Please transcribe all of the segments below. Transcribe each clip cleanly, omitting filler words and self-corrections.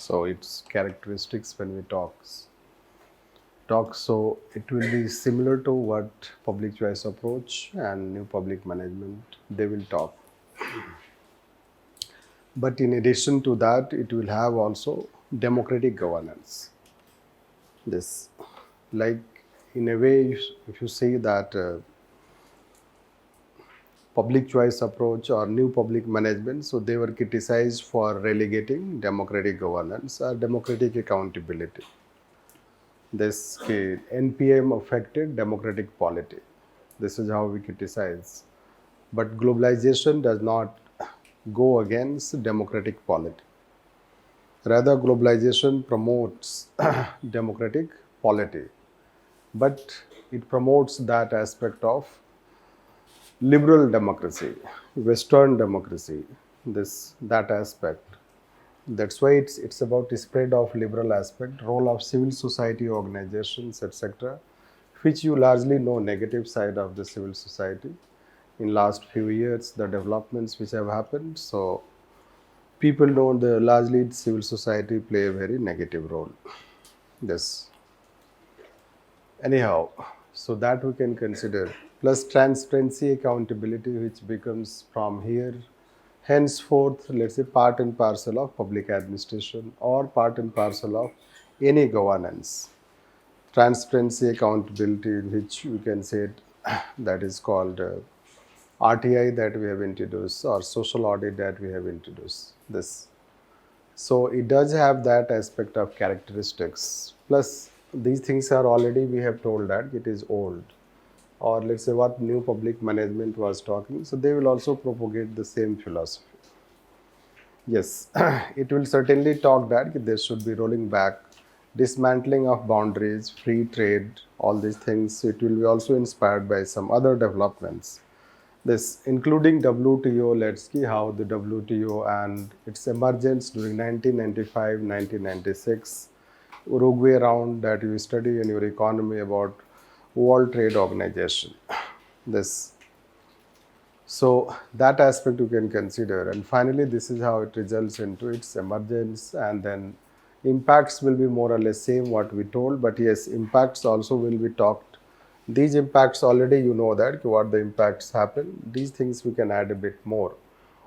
So its characteristics when we talk. So it will be similar to what public choice approach and new public management they will talk. But in addition to that, it will have also democratic governance. This, like in a way, if you say that public choice approach or new public management, so they were criticized for relegating democratic governance or democratic accountability. This NPM affected democratic polity. This is how we criticize. But globalization does not go against democratic polity. Rather, globalization promotes democratic polity, but it promotes that aspect of liberal democracy, Western democracy, that aspect. That's why it's about the spread of liberal aspect, role of civil society organizations, etc., which you largely know negative side of the civil society. In last few years, the developments which have happened, so people know the largely civil society play a very negative role. This anyhow, so that we can consider. Plus transparency, accountability, which becomes from here henceforth, let's say, part and parcel of public administration or part and parcel of any governance. Transparency, accountability, which we can say that is called RTI that we have introduced or social audit that we have introduced. This. So it does have that aspect of characteristics. Plus, these things are already, we have told that it is old. Or let's say what new public management was talking. So they will also propagate the same philosophy. Yes, it will certainly talk that there should be rolling back, dismantling of boundaries, free trade, all these things. It will be also inspired by some other developments. This, including WTO, let's see how the WTO and its emergence during 1995, 1996, Uruguay round that you study in your economy about World Trade Organization. This. So that aspect you can consider. And finally, this is how it results into its emergence, and then impacts will be more or less same what we told, but yes, impacts also will be talked. These impacts already you know that what the impacts happen. These things we can add a bit more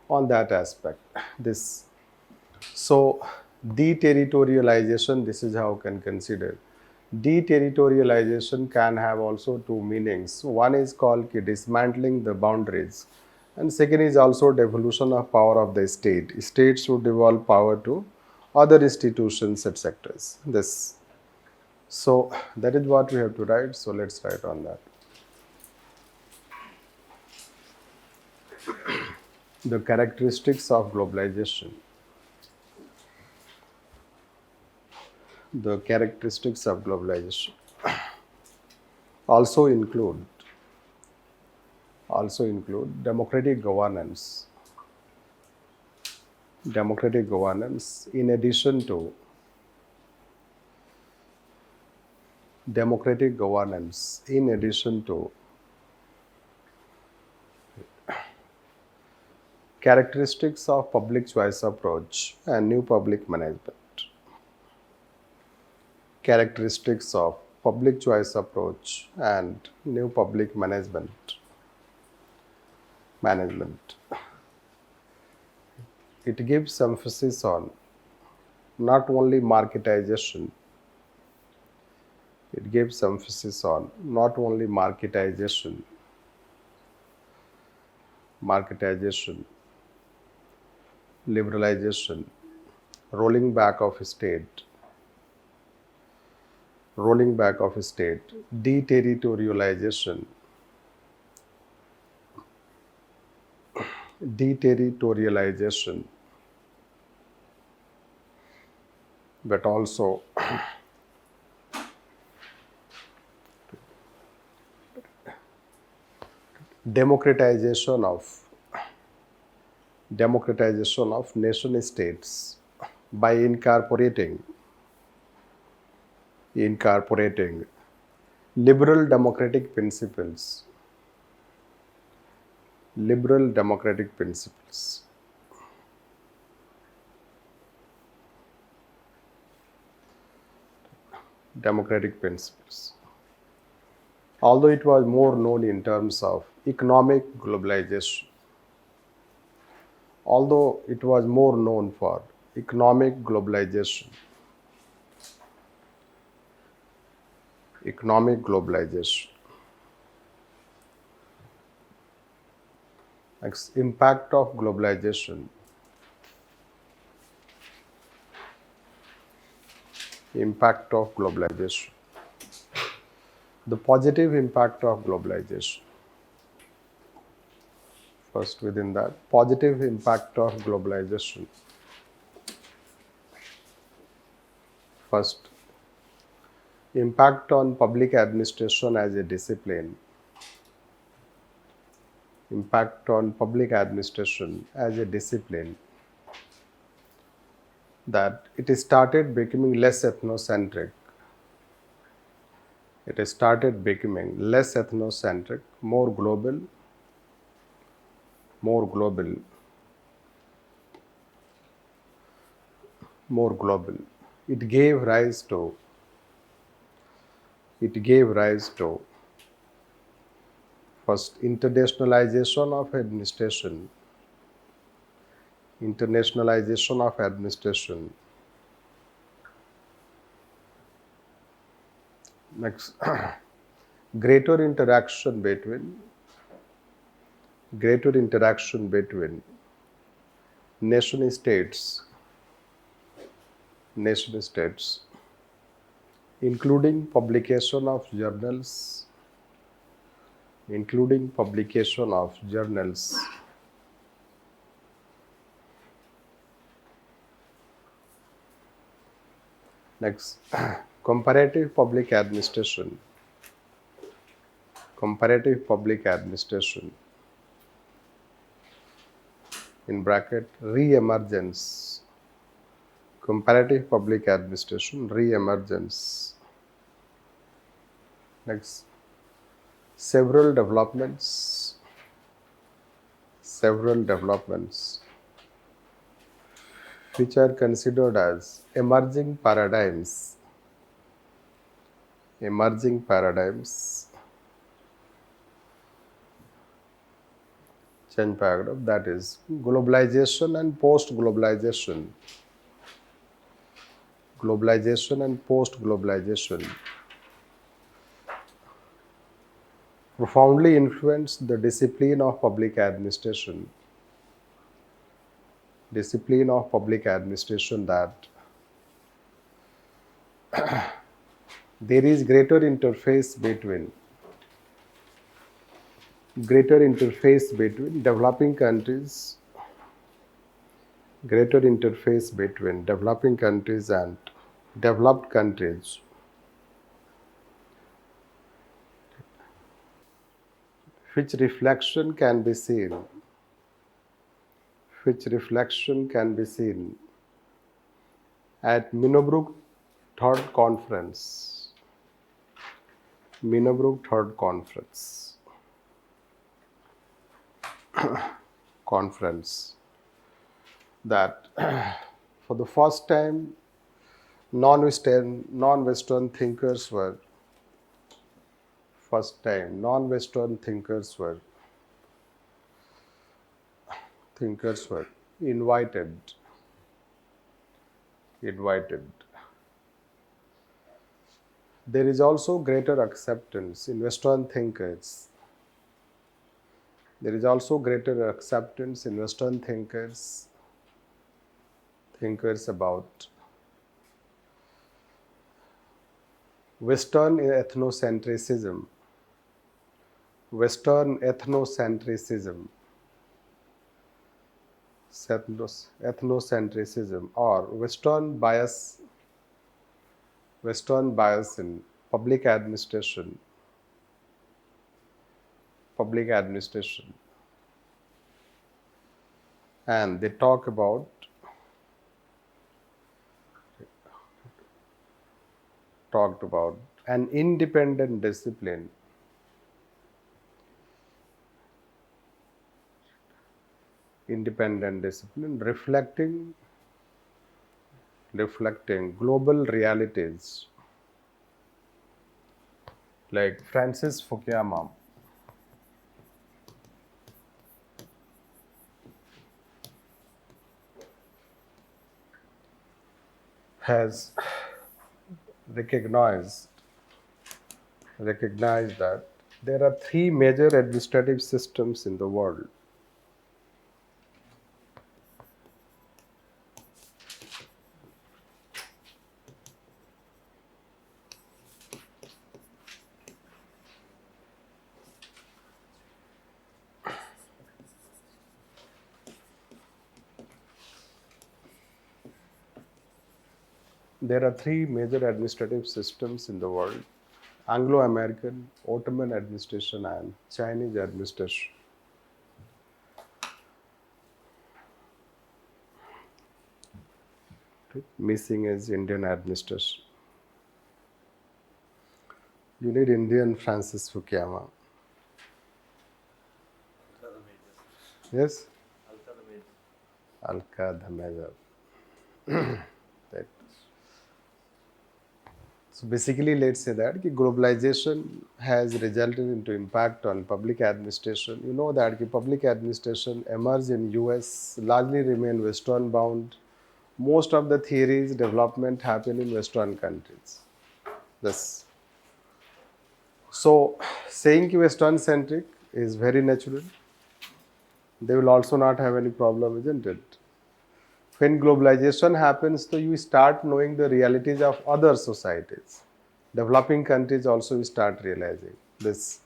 on that aspect. This. So deterritorialization, this is how can consider. Deterritorialization can have also two meanings. One is called dismantling the boundaries, and second is also devolution of power of the state. States should devolve power to other institutions, etc. This. So that is what we have to write. So let's write on that. The characteristics of globalization. The characteristics of globalization also include democratic governance. Democratic governance in addition to characteristics of public choice approach and new public management. Characteristics of public choice approach and new public management. It gives emphasis on not only marketization. It gives emphasis on not only marketization, liberalization, rolling back of state, deterritorialization, but also democratization of nation states by incorporating liberal democratic principles. democratic principles. Although it was more known in terms of economic globalization, although it was more known for economic globalization, economic globalization, impact of globalization, impact of globalization, the positive impact of globalization. First, within that, positive impact of globalization. First, impact on public administration as a discipline. Impact on public administration as a discipline, that it started becoming less ethnocentric. It started becoming less ethnocentric, more global, more global, more global. It gave rise to first internationalization of administration, internationalization of administration. Next, greater interaction between nation states, including publication of journals, Next, comparative public administration, in bracket, re-emergence, comparative public administration, re-emergence. Next, several developments, which are considered as emerging paradigms, change paragraph, that is globalization and post-globalization, profoundly influenced the discipline of public administration, that there is greater interface between developing countries, and developed countries, which reflection can be seen at Minobrook Third Conference, that for the first time non-Western thinkers were invited. There is also greater acceptance in Western thinkers. About Western ethnocentrism, or Western bias in public administration, and they talk about an independent discipline, reflecting global realities, like Francis Fukuyama has recognized that there are three major administrative systems in the world. There are three major administrative systems in the world: Anglo-American, Ottoman administration, and Chinese administration. Missing is Indian administration. You need Indian Francis Fukuyama. Yes? Alka the Major. Right. So basically, let's say that globalization has resulted into impact on public administration. You know that public administration emerged in US, largely remain Western bound. Most of the theories development happen in Western countries. This. So saying Western centric is very natural. They will also not have any problem, isn't it? When globalization happens, so you start knowing the realities of other societies. Developing countries also start realizing this.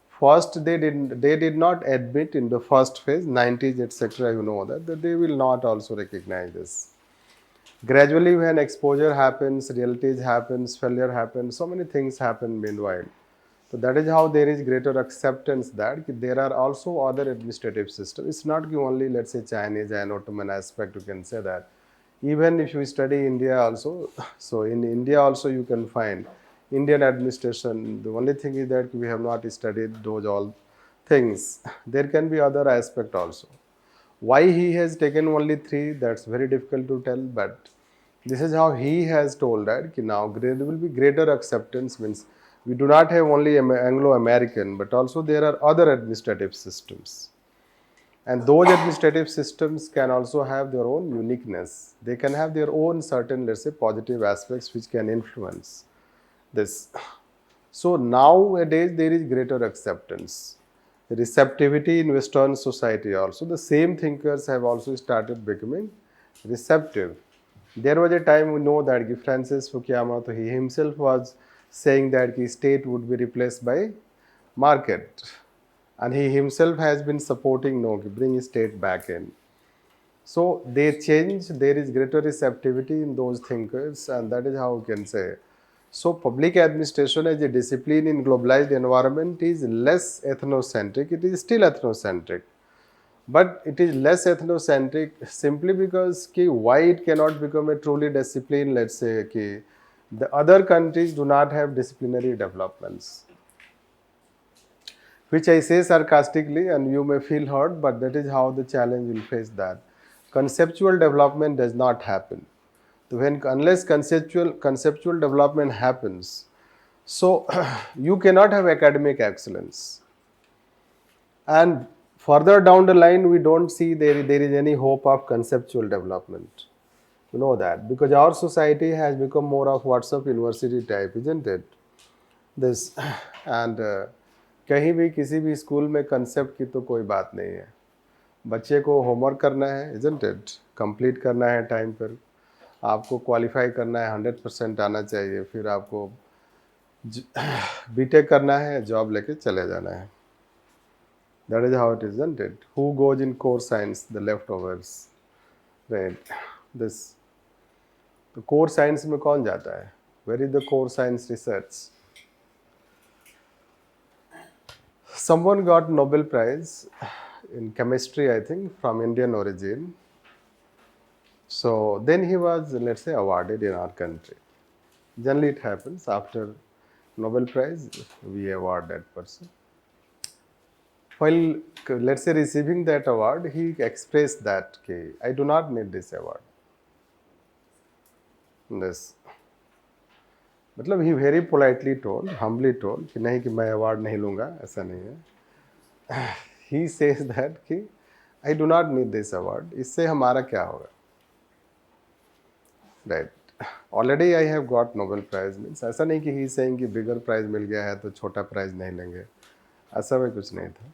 First, they did not admit in the first phase, 90s, etc. You know that they will not also recognize this. Gradually, when exposure happens, realities happens, failure happens, so many things happen meanwhile. So that is how there is greater acceptance that there are also other administrative systems. It's not only, let's say, Chinese and Ottoman aspect, you can say that. Even if you study India also, so in India also you can find Indian administration. The only thing is that we have not studied those all things. There can be other aspect also. Why he has taken only three, that's very difficult to tell, but this is how he has told that now there will be greater acceptance, means we do not have only Anglo-American, but also there are other administrative systems. And those administrative systems can also have their own uniqueness. They can have their own certain, let's say, positive aspects which can influence this. So nowadays there is greater acceptance. Receptivity in Western society also. The same thinkers have also started becoming receptive. There was a time we know that Francis Fukuyama, he himself was saying that state would be replaced by market. And he himself has been supporting bring state back in. So they change, there is greater receptivity in those thinkers, and that is how we can say. So public administration as a discipline in globalized environment is less ethnocentric. It is still ethnocentric, but it is less ethnocentric simply because why it cannot become a truly discipline, let's say, the other countries do not have disciplinary developments. Which I say sarcastically, and you may feel hurt, but that is how the challenge will face that. Conceptual development does not happen. Unless conceptual development happens, so you cannot have academic excellence. And further down the line, we don't see there is any hope of conceptual development. You know that, because our society has become more of WhatsApp university type, isn't it? This and कहीं भी किसी भी school में concept की तो कोई बात नहीं है. बच्चे को होमवर्क करना है, isn't it? कंप्लीट करना है टाइम पर, आपको क्वालिफाई करना है, 100% आना चाहिए, फिर आपको बीटेक करना है, जॉब लेके चले जाना है. That is how it is, isn't it? Who goes in core science? The leftovers, right? This, तो core science में कौन जाता है? Where is the core science research? Someone got Nobel Prize in chemistry, I think, from Indian origin. So then he was, let's say, awarded in our country. Generally it happens after Nobel Prize, we award that person. While, let's say, receiving that award, he expressed that, I do not need this award. This. मतलब ही very politely told, humbly told कि नहीं कि मैं award नहीं लूँगा, ऐसा नहीं है. ही सेज दैट कि I do not need this award, इससे हमारा क्या होगा, right. Already I have got Nobel prize. Means ऐसा नहीं कि ही सेइंग कि बिगर प्राइज मिल गया है तो छोटा प्राइज नहीं लेंगे, ऐसा भी कुछ नहीं था.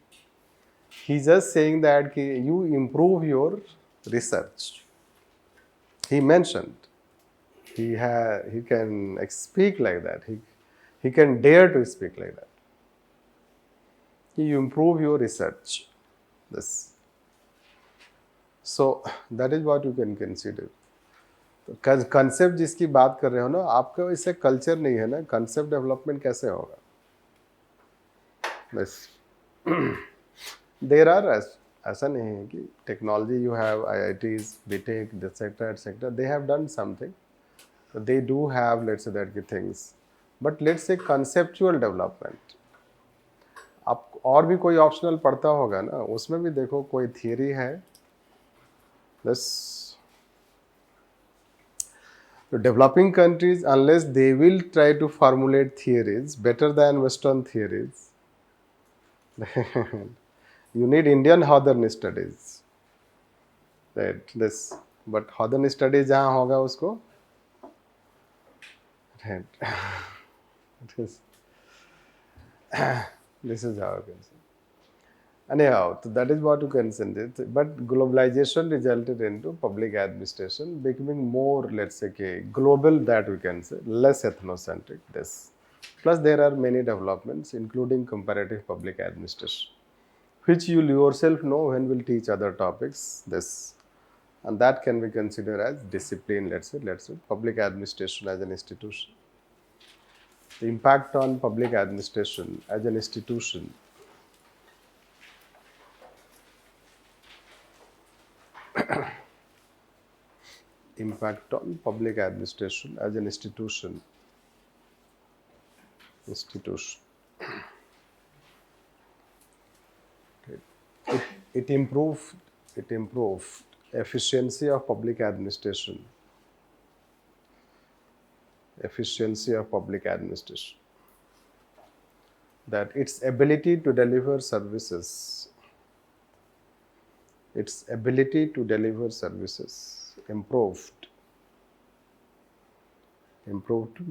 ही जस्ट सेइंग दैट कि you improve your research. He mentioned he can speak like that. He can dare to speak like that. You improve your research. This. So that is what you can consider. Concept जिसकी बात कर रहे हो ना, आपका इससे culture नहीं है ना, कंसेप्ट डेवलपमेंट कैसे होगा. बस देर आर, ऐसा नहीं है कि technology you have IITs, B Tech, etcetera, they have done something. They do have, let's say, that things, but let's say conceptual development. आप और भी कोई ऑप्शनल पढ़ता होगा ना, उसमें भी देखो कोई थियरी है. बस developing countries, unless they will try to formulate theories better than Western theories, you need Indian Northern studies, right? This, but Northern studies जहाँ होगा उसको, right? This is how I can say. Anyhow, so that is what you can send it. But globalization resulted into public administration becoming more, let's say, global, that we can say, less ethnocentric. This. Plus, there are many developments, including comparative public administration, which you yourself know when we'll teach other topics. This. And that can be considered as discipline, let's say, public administration as an institution. The impact on public administration as an institution. Impact on public administration as an institution. It improved efficiency of public administration. That its ability to deliver services. Improved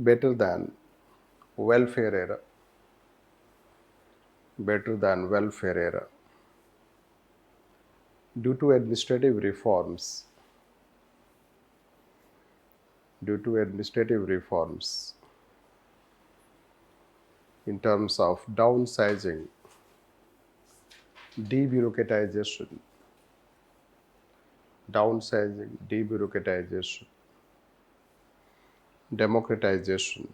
better than welfare era. Due to administrative reforms. In terms of downsizing, debureaucratization, democratization.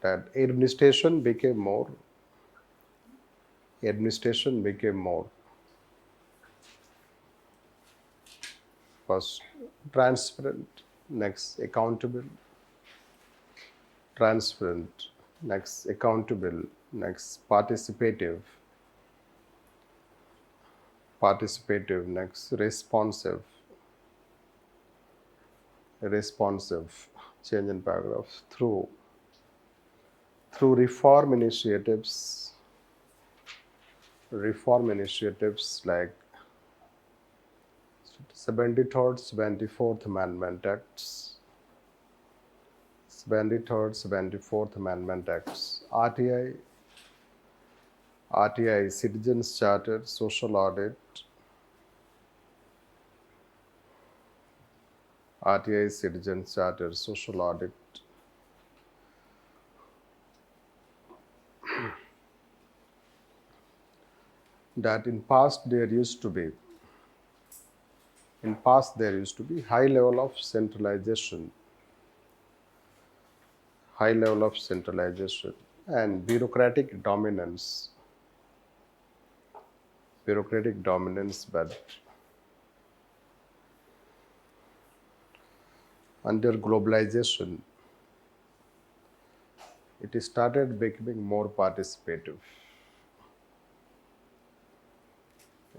That administration became more. First, transparent, next, accountable. Next, accountable, next, participative, next, responsive, change in paragraph, through reform initiatives like 73rd, 74th Amendment Acts, 74th Amendment Acts, RTI, Citizens Charter, Social Audit, that in past there used to be high level of centralization and bureaucratic dominance, but under globalization, it started becoming more participative.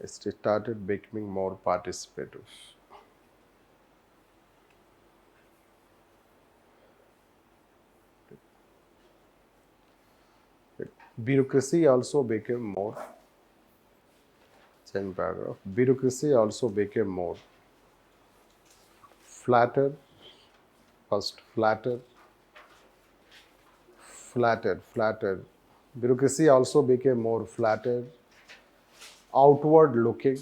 it started becoming more participative. Bureaucracy also became more, same paragraph, bureaucracy also became more flatter, first flattered. Bureaucracy also became more flattered, outward looking,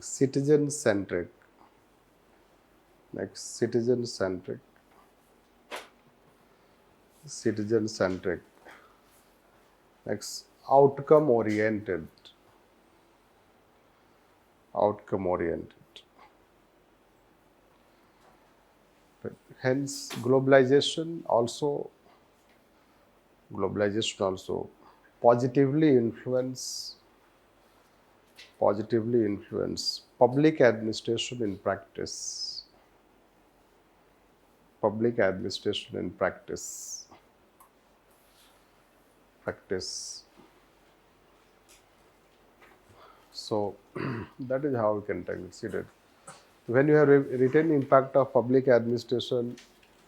citizen centric. Next, citizen centric. Next, outcome oriented. But hence, globalization also positively influence public administration in practice. Public administration in practice. So that is how we can consider. When you have written impact of public administration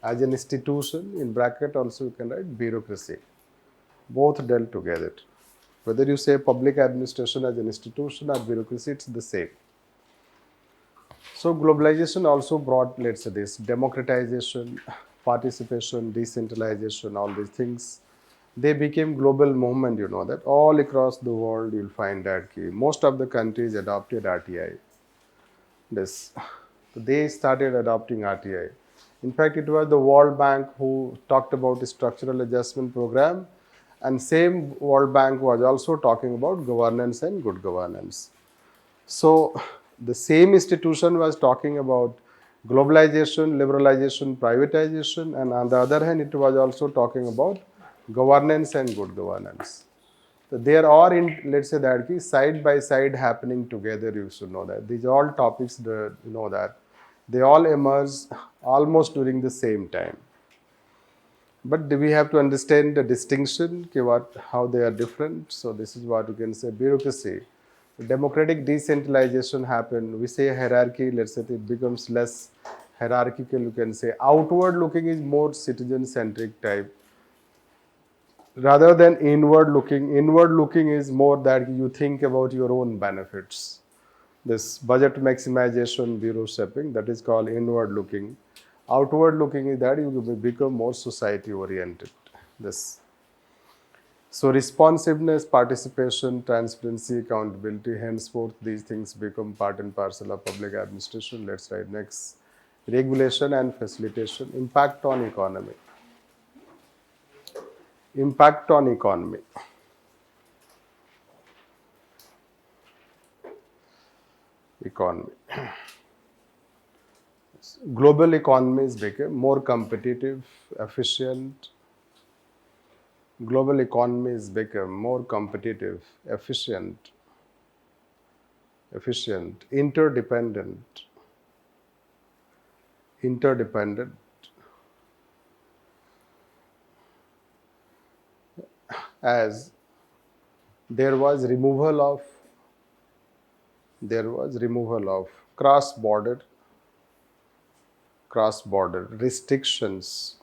as an institution, in bracket also you can write bureaucracy. Both dealt together. Whether you say public administration as an institution or bureaucracy, it's the same. So globalization also brought, let's say, this democratization, participation, decentralization, all these things. They became global movement, you know that. All across the world, you'll find that most of the countries adopted RTI. This, they started adopting RTI. In fact, it was the World Bank who talked about the structural adjustment program, and same World Bank was also talking about governance and good governance. So the same institution was talking about globalization, liberalization, privatization, and on the other hand, it was also talking about governance and good governance. So there are, in, let's say that side by side happening together. You should know that these all topics, you know that they all emerge almost during the same time. But we have to understand the distinction, how they are different. So this is what you can say. Bureaucracy, democratic decentralization happened. We say hierarchy, let's say it becomes less hierarchical. You can say outward looking is more citizen centric type, rather than inward looking. Inward looking is more that you think about your own benefits. This budget maximization, bureau stepping, that is called inward looking. Outward looking is that you become more society oriented. This. So responsiveness, participation, transparency, accountability, henceforth these things become part and parcel of public administration. Let's write next. Regulation and facilitation, impact on economy. Impact on economy. Global economies became more competitive, efficient. Global economies become more competitive, efficient, interdependent, as there was removal of cross-border restrictions.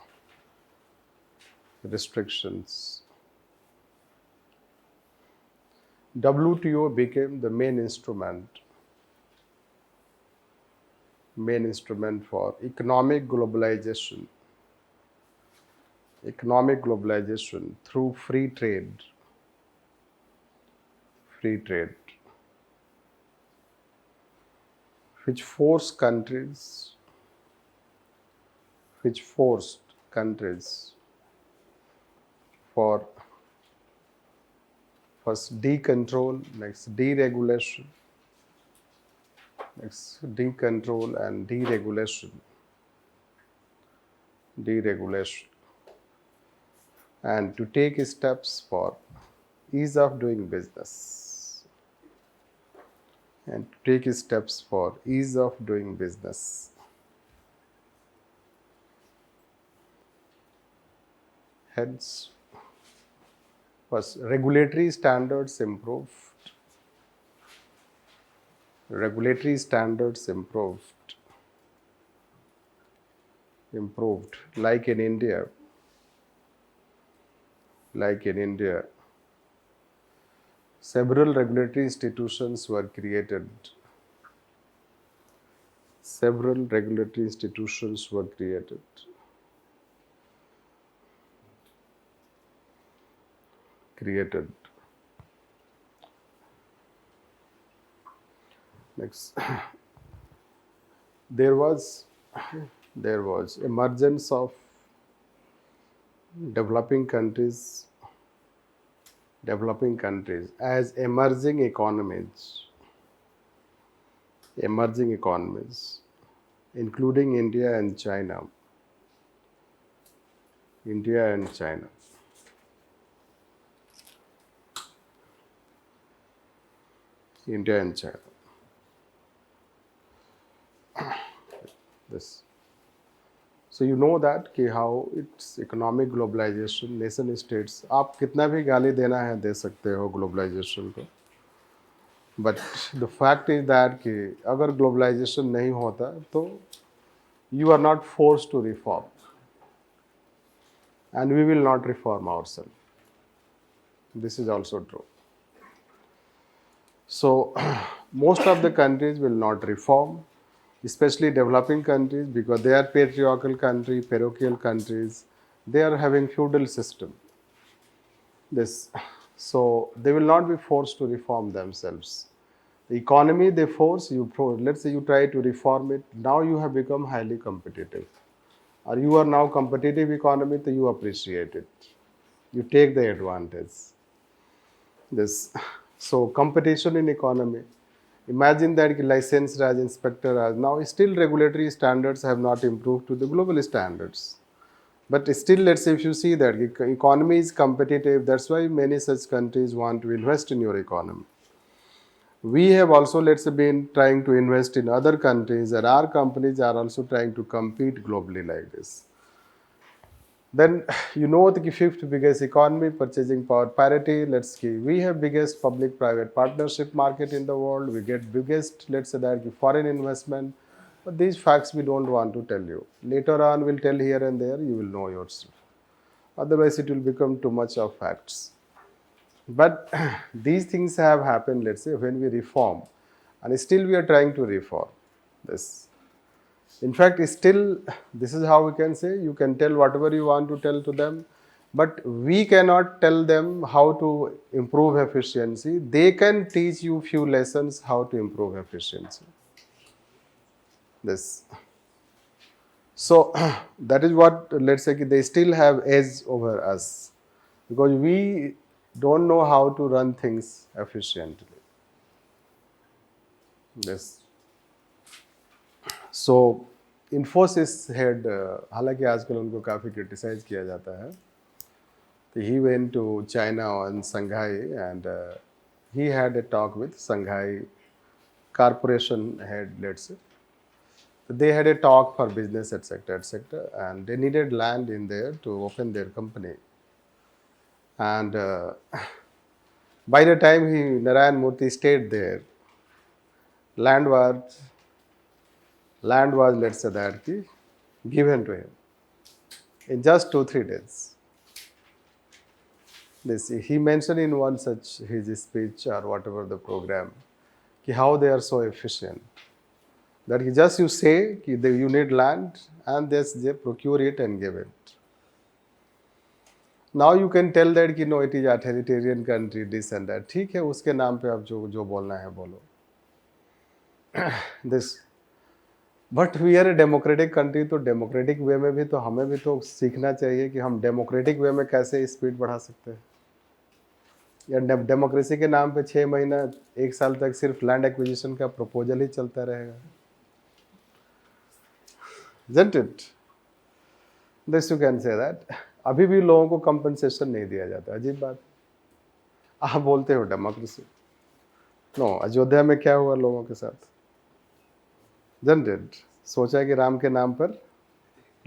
WTO became the main instrument for economic globalization through free trade, which forced countries for first decontrol, next deregulation, and deregulation, and to take steps for ease of doing business. Hence, First, regulatory standards improved. Regulatory standards improved. Like in India, several regulatory institutions were created. Several regulatory institutions were created. Next, there was emergence of developing countries as emerging economies, including India and China. India and China. This. So you know that कि how it's economic globalization, nation states. आप कितना भी गाली देना है दे सकते हो globalization को. But the fact is that कि अगर globalization नहीं होता तो you are not forced to reform, and we will not reform ourselves. This is also true. So most of the countries will not reform, especially developing countries, because they are patriarchal countries, parochial countries. They are having feudal system. So they will not be forced to reform themselves. The economy they force you. Let's say you try to reform it. Now you have become highly competitive, or you are now competitive economy. So you appreciate it. You take the advantage. So competition in economy. Imagine that licensed as inspector as now still regulatory standards have not improved to the global standards. But still, let's say if you see that economy is competitive, that's why many such countries want to invest in your economy. We have also, let's say, been trying to invest in other countries, and our companies are also trying to compete globally like this. Then you know the fifth biggest economy, purchasing power parity. Let's see, we have biggest public-private partnership market in the world. We get biggest, let's say that foreign investment. But these facts we don't want to tell you. Later on, we'll tell here and there. You will know yourself. Otherwise, it will become too much of facts. But these things have happened. Let's say when we reform, and still we are trying to reform this. In fact, still, this is how we can say, you can tell whatever you want to tell to them, but we cannot tell them how to improve efficiency. They can teach you few lessons how to improve efficiency. So that is what, let's say, they still have edge over us, because we don't know how to run things efficiently. So Infosys head, हालांकि आजकल उनको काफ़ी criticise किया जाता है. He went to China on Shanghai, and he had a talk with Shanghai corporation head, let's say. They had a talk for business, etc., and they needed land in there to open their company. And by the time Narayan Murthy stayed there, land was, let's say that, given to him in just 2-3 days. He mentioned in one such his speech or whatever the program, how they are so efficient. That just you say you need land, and they procure it and give it. Now you can tell that no, it is a authoritarian country, this and that. ठीक है, उसके नाम पे आप जो बोलना है बोलो. But we are a democratic country, तो democratic way में भी तो हमें भी तो सीखना चाहिए कि हम democratic way में कैसे स्पीड बढ़ा सकते हैं. या डेमोक्रेसी के नाम पे 6 महीना 1 साल तक सिर्फ लैंड एक्विजिशन का प्रपोजल ही चलता रहेगा. Isn't it? This you can say that. अभी भी लोगों को कंपनसेशन नहीं दिया जाता. अजीब बात. आप बोलते हो डेमोक्रेसी. नो, अयोध्या में क्या हुआ लोगों के साथ? Isn't it? सोचा कि राम के नाम पर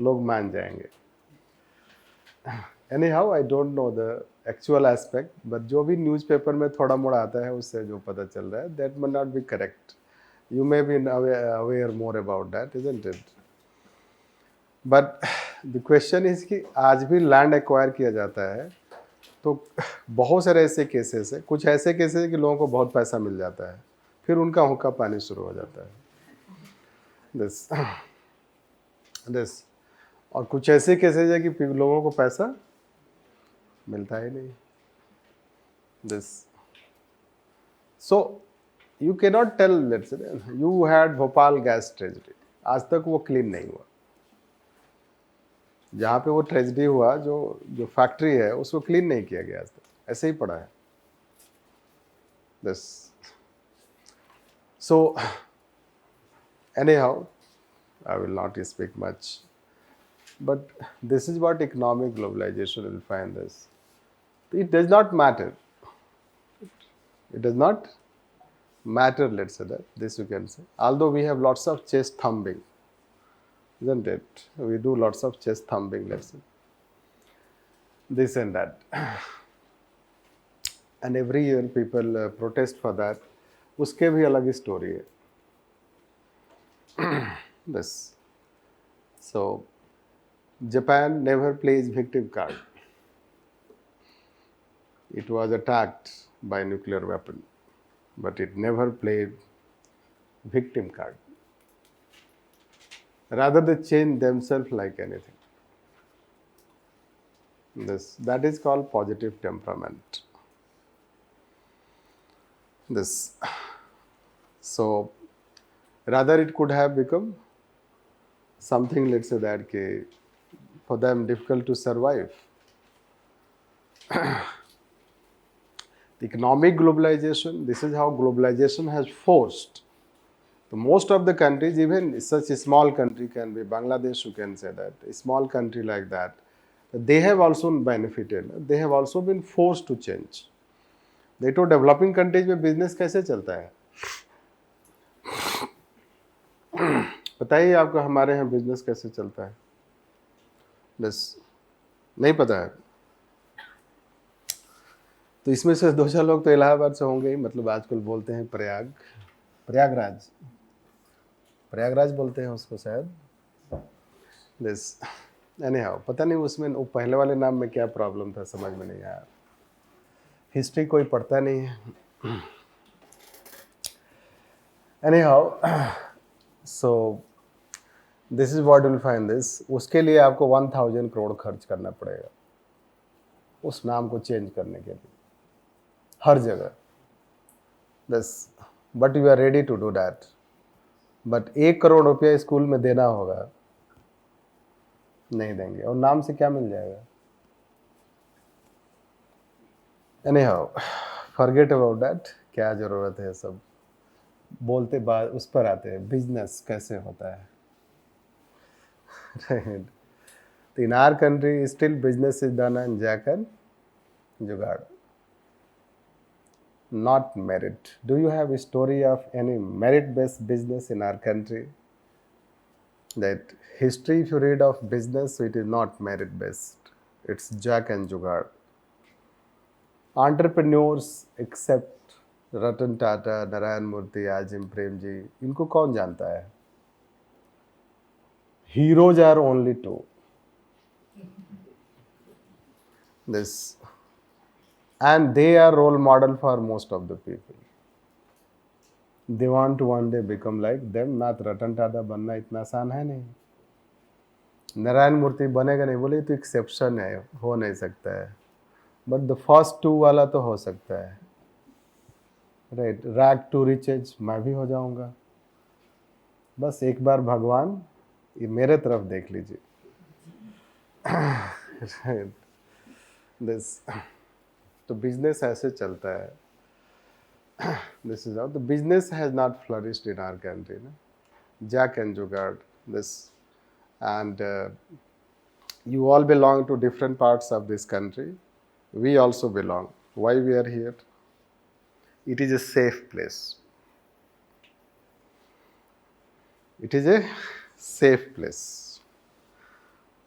लोग मान जाएंगे. Anyhow, I don't know the actual aspect, but जो भी न्यूज़पेपर में थोड़ा मोड़ा आता है उससे जो पता चल रहा है, that may not be correct. You may be aware more about that, isn't it? But the question is कि आज भी लैंड एक्वायर किया जाता है तो बहुत सारे ऐसे केसेस है, कुछ ऐसे केसेस है कि लोगों को बहुत पैसा मिल जाता है, फिर उनका हुक्का पानी शुरू हो जाता है, दिस दिस और कुछ ऐसे केसेस है कि लोगों को पैसा मिलता ही नहीं, this so you can not tell, let's say you had Bhopal gas tragedy, आज तक वो क्लीन नहीं हुआ। जहाँ पे वो ट्रेजेडी हुआ, जो फैक्ट्री है उसको क्लीन नहीं किया गया आज तक, ऐसे ही पड़ा है, this so any how I will not speak much, but this is what economic globalization will find this. It does not matter. It does not matter, let's say that, this you can say. Although we have lots of chest thumping, isn't it? We do lots of chest thumping, let's say. This and that. And every year people protest for that. उसके भी अलग story है. This. So, Japan never plays victim card. It was attacked by nuclear weapon, but it never played victim card. Rather, they change themselves like anything. That is called positive temperament. So, rather it could have become something, let's say that, for them difficult to survive. Economic globalization, this is how globalization has forced most of the countries, even such a small country can be Bangladesh, you can say that, a small country like that, they have also benefited, they have also been forced to change. They तो developing countries में business कैसे चलता है? बताइए आपको हमारे यहाँ business कैसे चलता है? बस नहीं पता है। तो इसमें से 2-4 लोग तो इलाहाबाद से होंगे ही, मतलब आजकल बोलते हैं प्रयागराज बोलते हैं उसको शायद। दिस एनीहाउ, पता नहीं उसमें वो पहले वाले नाम में क्या प्रॉब्लम था, समझ में नहीं आया। हिस्ट्री कोई पढ़ता नहीं है। Anyhow, so this is what you will find this. उसके लिए आपको 1000 करोड़ खर्च करना पड़ेगा उस नाम को चेंज करने के लिए हर जगह। This but you are ready to do that. But 1 crore रुपया स्कूल में देना होगा, नहीं देंगे। और नाम से क्या मिल जाएगा? Anyhow, forget about that. क्या जरूरत है, सब बोलते बाद उस पर आते हैं, बिजनेस कैसे होता है। Right. In our country, still business is done on jack and jugaad, not merit. Do you have a story of any merit-based business in our country? That history, if you read of business, it is not merit-based. It's jack and jugaad. Entrepreneurs except Ratan Tata, Narayan Murthy, Ajim Premji, इनको कौन जानता है? Heroes are only 2. This, and they are role model for most of the people. They want to one day become like them. Not Ratan Tata बनना इतना आसान है नहीं, नारायण मूर्ति बनेगा नहीं, बोले तो एक्सेप्शन है, हो नहीं सकता है। बट द फर्स्ट 2 वाला तो हो सकता है, राइट। रैग टू रिचेज मैं भी हो जाऊंगा, बस एक बार भगवान ये मेरे तरफ देख लीजिए। दिस तो बिजनेस ऐसे चलता है। This is how the business has not flourished in our country ना, jack and jugaad. This and you all belong to different parts of this country. We also belong. Why we are here? It is a safe place. It is a safe place.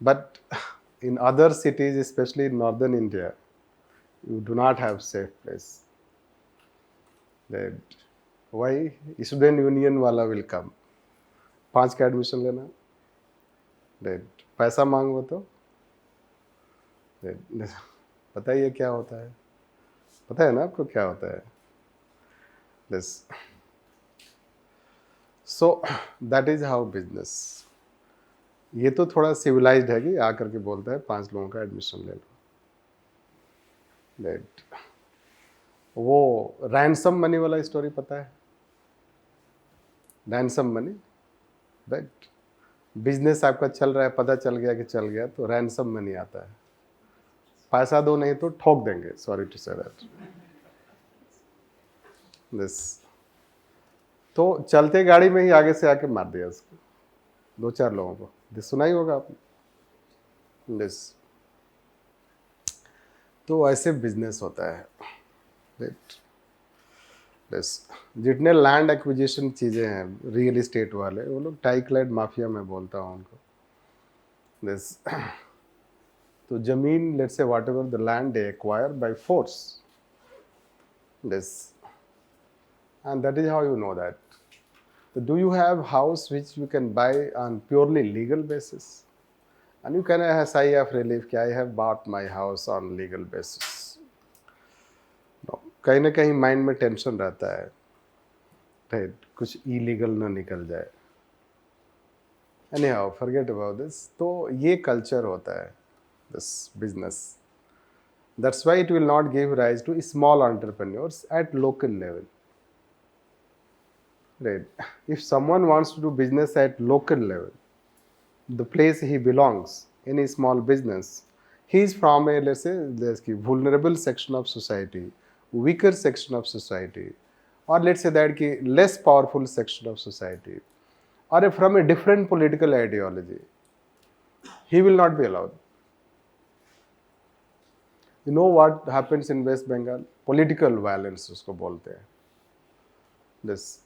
But in other cities, especially in northern India, You do not have safe place. That why student union wala will come. 5 का admission लेना, that पैसा मांगो तो पता ही है क्या होता है, पता है ना आपको क्या होता है. This. So that is how business. ये तो थोड़ा सिविलाइज्ड है कि आकर के बोलता है 5 लोगों का एडमिशन ले लो. That. वो रैंसम मनी वाला स्टोरी पता है? Ransom money, right. बिजनेस आपका चल रहा है, पता चल गया कि चल गया, तो रैंसम मनी आता है. पैसा दो नहीं तो ठोक देंगे. Sorry to say that. This. तो चलते गाड़ी में ही आगे से आके मार दिया उसको, 2-4 लोगों को. दिस सुना ही होगा आपने. दिस. तो ऐसे बिजनेस होता है. राइट. दिस. जितने लैंड एक्विजिशन चीज़ें हैं रियल इस्टेट वाले, वो लोग टाइक्लाइड माफिया में बोलता हूँ उनको. दिस. तो जमीन, let's say what ever the land they acquire by force. This. And that is how you know that. So do you have house which you can buy on purely legal basis? And you can have a sigh of relief कि I have bought my house on legal basis. No. कहीं ना कहीं mind में tension रहता है, right? कुछ illegal ना निकल जाए. Anyhow, forget about this. तो ये कल्चर होता है, this business. That's why it will not give rise to small entrepreneurs at local level. Right. If someone wants to do business at local level, the place he belongs, any small business, he is from a, let's say, vulnerable section of society, weaker section of society, or let's say that less powerful section of society, or from a different political ideology, he will not be allowed. You know what happens in West Bengal? Political violence उसको बोलते हैं. This.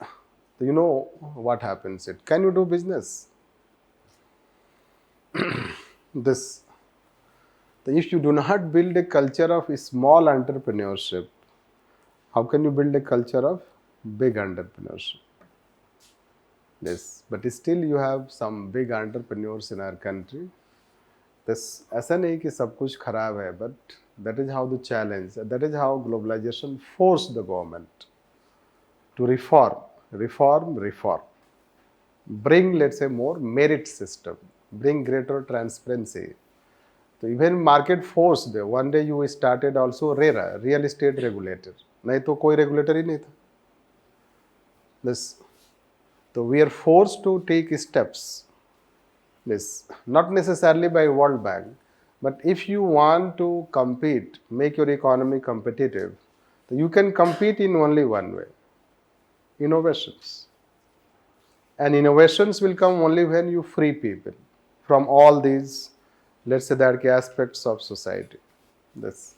So you know what happens. Can you do business? This. If you do not build a culture of small entrepreneurship, how can you build a culture of big entrepreneurship? Yes, but still you have some big entrepreneurs in our country. This. ऐसा नहीं कि सब कुछ खराब है, but that is how the challenge. That is how globalization forced the government to reform. Bring, let's say, more merit system, bring greater transparency. So even market forced, one day you started also RERA, real estate regulator. नहीं तो कोई regulator ही नहीं था. This. So we are forced to take steps. This. Not necessarily by World Bank, but if you want to compete, make your economy competitive, so you can compete in only one way. Innovations. And innovations will come only when you free people from all these, let's say, that aspects of society. This.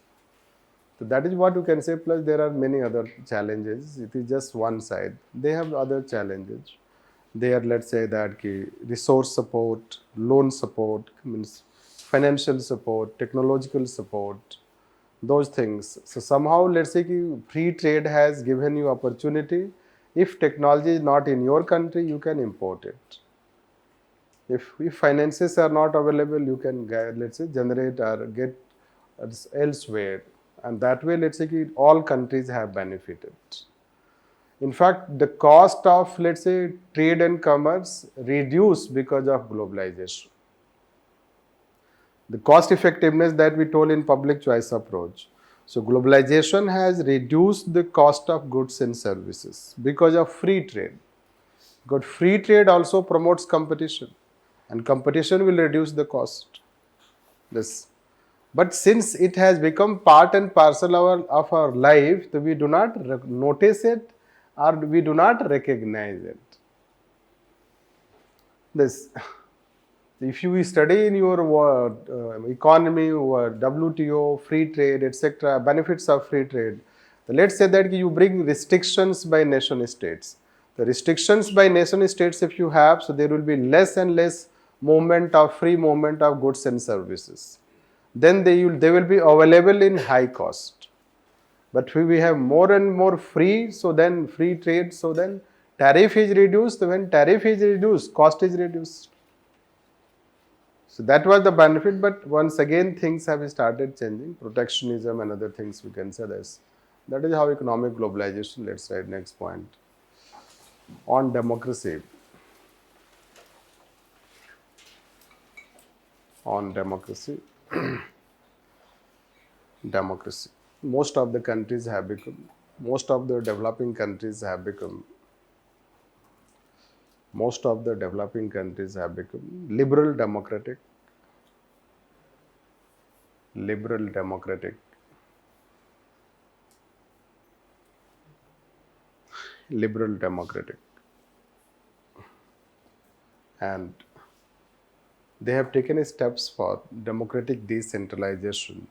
So that is what you can say. Plus there are many other challenges. It is just one side. They have other challenges. They are, let's say, that resource support, loan support, means financial support, technological support, those things. So somehow, let's say, free trade has given you opportunity. If technology is not in your country, you can import it. If finances are not available, you can, let's say, generate or get elsewhere. And that way, let's say, all countries have benefited. In fact, the cost of, let's say, trade and commerce reduced because of globalization. The cost effectiveness that we told in public choice approach. So globalization has reduced the cost of goods and services because of free trade. Because free trade also promotes competition, and competition will reduce the cost. This. But since it has become part and parcel of our life, so we do not notice it or we do not recognize it. This. If you study in your economy, WTO, free trade, etc., benefits of free trade, let's say that you bring restrictions by nation states. The restrictions by nation states, if you have, so there will be less and less free movement of goods and services. Then they will be available in high cost. But we have more and more free, so then free trade, so then tariff is reduced. When tariff is reduced, cost is reduced. So that was the benefit, but once again things have started changing, protectionism and other things we can say this. That is how economic globalization, let's write next point. On democracy. On democracy. Democracy. Most of the countries have become, most of the developing countries have become, most of the developing countries have become liberal democratic, liberal democratic, liberal democratic, and they have taken steps for democratic decentralization.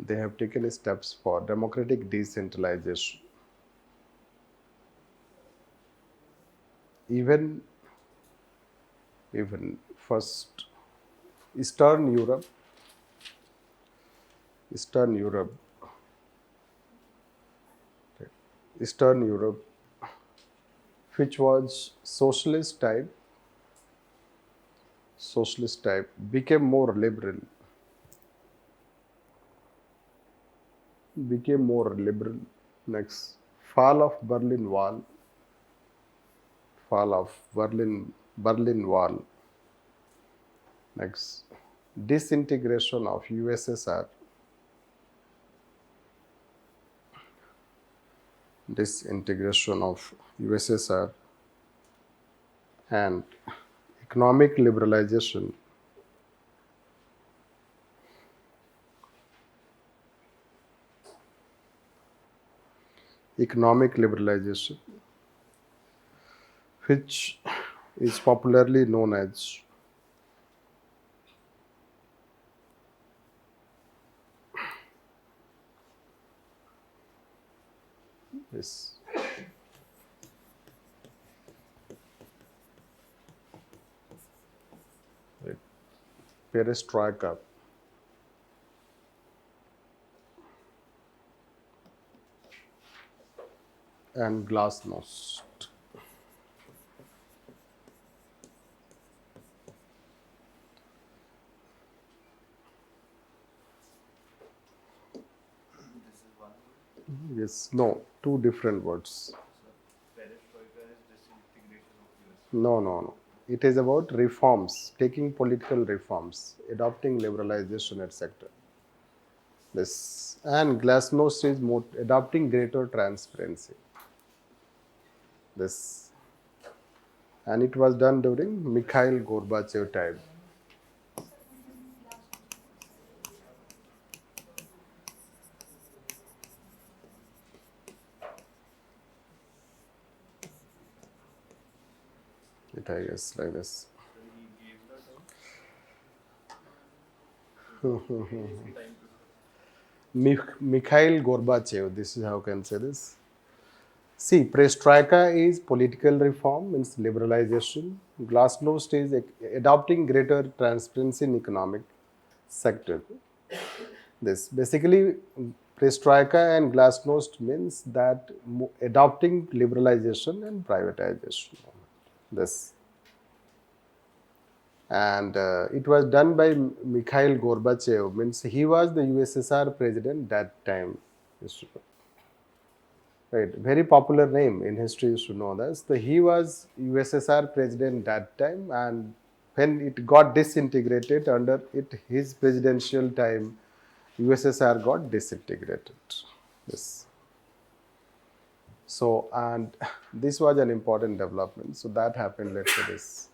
They have taken steps for democratic decentralization. Even first Eastern Europe, Eastern Europe, Eastern Europe, which was socialist type, became more liberal, became more liberal. Next, fall of Berlin Wall, fall of Berlin Wall. Next, disintegration of USSR, disintegration of USSR, and economic liberalization. Economic liberalization, which is popularly known as this perestroika. And glasnost. Yes, no, two different words. No. It is about reforms, taking political reforms, adopting liberalization, etc. This and glasnost is more adopting greater transparency. This and it was done during Mikhail Gorbachev time. It I guess like this. Mikhail Gorbachev. This is how I can say this. See, perestroika is political reform, means liberalization. Glasnost is adopting greater transparency in economic sector. This basically perestroika and glasnost means that adopting liberalization and privatization. This and it was done by Mikhail Gorbachev. Means he was the USSR president that time. Right, very popular name in history. You should know this. He was USSR president that time, and when it got disintegrated under his presidential time, USSR got disintegrated. Yes. So, and this was an important development. So that happened. Let's say this.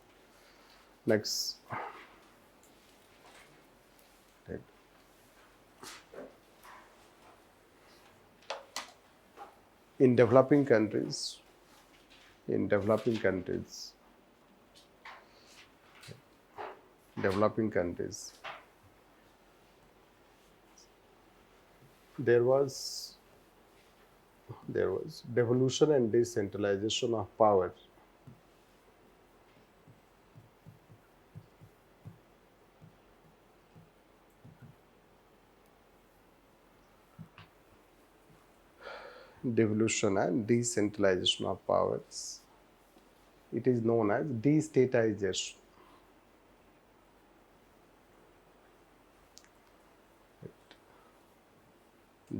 Next. Right. In developing countries, developing countries, there was devolution and decentralization of power. devolution and decentralization of powers. It is known as destatization.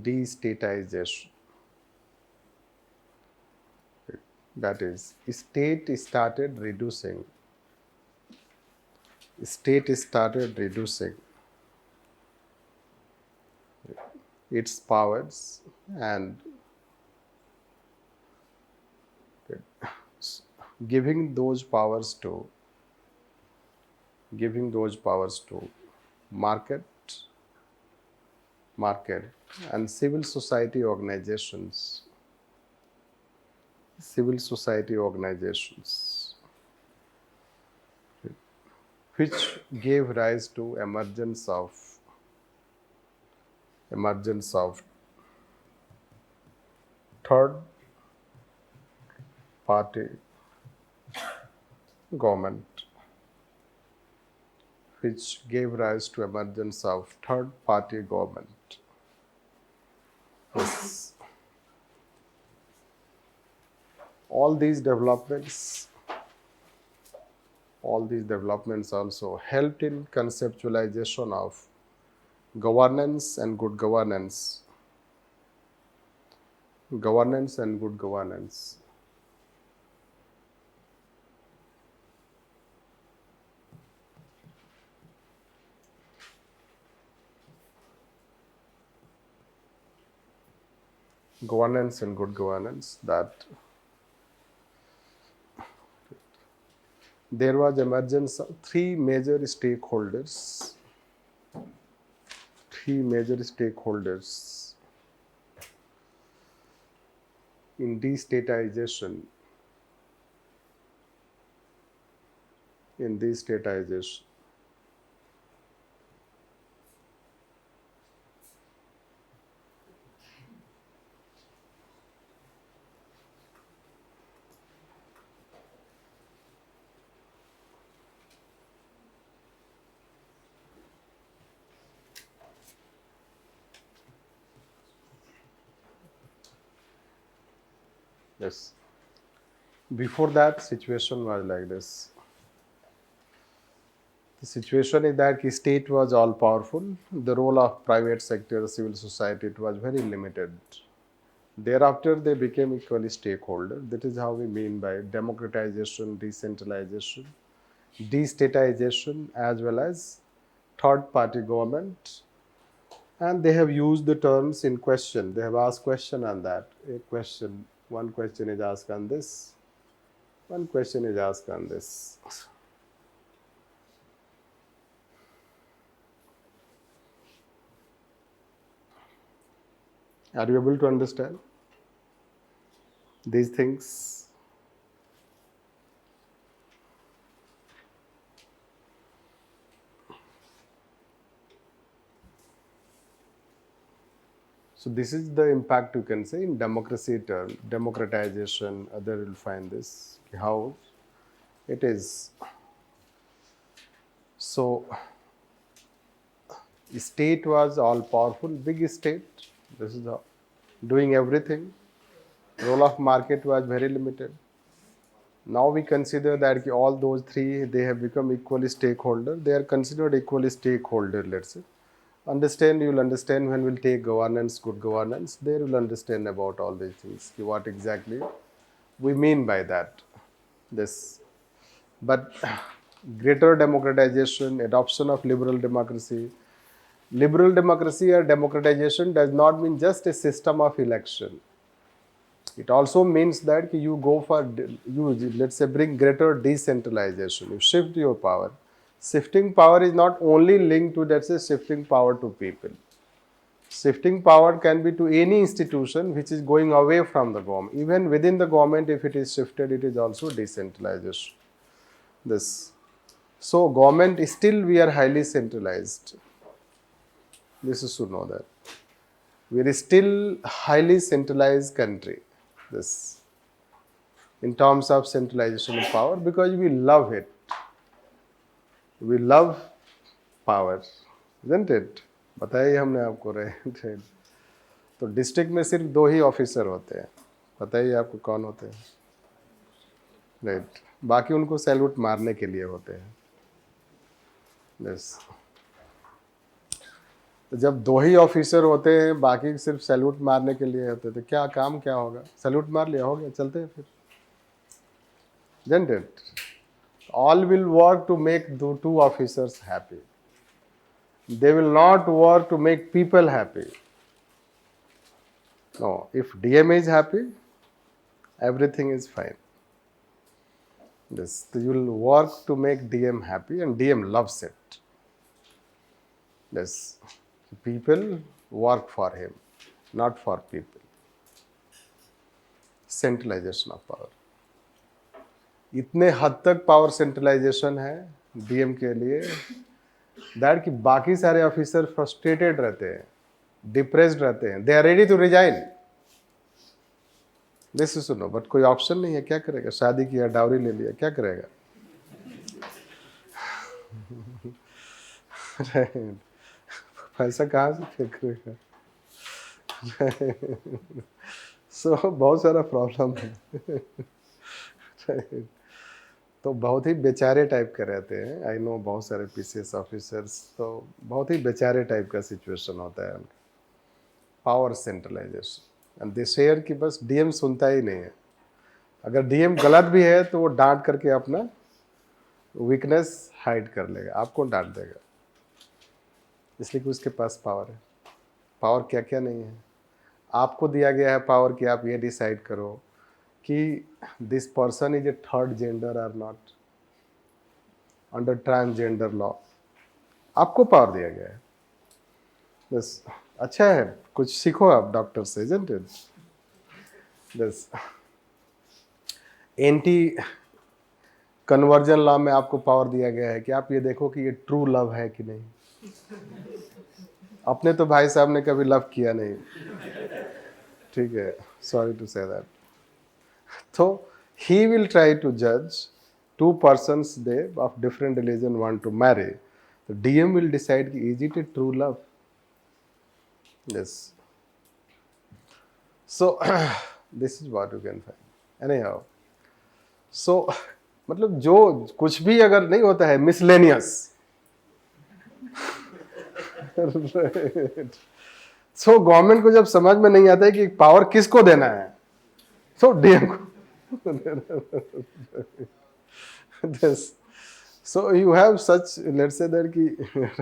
Destatization. That is, state started reducing its powers and giving those powers to market and civil society organizations, which gave rise to emergence of third party government, Yes. All these developments also helped in conceptualization of governance and good governance. That there was emergence of three major stakeholders in destatization. Yes. Before that, situation was like this. The situation is that the state was all powerful. The role of private sector, civil society, it was very limited. Thereafter, they became equally stakeholder. That is how we mean by democratization, decentralization, destatization, as well as third-party government. And they have used the terms in question. They have asked question on that. One question is asked on this. One question is asked on this. Are you able to understand these things? So this is the impact, you can say, in democracy term, democratization. Other will find this how it is. So state was all powerful, big state. This is how doing everything. Role of market was very limited. Now we consider that all those three, they have become equally stakeholder. They are considered equally stakeholder, let's say. You will understand when we'll take governance, good governance, they will understand about all these things, what exactly we mean by that. This. But greater democratization, adoption of liberal democracy or democratization does not mean just a system of election. It also means that you go for, let's say, bring greater decentralization. You shift your power. Shifting power is not only linked to, let's say, shifting power to people. Shifting power can be to any institution which is going away from the government. Even within the government, if it is shifted, it is also decentralization. This. So government, still we are highly centralized. This is to know that. We are still highly centralized country. This. In terms of centralization of power, because we love it. We love power, isn't it? बताया ही हमने आपको, right? तो district में सिर्फ 2 ही officer होते हैं, पता ही है आपको कौन होते हैं, राइट। बाकी उनको सैल्यूट मारने के लिए होते हैं, यस। तो जब 2 ही ऑफिसर होते हैं, बाकी सिर्फ सैल्यूट मारने के लिए होते, तो क्या काम क्या होगा, सैल्यूट मार लिया, हो गया, चलते हैं फिर, isn't it? All will work to make the 2 officers happy. They will not work to make people happy. No, if DM is happy, everything is fine. Yes, you will work to make DM happy, and DM loves it. Yes, people work for him, not for people. Centralization of power. इतने हद तक power centralisation है DM के लिए that कि बाकी सारे officer frustrated रहते हैं, डिप्रेस्ड रहते हैं, they are ready to resign. This सुनो, बट कोई ऑप्शन नहीं है, क्या करेगा, शादी किया, डावरी ले लिया, क्या करेगा पैसा कहाँ से फेंकेगा सो बहुत सारा प्रॉब्लम है तो बहुत ही बेचारे टाइप के रहते हैं। आई नो बहुत सारे पीसीएस ऑफिसर्स, तो बहुत ही बेचारे टाइप का सिचुएशन होता है उनका, power centralisation. And they share कि बस डीएम सुनता ही नहीं है, अगर डीएम गलत भी है तो वो डांट करके अपना वीकनेस हाइड कर लेगा, आपको डांट देगा, इसलिए कि उसके पास पावर है। पावर क्या क्या नहीं है, आपको दिया गया है पावर कि आप ये डिसाइड करो कि this person is a third gender और नॉट अंडर ट्रांसजेंडर लॉ, आपको पावर दिया गया है। बस अच्छा है, कुछ सीखो आप डॉक्टर से, isn't it? बस एंटी कन्वर्जन लॉ में आपको पावर दिया गया है कि आप ये देखो कि ये ट्रू लव है कि नहीं। अपने तो भाई साहब ने कभी लव किया नहीं, ठीक है, सॉरी टू से दैट। तो he will try to judge 2 persons they of different religion want to marry. The DM will decide कि is it a true love? Yes. So this is what you can find. Anyhow, so मतलब जो कुछ भी अगर नहीं होता है miscellaneous so government को जब समझ में नहीं आता है कि पावर किसको देना है, so DM को this. So you have such, let's say that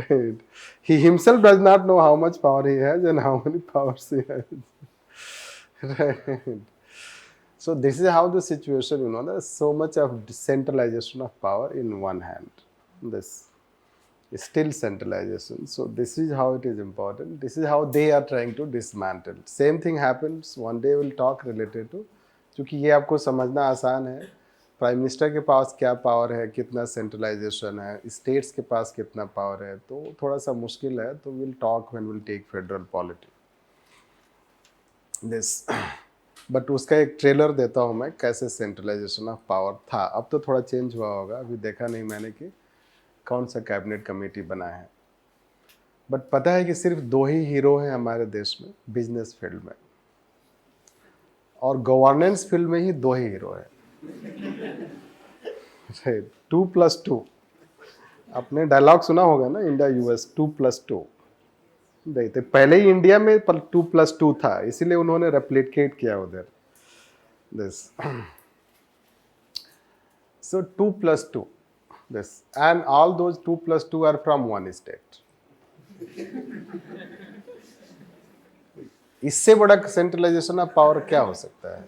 right, he himself does not know how much power he has and how many powers he has, right. So this is how the situation, there's so much of decentralization of power in one hand, this is still centralization. So this is how it is important, this is how they are trying to dismantle. Same thing happens, one day we'll talk related to, क्योंकि ये आपको समझना आसान है, prime minister के पास क्या power है, कितना सेंट्रलाइजेशन है, स्टेट्स के पास कितना पावर है, तो थोड़ा सा मुश्किल है, तो will talk when will take federal polity this. But उसका एक ट्रेलर देता हूँ मैं, कैसे सेंट्रलाइजेशन ऑफ पावर था, अब तो थोड़ा चेंज हुआ होगा, अभी देखा नहीं मैंने कि कौन सा कैबिनेट कमेटी बना है। बट पता है कि सिर्फ 2 ही हीरो हैं हमारे देश में बिजनेस फील्ड में, और गवर्नेंस फील्ड में ही 2 ही हीरो है, 2+2। आपने डायलॉग सुना होगा ना, इंडिया यूएस 2+2, देखते पहले ही इंडिया में 2+2 था, इसीलिए उन्होंने रेप्लिकेट किया उधर this. So 2+2 this, and all those 2+2 are from one state. इससे बड़ा सेंट्रलाइजेशन ऑफ पावर क्या हो सकता है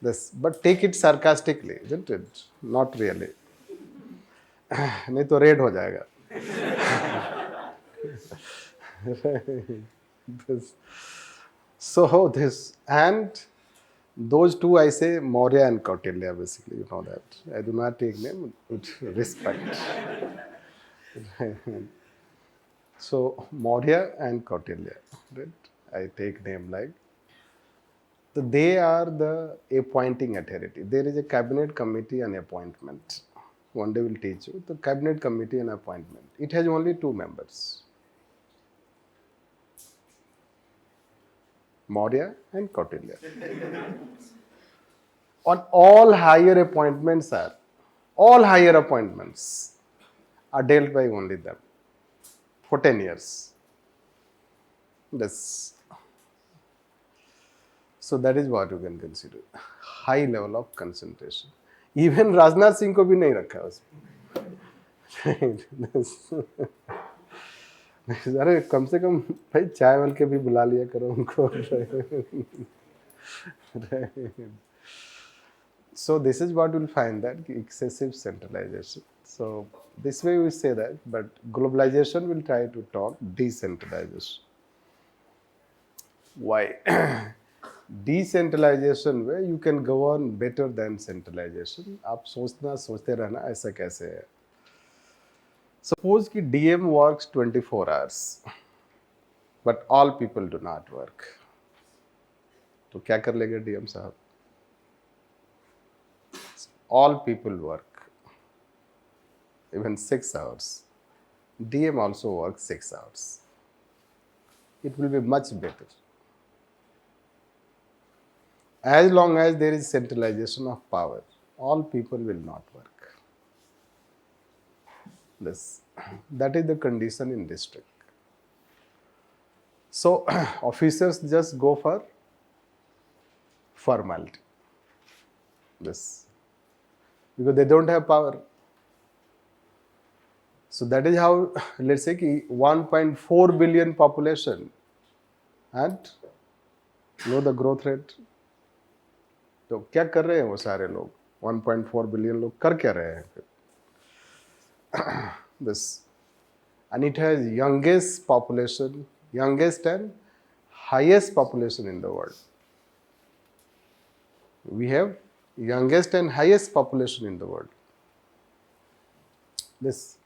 this, but take it sarcastically, isn't it? Not really. नहीं तो रेड हो जाएगा this. So this, and those 2 I say Maurya and Kautilya, basically, you know that. I do not take name with respect. So Maurya and Kautilya, right? I take name like, so they are the appointing authority. There is a cabinet committee and appointment. One day we'll teach you the cabinet committee and appointment. It has only 2 members. Maurya and Kautilya. On all higher appointments are dealt by only them for 10 years. This. So that is what you can consider. High level of concentration. Even Rajnath Singh को भी नहीं रखा उसमें. अरे कम से कम भाई चाय वाल के भी बुला लिया करो उनको. So this is what you'll find, that excessive centralization. So this way we say that, but globalization will try to talk decentralization. Why? Decentralization where you can govern better than centralization. आप सोचते रहना ऐसा कैसे है. Suppose कि DM works 24 hours, but all people do not work. तो क्या कर लेगा DM साहब? All people work, even 6 hours. DM also works 6 hours. It will be much better. As long as there is centralization of power, all people will not work. That is the condition in district. So officers just go for formality. Because they don't have power. So that is how, let's say, 1.4 billion population and know the growth rate. तो क्या कर रहे हैं वो सारे लोग? 1.4 billion लोग कर क्या रहे हैं? This, and it has youngest population, youngest and highest population in the world. We have youngest and highest population in the world. This.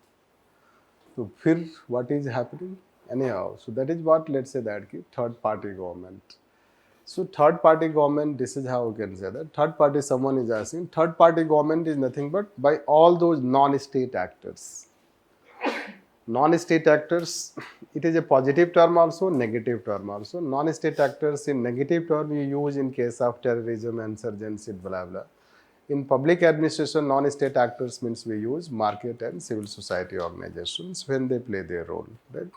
So फिर what is happening? Anyhow, so that is what, let's say, that third party government. So third party government, this is how we can say that. Third party, someone is asking, third party government is nothing but by all those non-state actors. Non-state actors, it is a positive term also, negative term also. Non-state actors, in negative term we use in case of terrorism, insurgency, blah blah. In public administration, non-state actors means we use market and civil society organizations when they play their role. Right?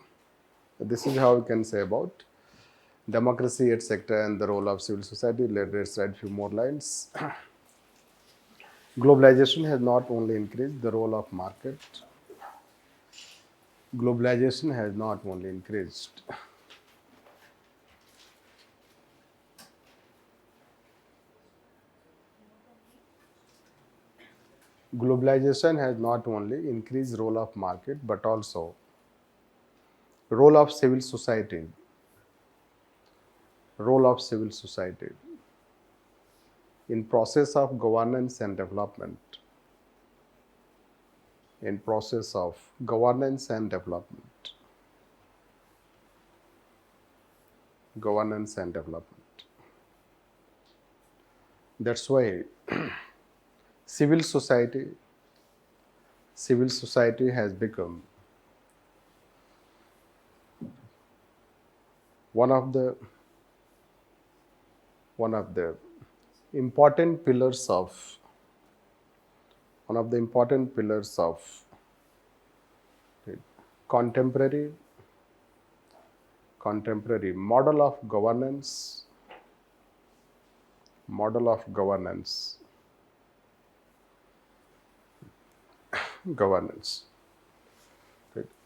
This is how we can say about democracy, etc., and the role of civil society. Let's write a few more lines. Globalization has not only increased the role of market. Globalization has not only increased role of market, but also role of civil society. Role of civil society in process of governance and development. In process of governance and development. Governance and development. That's why civil society has become one of the important pillars of contemporary model of governance.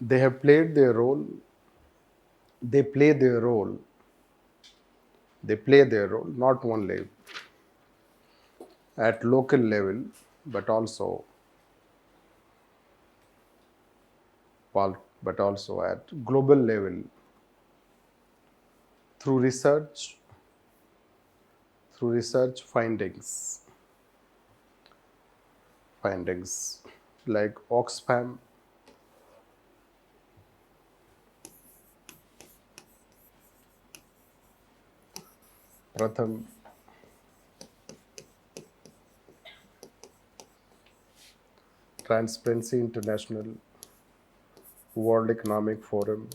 They have played their role. They play their role not only at local level, but also at global level through research findings like Oxfam, Pratham, Transparency International, World Economic Forum,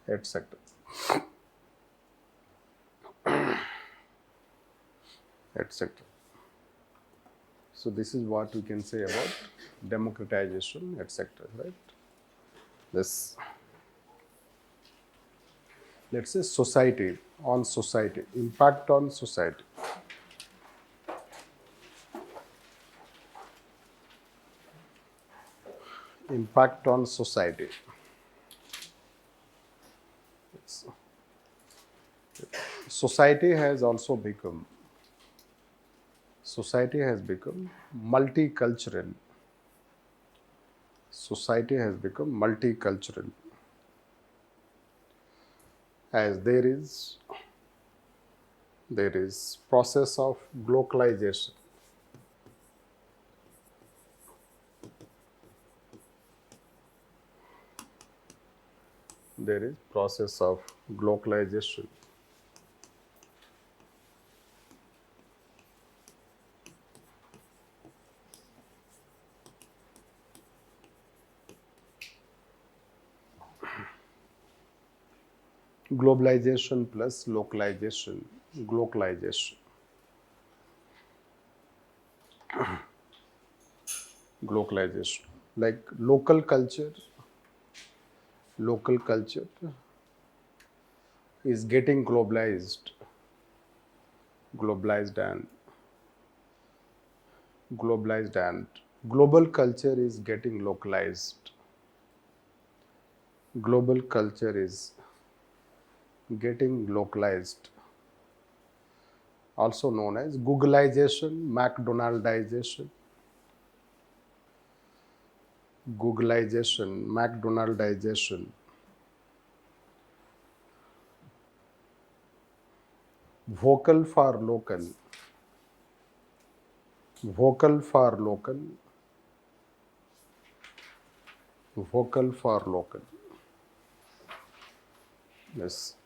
etc. etc. So this is what we can say about democratization, etc. Right? This, let's say, society, on society, impact on society. Impact on society. Society has also become, society has become multicultural. Society has become multicultural, as there is process of globalization. There is process of globalization. Globalization plus localization. Globalization. Globalization. Like local culture is getting globalized. Globalized and global culture is getting localized. Global culture is getting localized, also known as Googleization, McDonaldization. Googleization, McDonaldization. Vocal for local. Vocal for local. Vocal for local. Yes.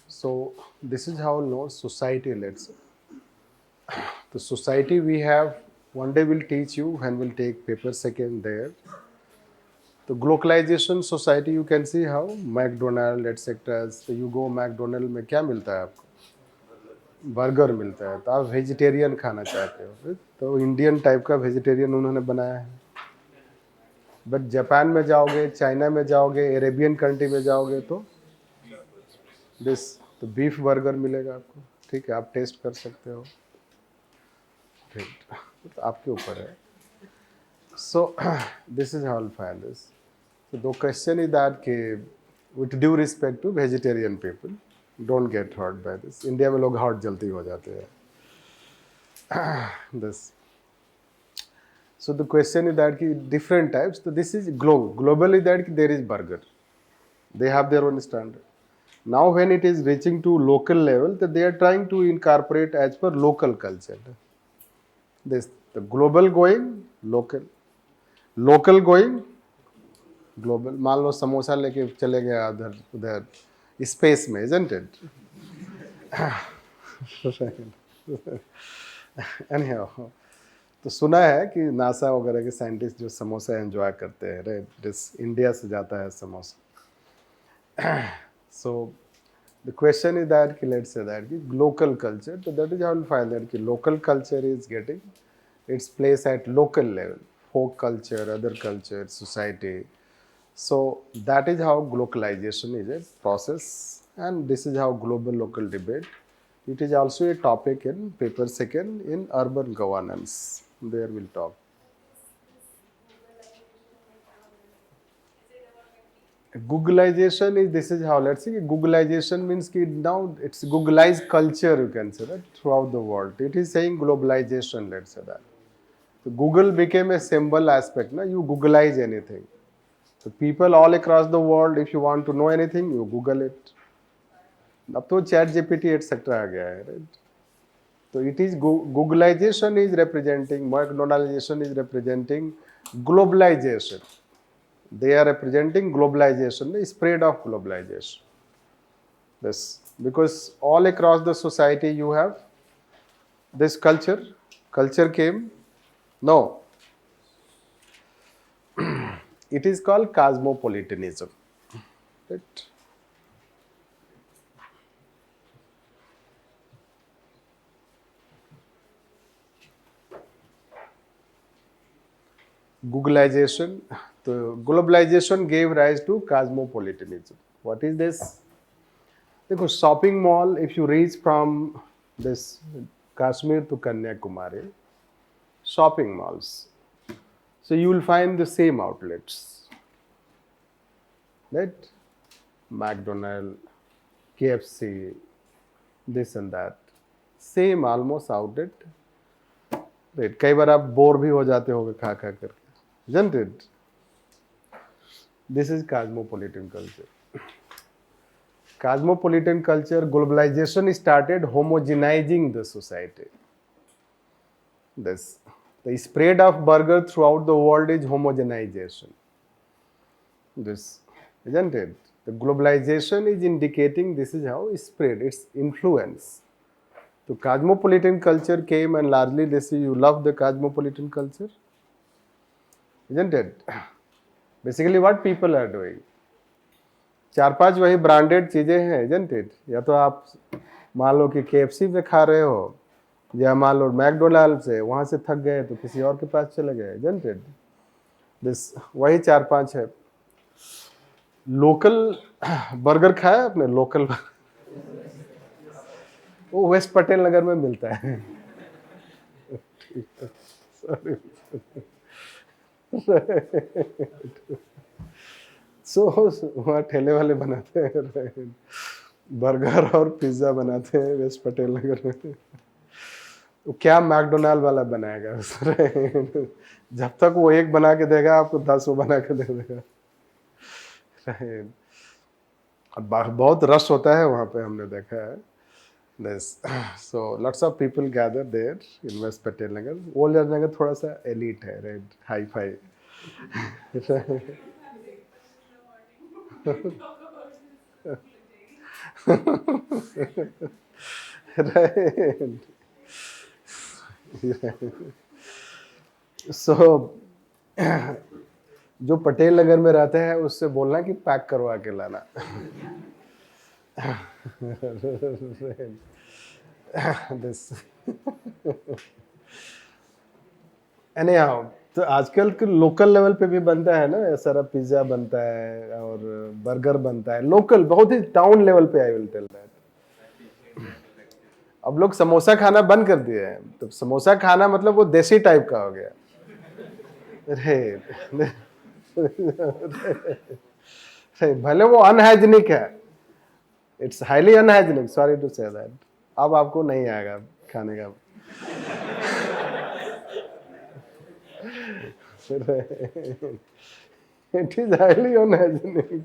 So this is how no society, let's say. The society we have, one day will teach you and will take paper second there. The globalization society, you can see how McDonald, etc. So you go McDonald में क्या मिलता है आपको? Burger मिलता है, तो आप vegetarian खाना चाहते हो, तो इंडियन टाइप का वेजिटेरियन उन्होंने बनाया है. बट जापान में जाओगे, चाइना में जाओगे, अरेबियन कंट्री में जाओगे तो तो बीफ बर्गर मिलेगा आपको. ठीक है, आप टेस्ट कर सकते हो. तो आपके ऊपर है. So this is how I'll find this. So the question is that with due respect to vegetarian people, don't get hurt by this. India में लोग hurt जल्दी हो जाते हैं. This. So the question is that different types. So this is globally that there is burger. They have their own standard. Now when it is reaching to local level, that they are trying to incorporate as per local culture. This the global going local. Local going global. मान लो समोसा लेके चले गया उधर उधर space में, isn't it? Anyhow, तो सुना है कि नासा वगैरह के साइंटिस्ट जो समोसा एंजॉय करते हैं, राइट, इंडिया से जाता है samosa. So the question is that let's say that local culture, so that is how we find that local culture is getting its place at local level, folk culture, other culture, society. So that is how globalization is a process, and this is how global local debate. It is also a topic in paper second in urban governance. There we'll talk. Googleization is, this is how, let's see, Googleization means now it's Googleized culture, you can say that, throughout the world. It is saying globalization, let's say that. So Google became a symbol aspect, na? You Googleize anything. So people all across the world, if you want to know anything, you Google it. अब तो chat GPT etc. आ गया है, right? So it is Googleization is representing, McDonaldization is representing globalization. They are representing globalization, the spread of globalization. This, because all across the society you have this culture. Culture came. No. It is called cosmopolitanism. Right? Googleization. So globalization gave rise to cosmopolitanism. What is this? Because shopping mall, if you reach from this Kashmir to Kanyakumari, shopping malls. So you will find the same outlets, right? McDonald, KFC, this and that. Same almost outlet. Right. कई बार आप bore भी हो जाते होगे खा खा करके, isn't it? This is cosmopolitan culture. Cosmopolitan culture, globalization started homogenizing the society. This, the spread of burger throughout the world is homogenization. This, isn't it? The globalization is indicating this is how it spread, its influence. So cosmopolitan culture came, and largely this is, you love the cosmopolitan culture, isn't it? Basically what people are doing, 4-5 वही branded चीज़ें हैं, isn't it? या तो आप मान लो कि KFC पे खा रहे हो, या मान लो मैकडोनाल्ड से, वहाँ से थक गए तो किसी और के पास चले गए, isn't it? This वही 4-5 है. लोकल बर्गर खाया आपने? लोकल वो वेस्ट पटेल नगर में मिलता है. सॉरी. सो वहाँ ठेले वाले बनाते हैं बर्गर और पिज्ज़ा बनाते हैं वेस्ट पटेल नगर में. वो क्या मैकडोनाल्ड वाला बनाएगा? जब तक वो एक बना के देगा आपको 10 वो बना के दे देगा. बहुत रश होता है वहाँ पे, हमने देखा है. So lots of people gather there in West Patel Nagar. Old Nagar थोड़ा सा elite है, right? High fi. Right. So जो पटेल नगर में रहता है उससे बोलना कि पैक करवा के लाना. This. Anyhow, तो आजकल के लोकल लेवल पे भी बनता है ना, सारा पिज्जा बनता है और बर्गर बनता है लोकल, बहुत ही टाउन लेवल पे. I will tell that. अब लोग समोसा खाना बंद कर दिए हैं, तो समोसा खाना मतलब वो देसी टाइप का हो गया. भले वो अनहाइजीनिक है, it's highly unhygienic, sorry to say that. अब आपको नहीं आएगा खाने का. It is highly unhygienic,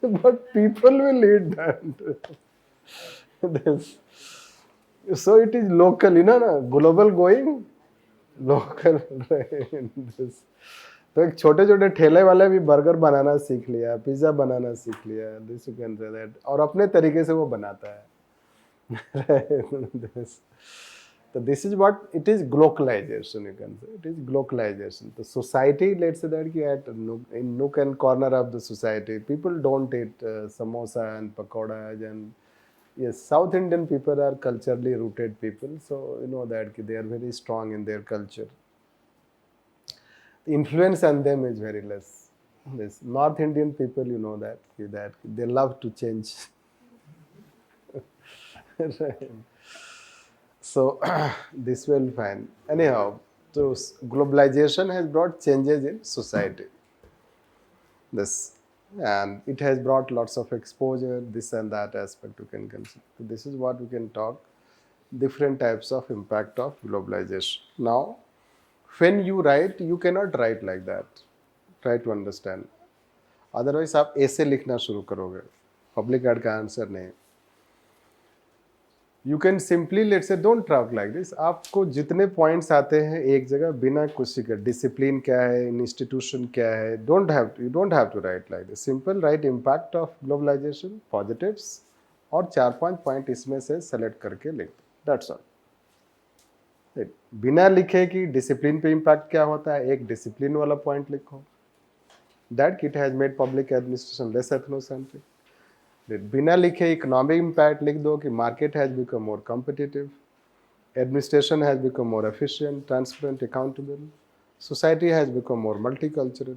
but people will eat that. This. So it is local, you know, na? Global going, local. This. तो एक छोटे छोटे ठेले वाले भी बर्गर बनाना सीख लिया, पिज्जा बनाना सीख लिया. This you can say that, और अपने तरीके से वो बनाता है. So this is what it is, globalization, you can say. It is globalization. The society, let's say that in nook and corner of the society, people don't eat samosa and pakoras. And yes, South Indian people are culturally rooted people, so you know that they are very strong in their culture. The influence on them is very less. This North Indian people, you know that they love to change. Right. So this will fine. Anyhow, so globalization has brought changes in society. This, and it has brought lots of exposure, this and that aspect you can consider. So this is what we can talk, different types of impact of globalization. Now, when you write, you cannot write like that. Try to understand. Otherwise, आप ऐसे लिखना शुरू करोगे. Public ad का answer नहीं. You can simply, let's say, don't talk like this. आपको जितने points आते हैं एक जगह बिना कुछ का, डिसिप्लिन क्या है, इंस्टीट्यूशन क्या है, you don't have to write like this. Simple write impact of globalization, positives, और 4-5 पॉइंट इसमें से सेलेक्ट करके लिख दो. That's all. बिना लिखे कि डिसिप्लिन पे इम्पैक्ट क्या होता है, एक डिसिप्लिन वाला पॉइंट लिखो. That it has made public administration less ethnocentric. बिना लिखे इकोनॉमिक इम्पैक्ट लिख दो कि market has become more competitive, administration has become more efficient, transparent, accountable. Society has become more multicultural.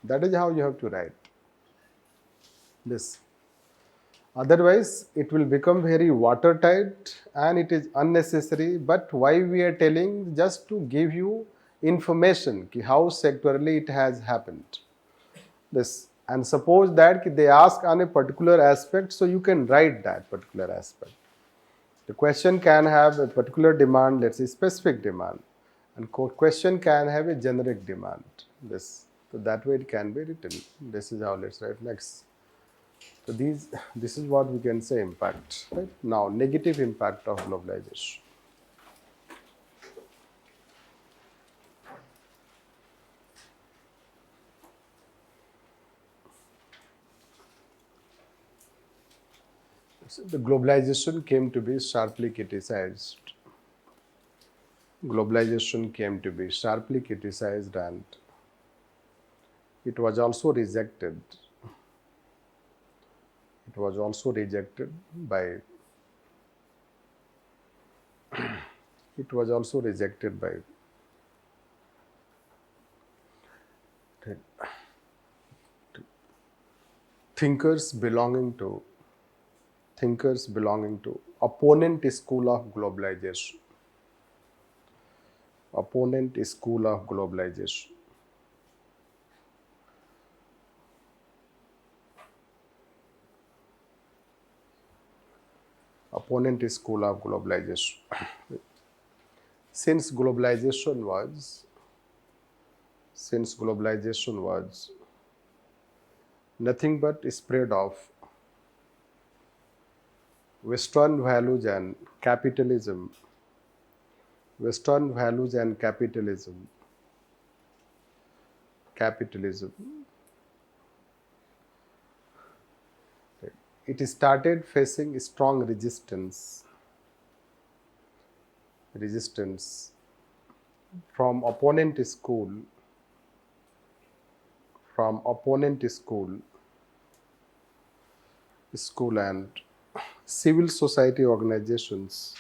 That is how you have to write this. Otherwise, it will become very watertight and it is unnecessary. But why we are telling, just to give you information ki how sectorally it has happened. This, and suppose that they ask on a particular aspect, so you can write that particular aspect. The question can have a particular demand, let's say specific demand, and question can have a generic demand. This, so that way it can be written. This is how, let's write next. So this is what we can say impact. Right? Now, negative impact of globalization. So the globalization came to be sharply criticized. Globalization came to be sharply criticized and it was also rejected. It was also rejected by it was also rejected by thinkers belonging to opponent school of globalization. Opponent school of globalization. Opponent school of globalization. Since globalization was nothing but spread of Western values and capitalism, Western values and capitalism, it started facing strong resistance from opponent school, and civil society organizations.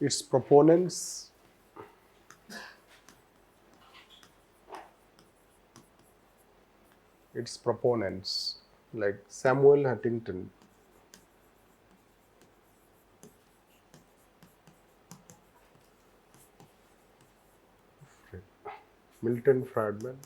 Its proponents like Samuel Huntington, Milton Friedman,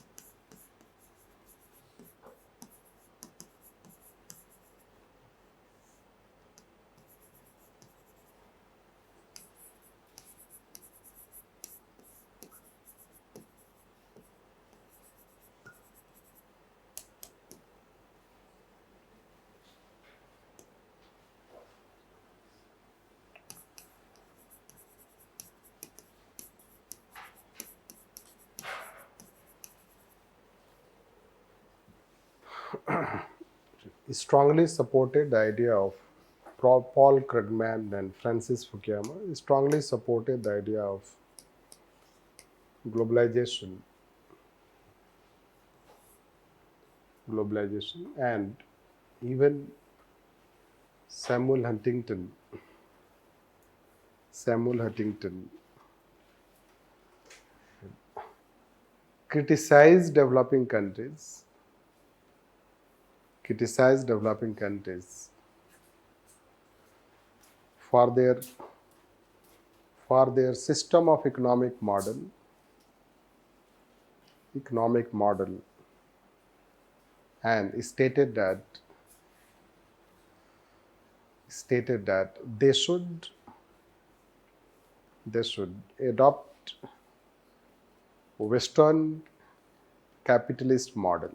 strongly supported the idea of Paul Krugman and Francis Fukuyama strongly supported the idea of globalization, and even Samuel Huntington criticized developing countries for their system of economic model and stated that they should adopt Western capitalist model.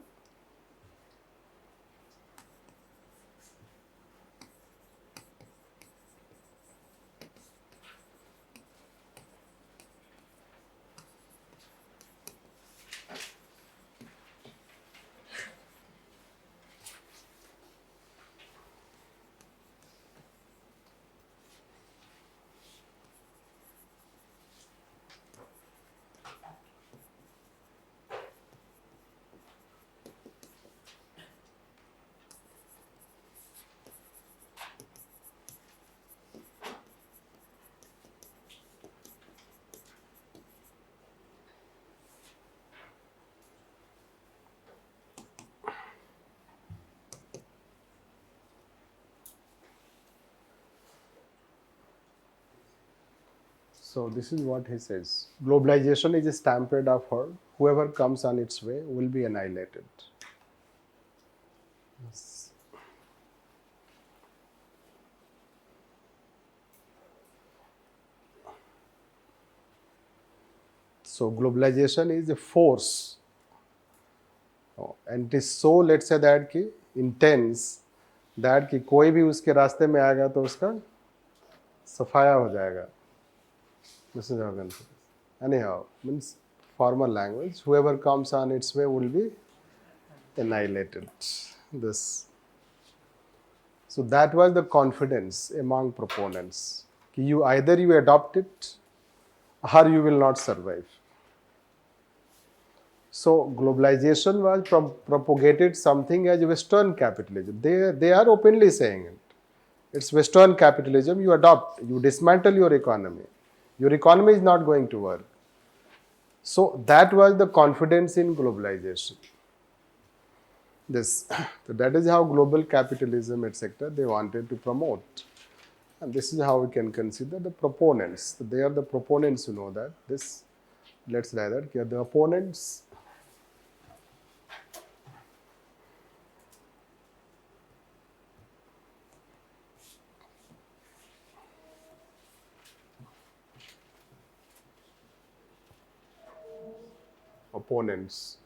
So this is what he says. Globalization is a stampede of herd. Whoever comes on its way will be annihilated. Yes. So globalization is a force, and it is so, let's say that कि intense that कि कोई भी उसके रास्ते में आएगा तो उसका सफाया हो जाएगा. This is how I can say. Anyhow, means formal language. Whoever comes on its way will be annihilated. This. So that was the confidence among proponents. कि you either you adopt it or you will not survive. So globalization was propagated something as Western capitalism. They are openly saying it. It's Western capitalism. You adopt, you dismantle your economy. Your economy is not going to work. So that was the confidence in globalization. This, so that is how global capitalism, etc., they wanted to promote. And this is how we can consider the proponents. They are the proponents who know that. This, let's say that the opponents. Opponents.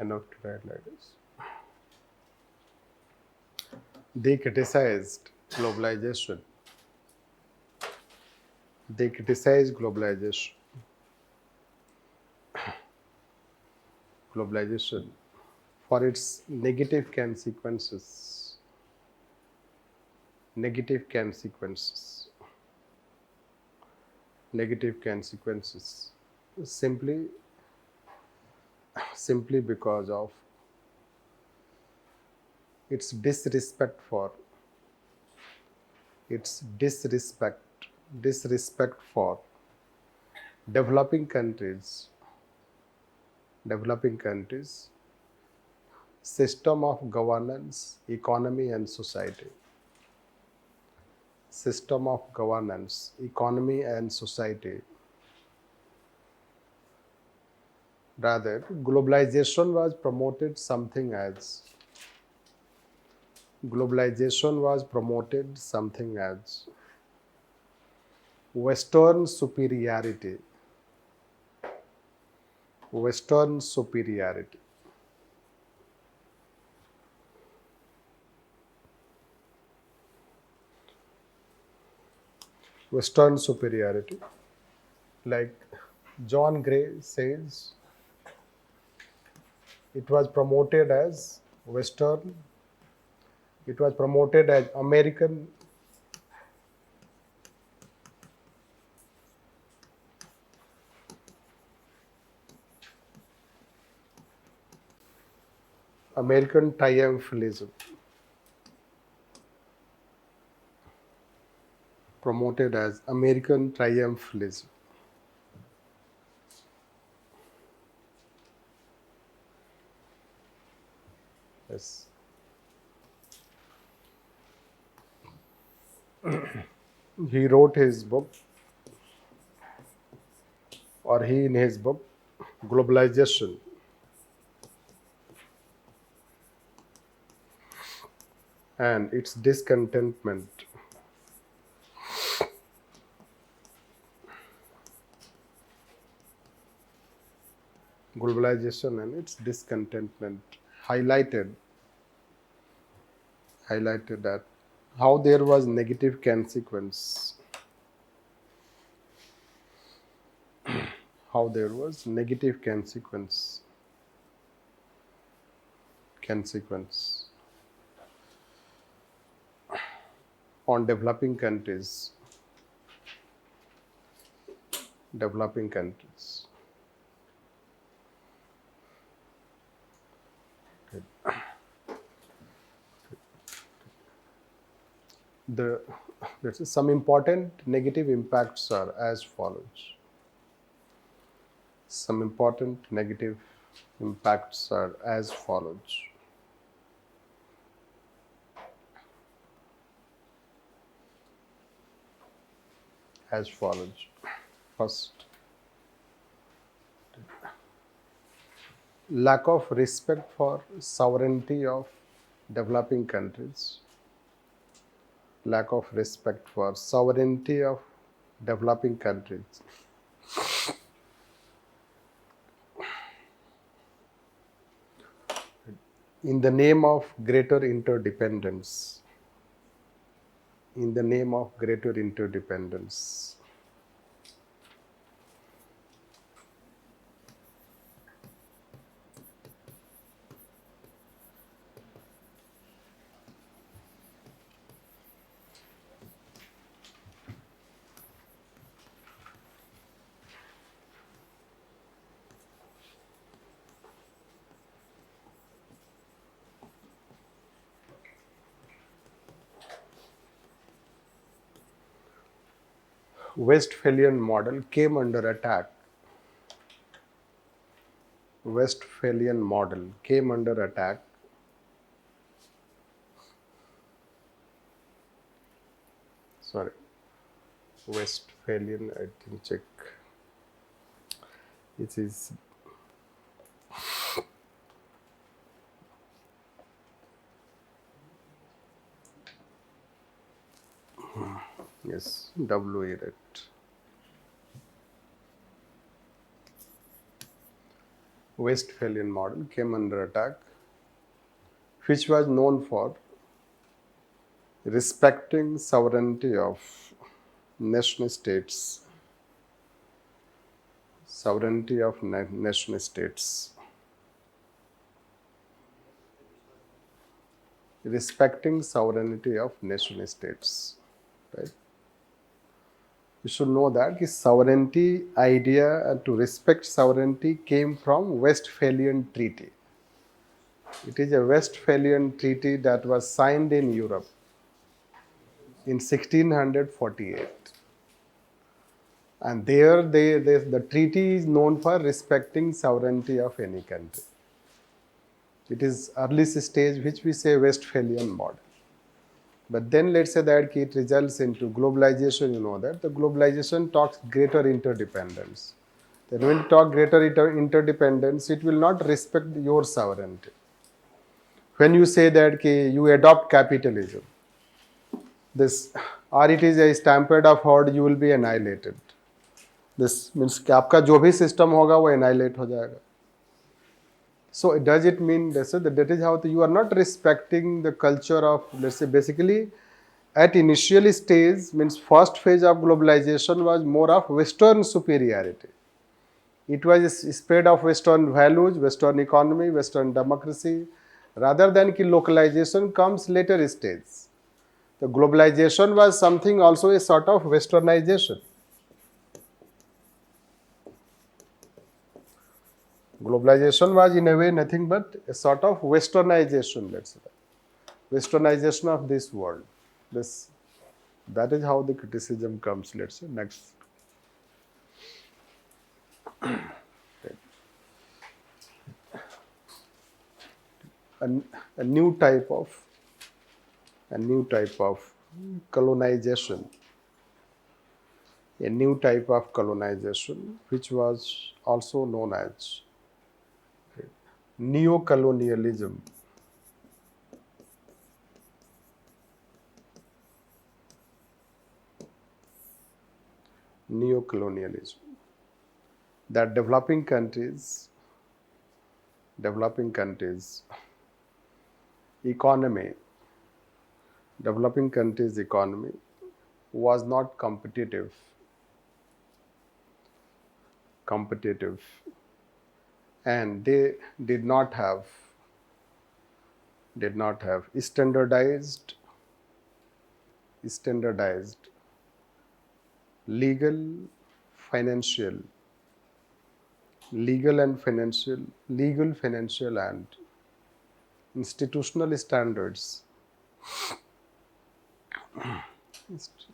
Enough to write like this. They criticized globalization. They criticized globalization. Globalization for its negative consequences. Negative consequences. Negative consequences. Simply because of its disrespect for disrespect for developing countries, system of governance, economy and society. System of governance, economy and society. Rather, globalization was promoted something as Western superiority. Western superiority. Western superiority. Like John Gray says, it was promoted as Western, it was promoted as American triumphalism. Promoted as American triumphalism. Yes. He wrote his book, or he in his book, Globalization. And its discontentment. Globalization and its discontentment highlighted that how there was negative consequence. How there was negative consequence consequence on developing countries. Developing countries. The some important negative impacts are as follows. Some important negative impacts are as follows. As follows. First, lack of respect for sovereignty of developing countries. Lack of respect for sovereignty of developing countries. In the name of greater interdependence. In the name of greater interdependence. Westphalian model came under attack. Westphalian model came under attack. Sorry, Westphalian, I think check. It is yes, WA right. Westphalian model came under attack, which was known for respecting sovereignty of nation states. Sovereignty of nation states. Respecting sovereignty of nation states. Right? You should know that the sovereignty idea to respect sovereignty came from Westphalian Treaty. It is a Westphalian Treaty that was signed in Europe in 1648. And there the treaty is known for respecting sovereignty of any country. It is earliest stage which we say Westphalian model. But then let's say that it results into globalization, you know that. The globalization talks greater interdependence. Then when you talk greater interdependence, it will not respect your sovereignty. When you say that you adopt capitalism, this, or it is a stampede of horde, you will be annihilated. This means कि आपका जो भी system होगा वो annihilate हो जाएगा. So does it mean that is how you are not respecting the culture of, let's say, basically at initial stage, means first phase of globalization was more of Western superiority. It was a spread of Western values, Western economy, Western democracy, rather than कि localization comes later stage. The globalization was something also a sort of westernization. Globalization was in a way nothing but a sort of westernization, let's say. Westernization of this world. That is how the criticism comes, let's say. Next. A new type of colonization. A new type of colonization, which was also known as Neocolonialism. Neocolonialism. That developing countries economy was not competitive, and they did not have did not have standardized legal, financial, legal, financial and institutional standards.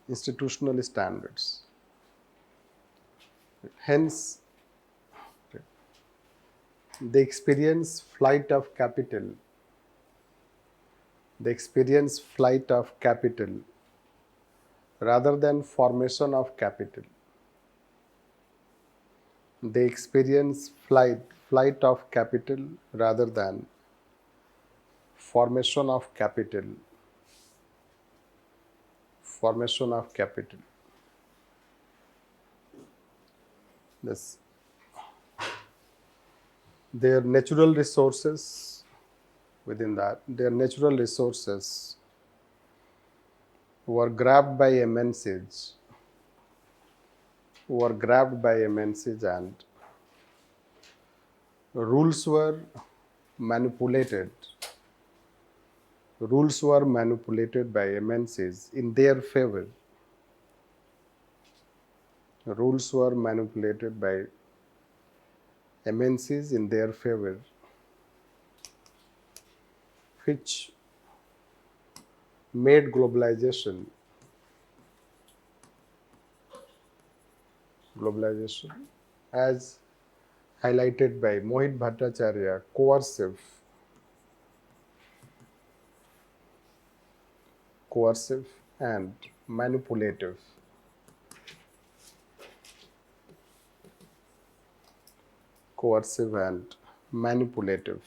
Institutional standards. Hence, they experience flight of capital. They experience flight of capital rather than formation of capital. They experience flight of capital rather than formation of capital. Formation of capital. This. Their natural resources, within that, their natural resources were grabbed by MNCs, and rules were manipulated. Rules were manipulated by MNCs in their favor. Rules were manipulated by MNCs in their favor, which made globalization as highlighted by Mohit Bhattacharya, coercive and manipulative. Coercive and manipulative.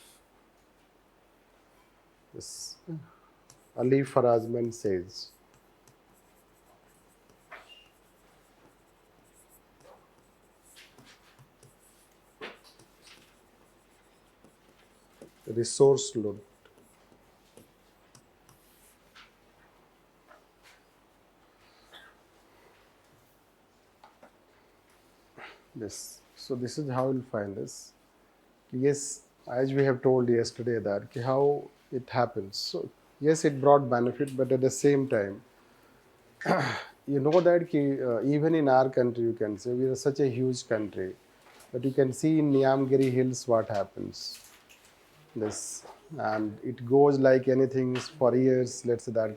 Yes. Ali Farazman says, resource load. This. So this is how you'll find this. Yes, as we have told yesterday that how it happens. So yes, it brought benefit, but at the same time, you know that even in our country, you can say we are such a huge country, but you can see in Niyamgiri Hills what happens. This, and it goes like anything for years. Let's say that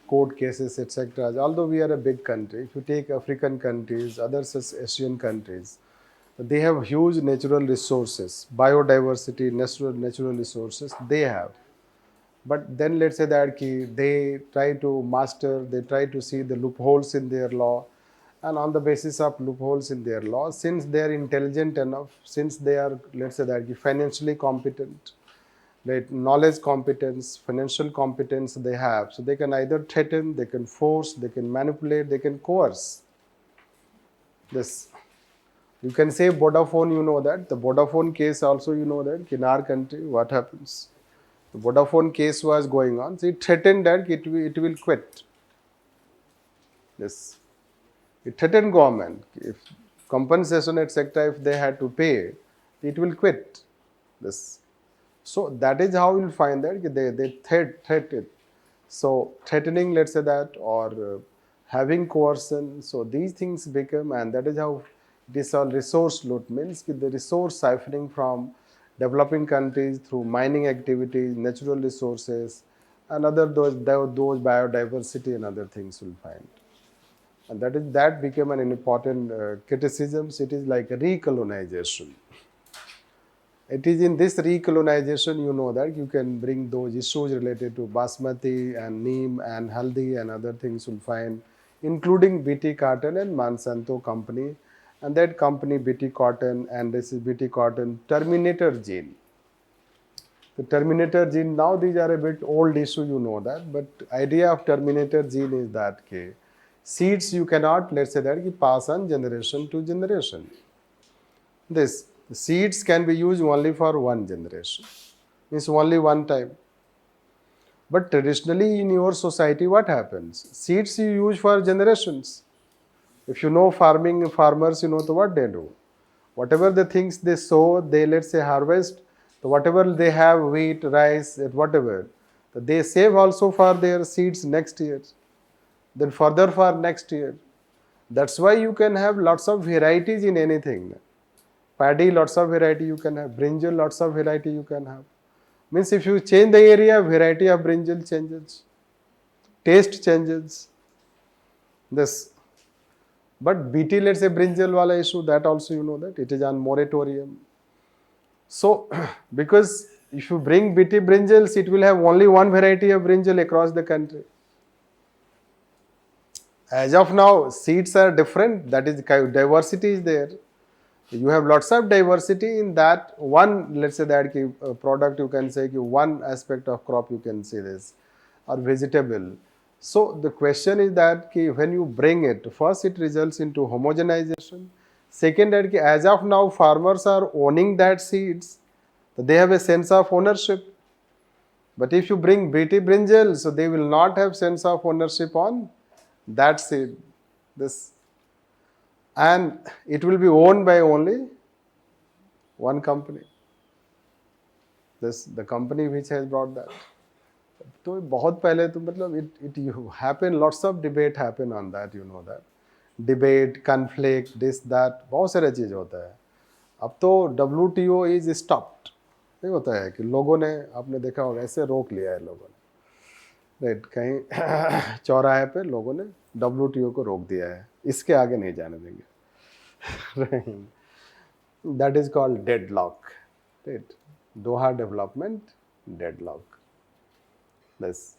court cases, etc. Although we are a big country, if you take African countries, other such Asian countries, they have huge natural resources, biodiversity, natural resources they have. But then let's say that they try to master, they try to see the loopholes in their law, and on the basis of loopholes in their law, since they are intelligent enough, since they are, let's say that financially competent, right, knowledge competence, financial competence they have, so they can either threaten, they can force, they can manipulate, they can coerce. This. You can say Vodafone, you know that. The Vodafone case also, you know that in our country, what happens? The Vodafone case was going on. So it threatened that it will quit. Yes. It threatened government. If compensation, etc., if they had to pay, it will quit. This. So that is how you will find that they threaten. So threatening, let's say that, or having coercion. So these things become, and that is how this all resource loot means the resource siphoning from developing countries through mining activities, natural resources, and other those biodiversity and other things will find. And that became an important criticism. It is like a recolonization. It is in this recolonization, you know that you can bring those issues related to basmati and neem and haldi and other things you'll find, including BT Cotton and Monsanto company. And that company, BT Cotton, and this is BT Cotton terminator gene. The terminator gene, now these are a bit old issue, you know that, but idea of terminator gene is that seeds you cannot, let's say that, pass on generation to generation. This seeds can be used only for one generation, means only one time. But traditionally in your society, what happens? Seeds you use for generations. If you know farmers, you know what they do. Whatever the things they sow, they, let's say, harvest, So whatever they have, wheat, rice, whatever, they save also for their seeds next year, then further for next year. That's why you can have lots of varieties in anything. Paddy, lots of variety you can have. Brinjal, lots of variety you can have. Means if you change the area, variety of brinjal changes. Taste changes. This. But BT, let's say brinjal wala issue, that also you know that it is on moratorium. So, because if you bring BT brinjals, it will have only one variety of brinjal across the country. As of now, seeds are different. That is, diversity is there. You have lots of diversity in that one, let's say that product you can say one aspect of crop you can say this, or vegetable. So the question is that when you bring it, first it results into homogenization. Second, that as of now farmers are owning that seeds, they have a sense of ownership. But if you bring BT brinjal, so they will not have sense of ownership on that seed. And it will be owned by only one company. The company which has brought that. तो बहुत पहले तो मतलब it happen, lots of debate happen on that, you know that. Debate, conflict, this, that, बहुत सारे चीज़ होता है. अब तो WTO is stopped. नहीं होता है कि लोगों ने, आपने देखा होगा, ऐसे रोक लिया है लोगों ने. राइट, कहीं चौराहे पे लोगों ने WTO को रोक दिया है. इसके आगे नहीं जाने देंगे. That is called deadlock. Right? Doha development deadlock. This.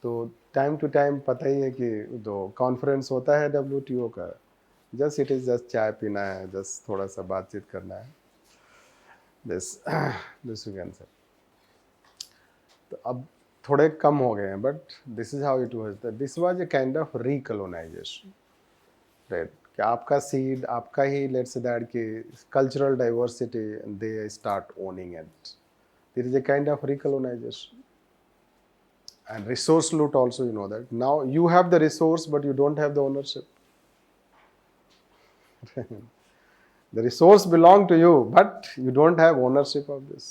तो टाइम टू टाइम पता ही है कि जो कॉन्फ्रेंस होता है WTO का, जस्ट इट इज जस्ट चाय पीना है, जस्ट थोड़ा सा बातचीत करना है. This you can say. तो अब थोड़े कम हो गए हैं, but this is how it was. This was a kind of recolonisation. Right, कि आपका सीड, आपका ही, लेट्स से दैट कि cultural diversity, they start owning it. There is a kind of recolonisation. And resource loot also, you know that. Now you have the resource, but you don't have the ownership. The resource belong to you, but you don't have ownership of this.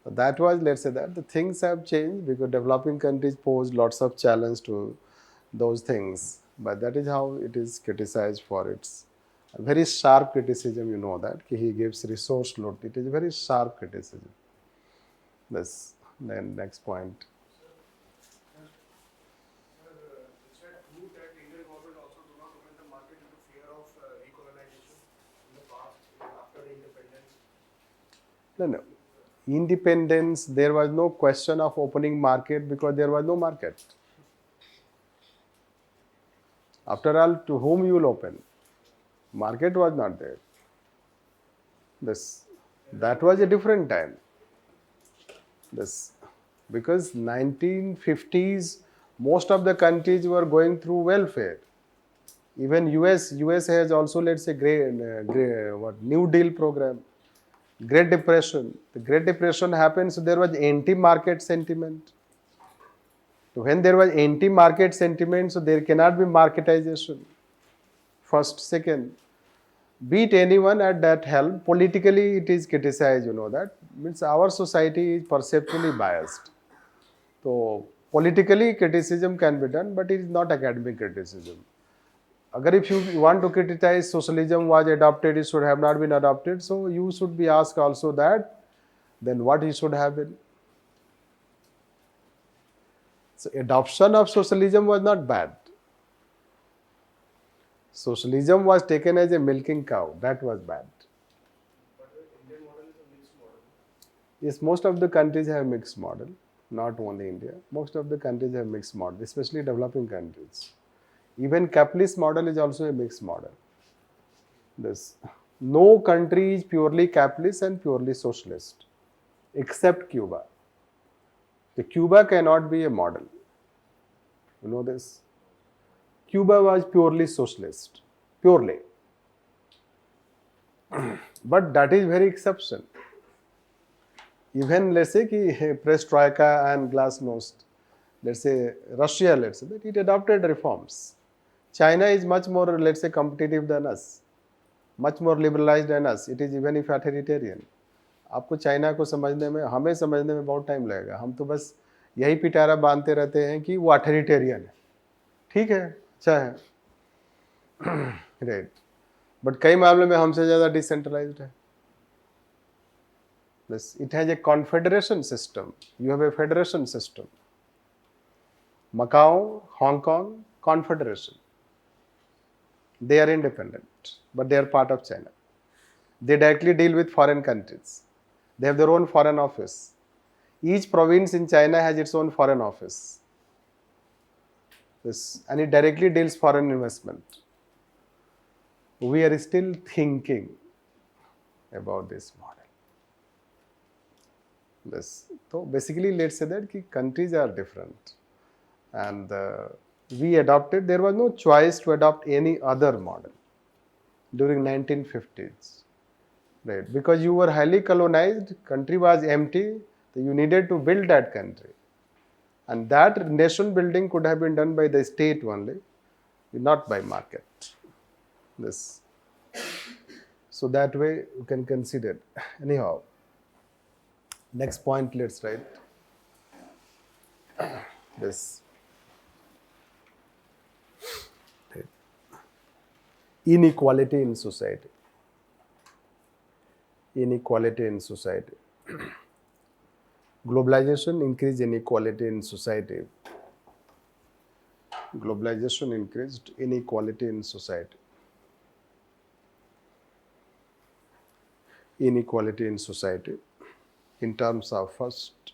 So that was, let's say that, the things have changed because developing countries pose lots of challenge to those things. But that is how it is criticized for its very sharp criticism, you know that. He gives resource loot. It is very sharp criticism. This, then next point. No. Independence, there was no question of opening market because there was no market. After all, to whom you will open? Market was not there. That was a different time. Because 1950s, most of the countries were going through welfare. Even US has also, let's say, New Deal program. Great Depression. The Great Depression happened, so there was anti-market sentiment. So when there was anti-market sentiment, so there cannot be marketization. First, second, beat anyone at that helm. Politically, it is criticized, you know that. Means our society is perceptually biased. So politically, criticism can be done, but it is not academic criticism. Agar if you want to criticize socialism was adopted, it should have not been adopted, so you should be asked also that, then what it should have been. So adoption of socialism was not bad. Socialism was taken as a milking cow. That was bad. But the Indian model is a mixed model. Yes, most of the countries have mixed model. Not only India. Most of the countries have mixed model, especially developing countries. Even capitalist model is also a mixed model. No country is purely capitalist and purely socialist, except Cuba. Cuba cannot be a model. You know this? Cuba was purely socialist, purely. But that is very exception. Even, let's say, Perestroika and Glasnost, let's say Russia, let's say that it adopted reforms. China is much more, let's say, competitive than us, much more liberalized than us. It is even if authoritarian. आपको China को समझने में, हमें समझने में बहुत time लगेगा। हम तो बस यही पिटारा बांधते रहते हैं कि वो अथॉरिटेरियन है, ठीक है, अच्छा है, राइट, बट कई मामलों में हमसे ज़्यादा डिसेंट्रलाइज्ड है। बस it has a confederation system, you have a federation system. Macau, Hong Kong, Confederation. They are independent, but they are part of China. They directly deal with foreign countries. They have their own foreign office. Each province in China has its own foreign office. This, and it directly deals foreign investment. We are still thinking about this model. This. So basically, let's say that countries are different. And we adopted, there was no choice to adopt any other model during 1950s, right? Because you were highly colonized, country was empty, so you needed to build that country, and that nation building could have been done by the state only, not by market. This, so that way you can consider. Anyhow, next point, let's write this. Inequality in society. Inequality in society. Globalization increased inequality in society. Globalization increased inequality in society. Inequality in society in terms of first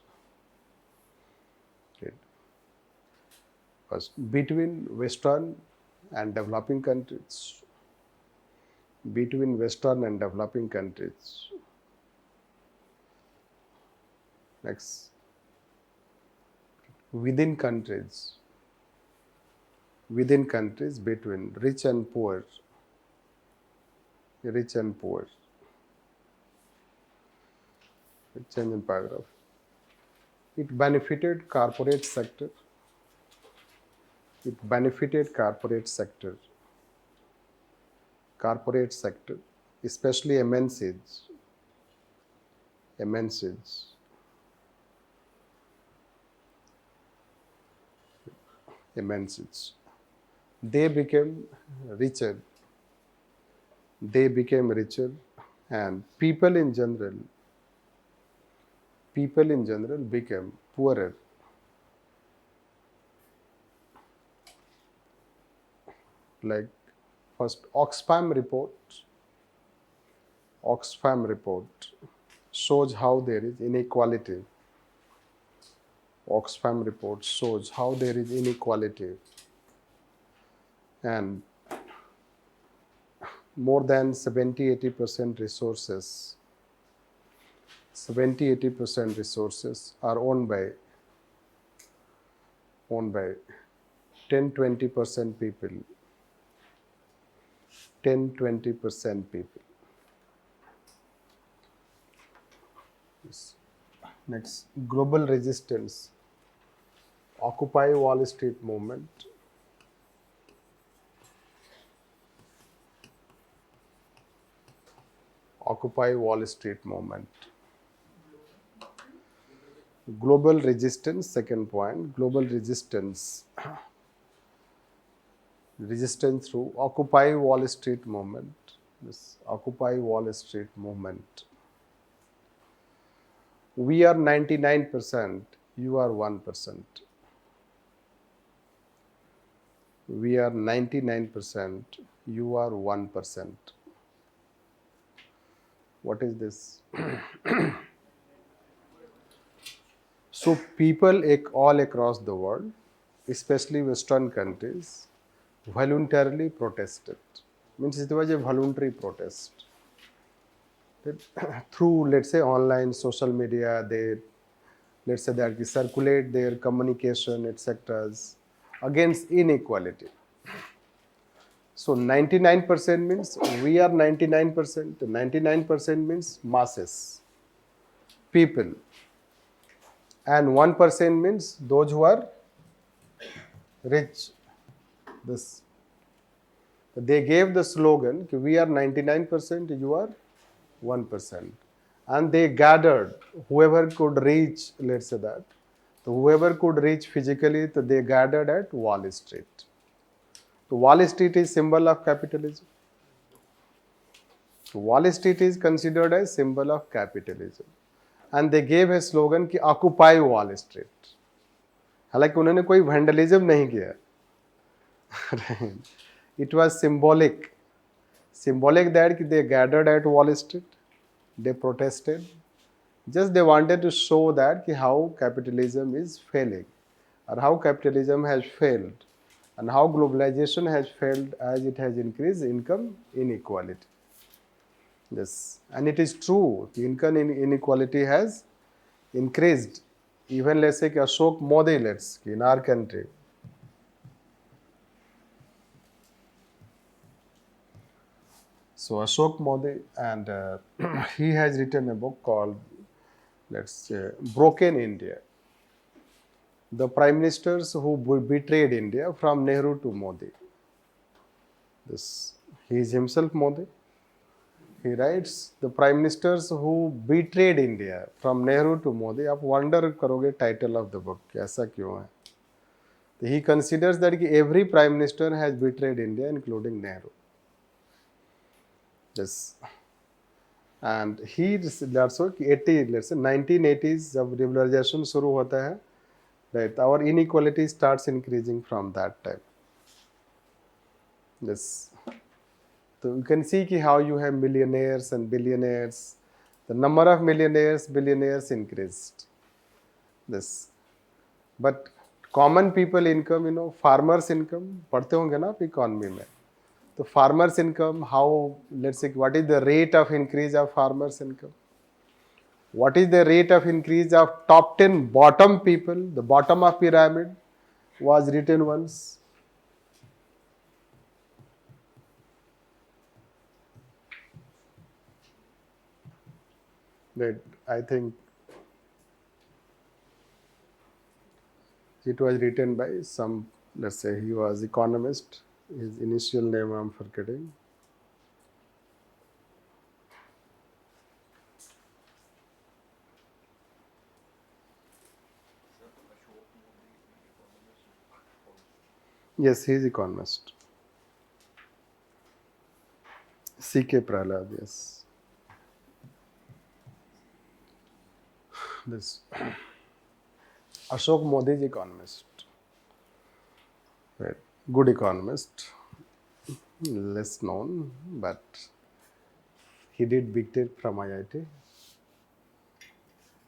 between Western and developing countries. Between Western and developing countries. Next, within countries. Within countries, between rich and poor. Rich and poor. Change in paragraph. It benefited corporate sector. It benefited corporate sector. Corporate sector, especially MNCs. MNCs. MNCs. They became richer. They became richer, and people in general became poorer. Like first Oxfam report shows how there is inequality. Oxfam report shows how there is inequality, and more than 70-80% resources, 70-80% resources are owned by 10-20% people. 10-20% people. Next, global resistance. Occupy Wall Street movement. Occupy Wall Street movement. Global resistance, second point, global resistance. Resistance through Occupy Wall Street movement. This Occupy Wall Street movement. We are 99%, you are 1%. We are 99%, you are 1%. What is this? So people all across the world, especially Western countries, voluntarily protested. Means it was a voluntary protest. Through, let's say, online, social media, they, let's say, that circulate their communication, etc. against inequality. So 99% means we are 99%. 99% means masses, people. And 1% means those who are rich. This, they gave the slogan, we are 99%, you are 1%. and they gathered whoever could reach, let's say that, so whoever could reach physically, so they gathered at Wall Street. So Wall Street is symbol of capitalism. So Wall Street is considered as symbol of capitalism, and they gave a slogan कि occupy Wall Street. हालांकि उन्होंने कोई vandalism नहीं किया. It was symbolic that they gathered at Wall Street, they protested. Just they wanted to show that how capitalism is failing, or how capitalism has failed, and how globalization has failed as it has increased income inequality. Yes, and it is true, the income inequality has increased. Even let's say Ashok Modi, in our country. So Ashok Modi, and he has written a book called, let's say, Broken India. The prime ministers who betrayed India from Nehru to Modi. He is himself Modi. He writes the prime ministers who betrayed India from Nehru to Modi. आप wonder करोगे title of the book ऐसा क्यों है? He considers that every prime minister has betrayed India, including Nehru. Yes. And he also 1980s जब globalization शुरू होता है, right, our inequality starts increasing from that time. Yes. So you can see how you have millionaires and billionaires. The number of millionaires, billionaires increased. This. But common people income, farmers income, पढ़ते होंगे ना आप economy में. So farmers income, how, let's say, what is the rate of increase of farmers income? What is the rate of increase of top 10 bottom people? The bottom of pyramid was written once. Right, I think it was written by some, let's say he was economist. His initial name I'm forgetting. Yes, he is economist. C.K. Prahlad, yes. This Ashok Modi is economist. Right. Good economist. Less known, but he did BTech from IIT.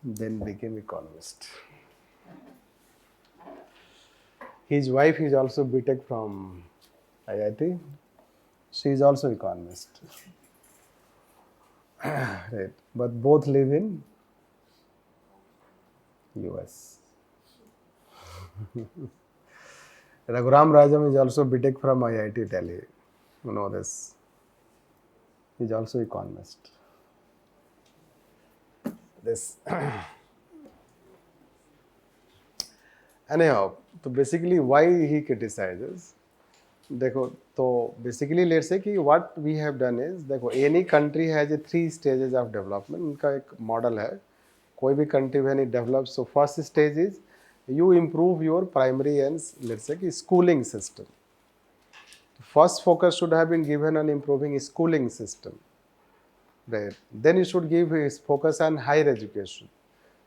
Then became economist. His wife is also BTech from IIT. She is also economist. Right. But both live in US. Raghuram Rajam is also BTech from IIT Delhi. You know this. He is also economist. This. Anyhow, so basically why he criticizes. देखो, तो basically let's say कि what we have done is, देखो, any country has a 3 stages of development. उनका एक model है. कोई भी country when it develops, so first stage is you improve your primary and let's say कि schooling system. First focus should have been given on improving schooling system. Right. Then you should give focus on higher education.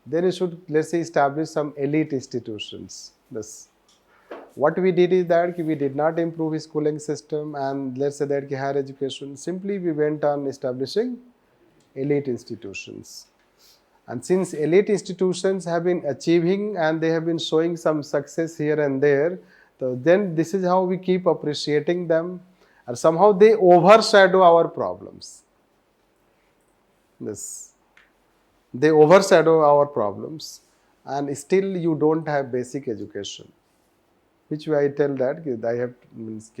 Then you should, let's say, establish some elite institutions. This. What we did is that we did not improve schooling system and let's say that higher education. Simply we went on establishing elite institutions. And since elite institutions have been achieving and they have been showing some success here and there, so then this is how we keep appreciating them, and somehow they overshadow our problems. This. They overshadow our problems, and still you don't have basic education. Which way I tell that I have means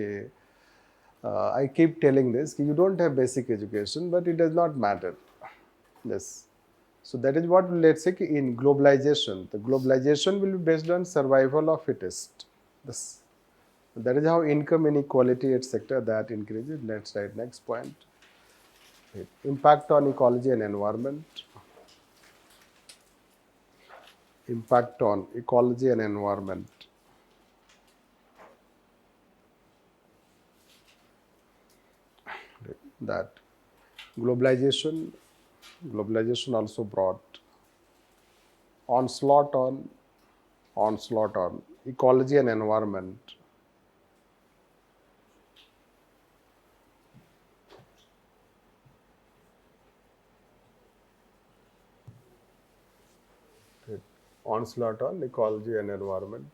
I keep telling this you don't have basic education, but it does not matter. Yes. So that is what, let's say, in globalization, the globalization will be based on survival of fittest. This. That is how income inequality, etc. that increases. Let's write next point. Impact on ecology and environment. impact on ecology and environment. That globalization also brought onslaught on ecology and environment. Onslaught on ecology and environment.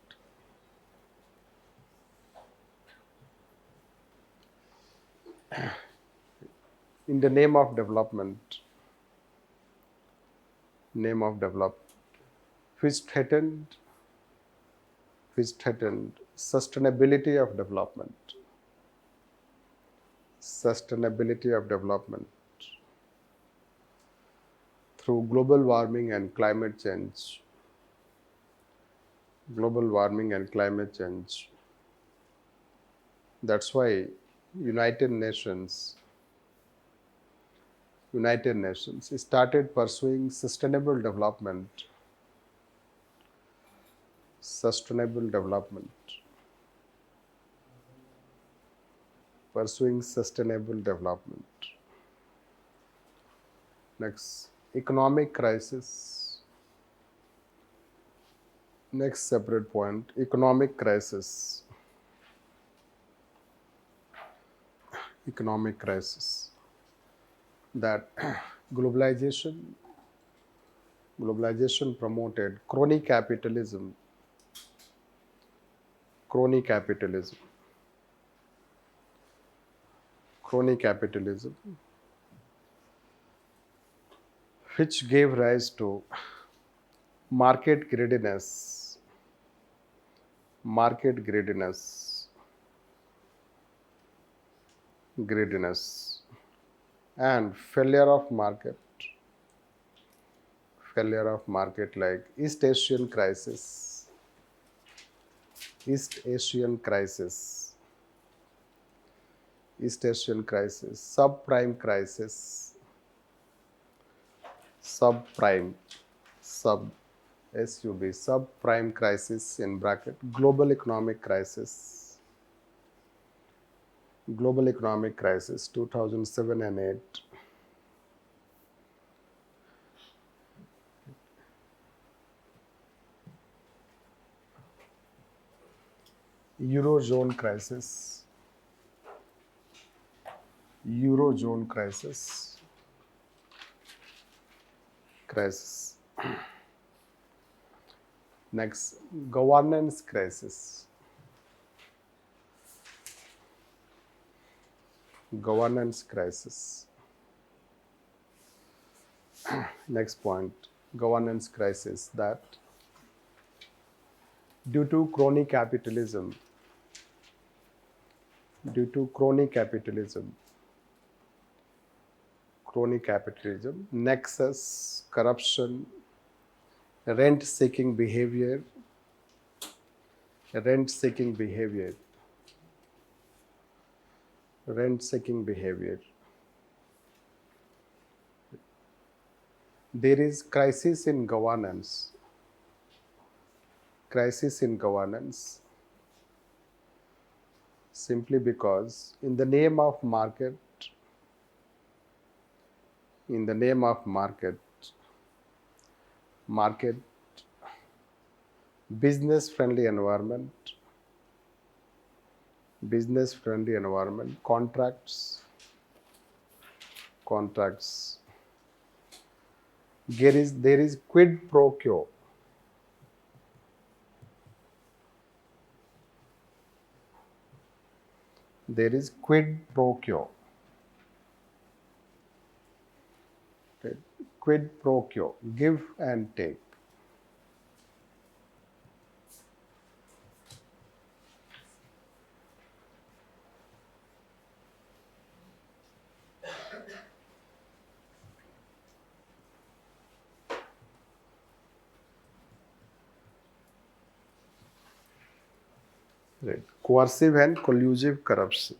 In the name of development, which threatened sustainability of development. Through global warming and climate change. That's why United Nations started pursuing sustainable development. Pursuing sustainable development. Next, economic crisis. Next separate point, economic crisis. That globalization promoted crony capitalism, which gave rise to market greediness, and failure of market like East Asian crisis, subprime crisis, subprime crisis in bracket, global economic crisis 2007 and 8. Eurozone crisis. Next, governance crisis. Next point, governance crisis, that due to crony capitalism, nexus, corruption, rent-seeking behavior, there is crisis in governance, simply because in the name of market, business friendly environment, contracts, there is quid pro quo. Give and take. Right. Coercive and collusive corruption.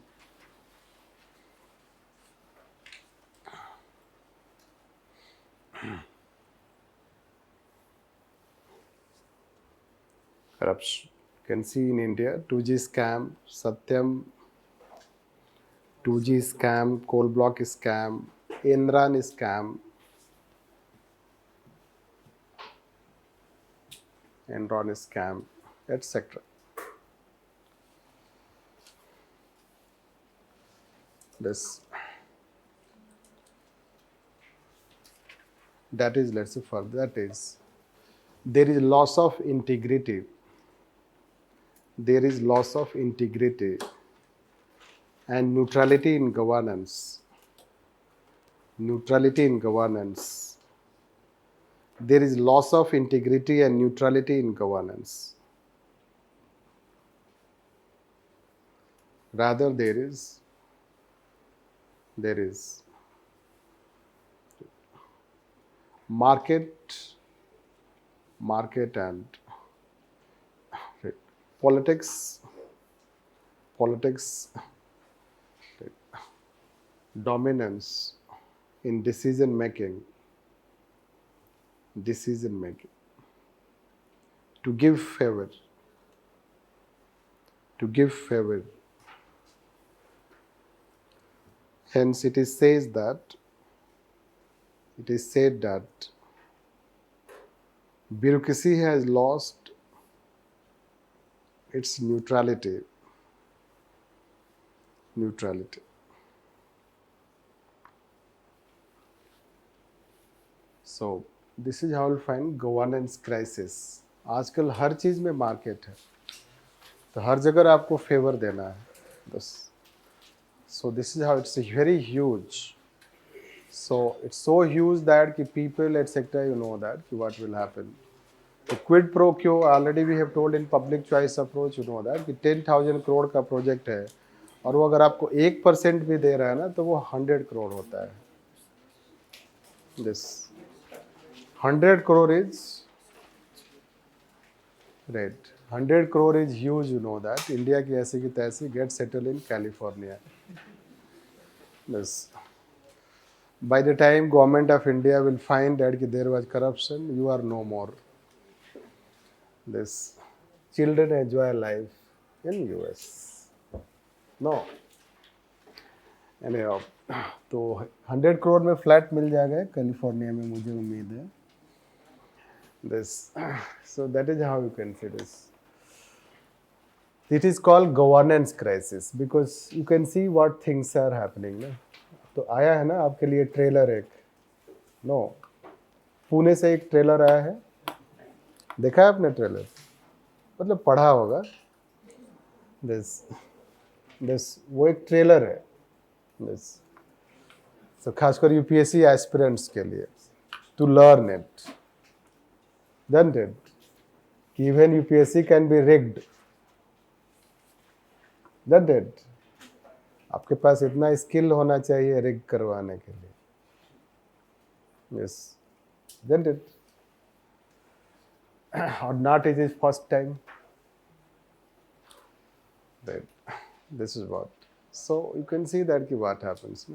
corruption. You can see in India 2G scam, Satyam, 2G scam, coal block scam, Enron scam, etc. This that is, let's say, further, that is, there is loss of integrity. There is loss of integrity and neutrality in governance. Neutrality in governance. There is loss of integrity and neutrality in governance. Rather, there is market and politics dominance in decision making to give favor hence it is said that bureaucracy has lost its neutrality. So this is how you'll find governance crisis. आजकल हर चीज में market है, तो हर जगह आपको favour देना है बस. So this is how it's very huge. So it's so huge that people, etc., you know that what will happen. The quid pro quo, already we have told in public choice approach, you know that 10,000 crore का project है और वो अगर आपको 1% भी दे रहा है ना तो वो 100 करोड़ होता है. This 100 crore is right. 100 crore is huge, you know that. India की ऐसी की तैसी get settled in California. Yes. By the time government of India will find that there was corruption, you are no more. This children enjoy life in US. No. Anyhow, तो 100 करोड़ में flat मिल जाएगा California में, मुझे उम्मीद है. This, so that is how you can see this. It is called governance crisis because you can see what things are happening. ना? तो आया है ना आपके लिए ट्रेलर एक. नो, पुणे से एक ट्रेलर आया है, देखा है आपने ट्रेलर? मतलब पढ़ा होगा. दिस वो एक ट्रेलर है. दिस so खासकर यूपीएससी एस्पिरेंट्स के लिए to learn it. Then it even UPSC can be rigged. Then it आपके पास इतना स्किल होना चाहिए रिग करवाने के लिए. Yes, then it or not it is first time. Right. This is what. So you can see that कि what happens.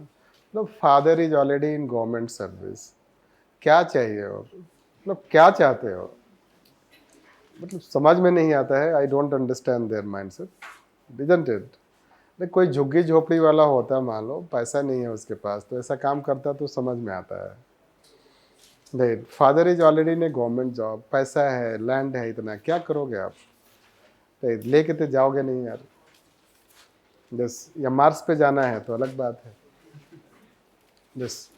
No, father is already in government service. क्या चाहिए और मतलब क्या चाहते हो, मतलब समझ में नहीं आता है. I don't understand their mindset. Didn't it. कोई झुग्गी झोपड़ी वाला होता, मान लो पैसा नहीं है उसके पास, तो ऐसा काम करता तो समझ में आता है. Right. Father is already in A government job, पैसा है, लैंड है, इतना क्या करोगे आप? राइट. लेके तो जाओगे नहीं यार. बस या मार्स पे जाना है तो अलग बात है. बस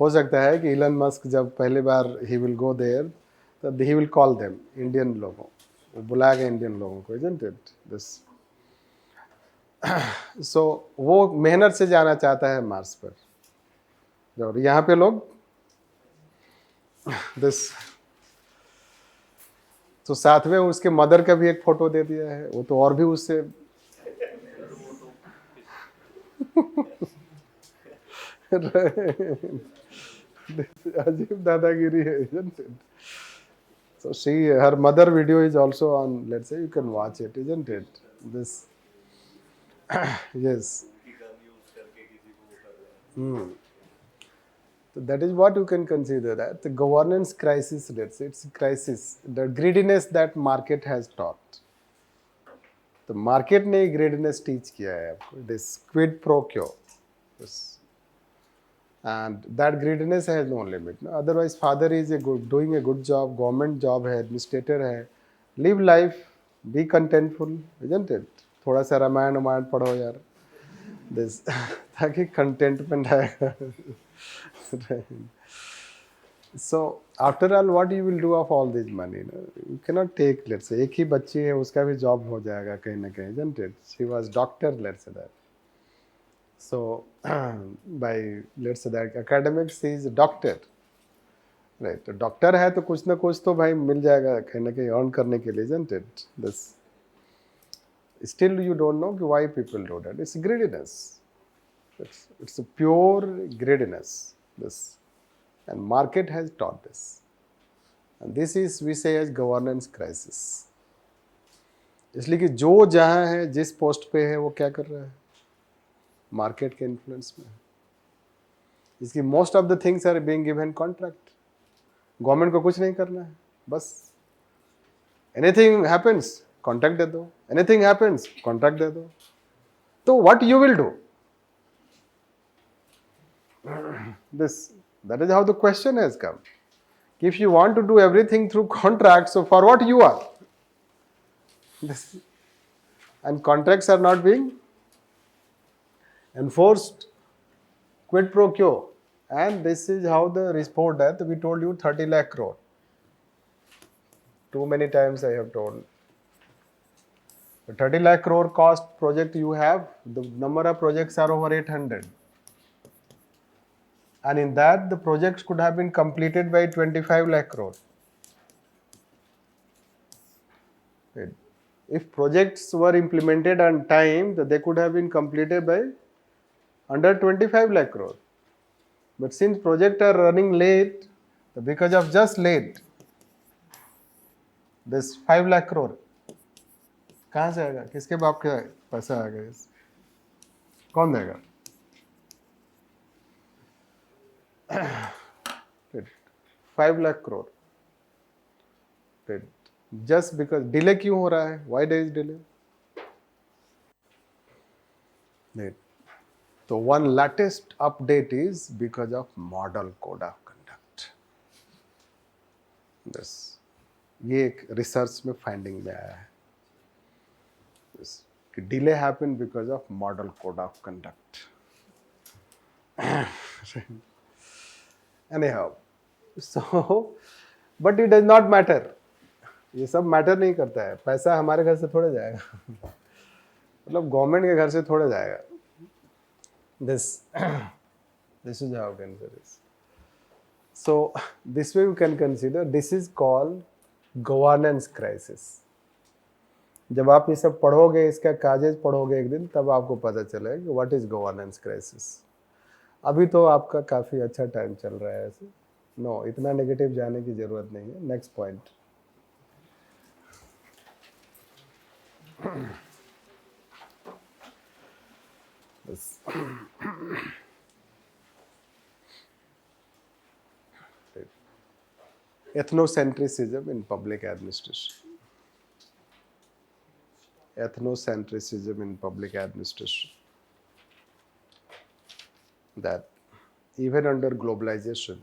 हो सकता है कि इलन मस्क जब पहली बार ही विल गो देयर तो he will call them Indian लोगों, वो बुलाएगा इंडियन लोगों को. Isn't it this. सो वो मेहनत से जाना चाहता है मार्स पर, और यहाँ पे लोग दिस. तो साथ में उसके मदर का भी एक फोटो दे दिया है, वो तो और भी उससे अजीब दादागिरी है. isn't it? So her mother video is also on, let's say you can watch it, isn't it? This yes. So that is what you can consider that the governance crisis. Let's say it's a crisis. The greediness that market has taught. तो market ने greediness teach किया है आपको this quid pro quo and that greediness has no limit otherwise father is a good doing a good job government job है administrator है live life be contentful isn't it थोड़ा सा रामायण रामायण पढ़ो यार दिस ताकि कंटेंटमेंट आएगा So after all, what you will do of all this money? You cannot take, let's say, एक ही बच्ची है उसका भी जॉब हो जाएगा कहीं ना कहीं, isn't it? She was doctor, let's say that. So by let's say that academics she is a doctor, right? तो डॉक्टर है तो कुछ ना कुछ तो भाई मिल जाएगा कहीं ना कहीं अर्न करने के लिए, isn't it? This still you don't know why people do that. It's greediness. It's a pure greediness. This. And market has taught this. And this is we say as governance crisis. इसलिए कि जो जहाँ है जिस post पे है वो क्या कर रहा है मार्केट के इन्फ्लुएंस में इसकी most of the things are being given contract government को कुछ नहीं करना है बस एनीथिंग हैपेंस कॉन्ट्रैक्ट दे दो एनीथिंग हैपेंस कॉन्ट्रैक्ट दे दो तो what you will do this That is how the question has come. If you want to do everything through contracts, so for what you are? This, and contracts are not being enforced. Quid pro quo. And this is how the report that we told you 30 lakh crore. Too many times I have told. The 30 lakh crore cost project you have, the number of projects are over 800. And in that, the projects could have been completed by 25 lakh crore. If projects were implemented on time, they could have been completed by under 25 lakh crore. But since projects are running late, because of just late, this 5 lakh crore, कहाँ से आएगा किसके बाप का पैसा आएगा कौन देगा 5 lakh crore. Just because delay क्यों हो रहा है? Why there is delay? So one latest update is because of model code of conduct. This ये एक रिसर्च में फाइंडिंग में आया है. Delay happened because of model code of conduct. Anyhow, so but it does not matter. ये सब matter नहीं करता है पैसा हमारे घर से थोड़े जाएगा मतलब गवर्नमेंट के घर से थोड़े जाएगा this is how we can consider this. So this way we can consider this is called governance crisis. जब आप ये सब पढ़ोगे इसका कागज पढ़ोगे एक दिन तब आपको पता चलेगा कि व्हाट इज गवर्नेंस क्राइसिस अभी तो आपका काफ़ी अच्छा टाइम चल रहा है ऐसे नो इतना नेगेटिव जाने की ज़रूरत नहीं है next point ethnocentrism in public administration ethnocentrism in public administration that even under globalization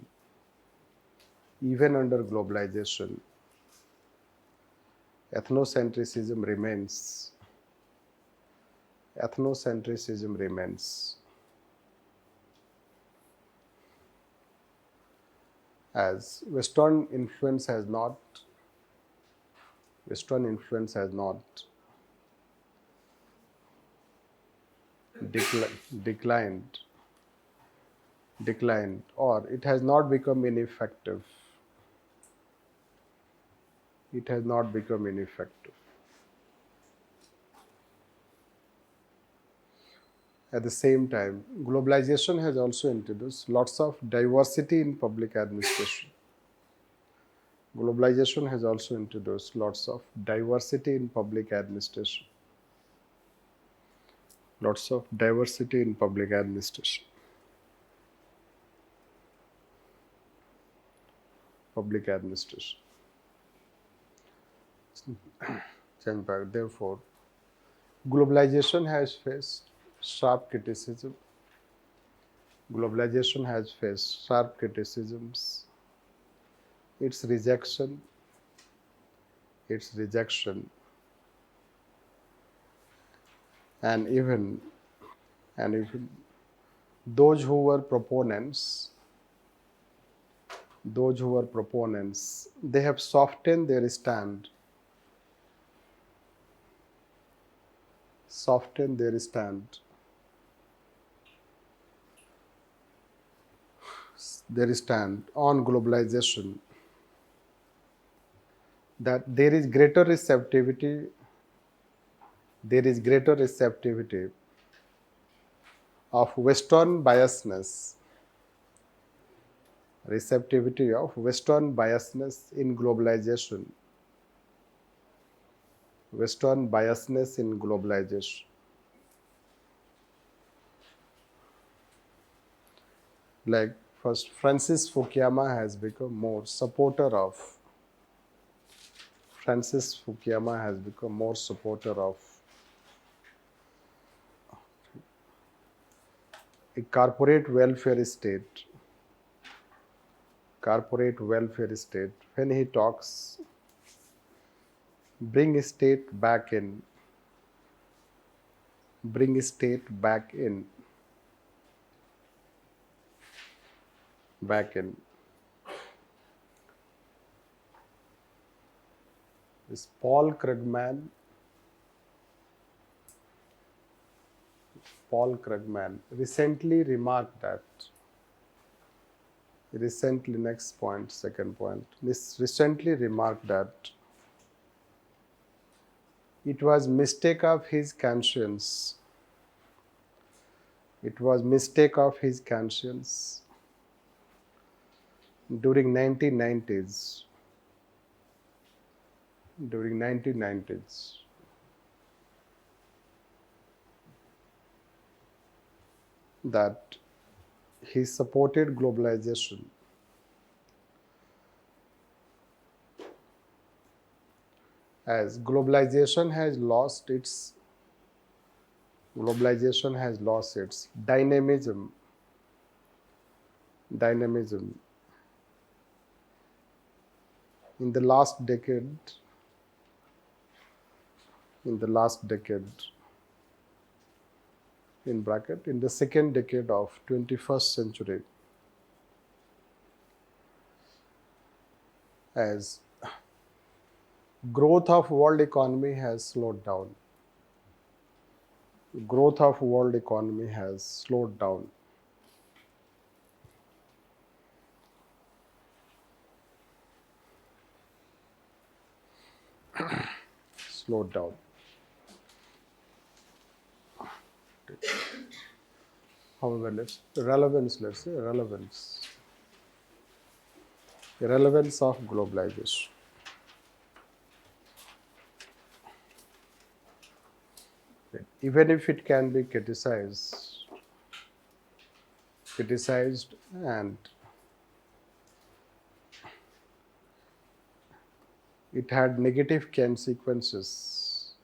ethnocentrism remains as Western influence has not declined or it has not become ineffective. At the same time, globalization has also introduced lots of diversity in public administration. public administration. Therefore, globalization has faced sharp criticism. Globalization has faced sharp criticisms. Its rejection, its rejection, and even those who were proponents, they have softened their stand, their stand on globalization, that there is greater receptivity of Western biasness, in globalization, Like first, Francis Fukuyama has become more supporter of a corporate welfare state. When he talks, bring state back in, bring state back in, back in. This Paul Krugman recently remarked that, next point, second point, recently remarked that it was mistake of his conscience. During 1990s, that he supported globalization as globalization has lost its dynamism in the last decade in the second decade of 21st century, as growth of world economy has slowed down. However, let's say relevance of globalization. Even if it can be criticized and it had negative consequences,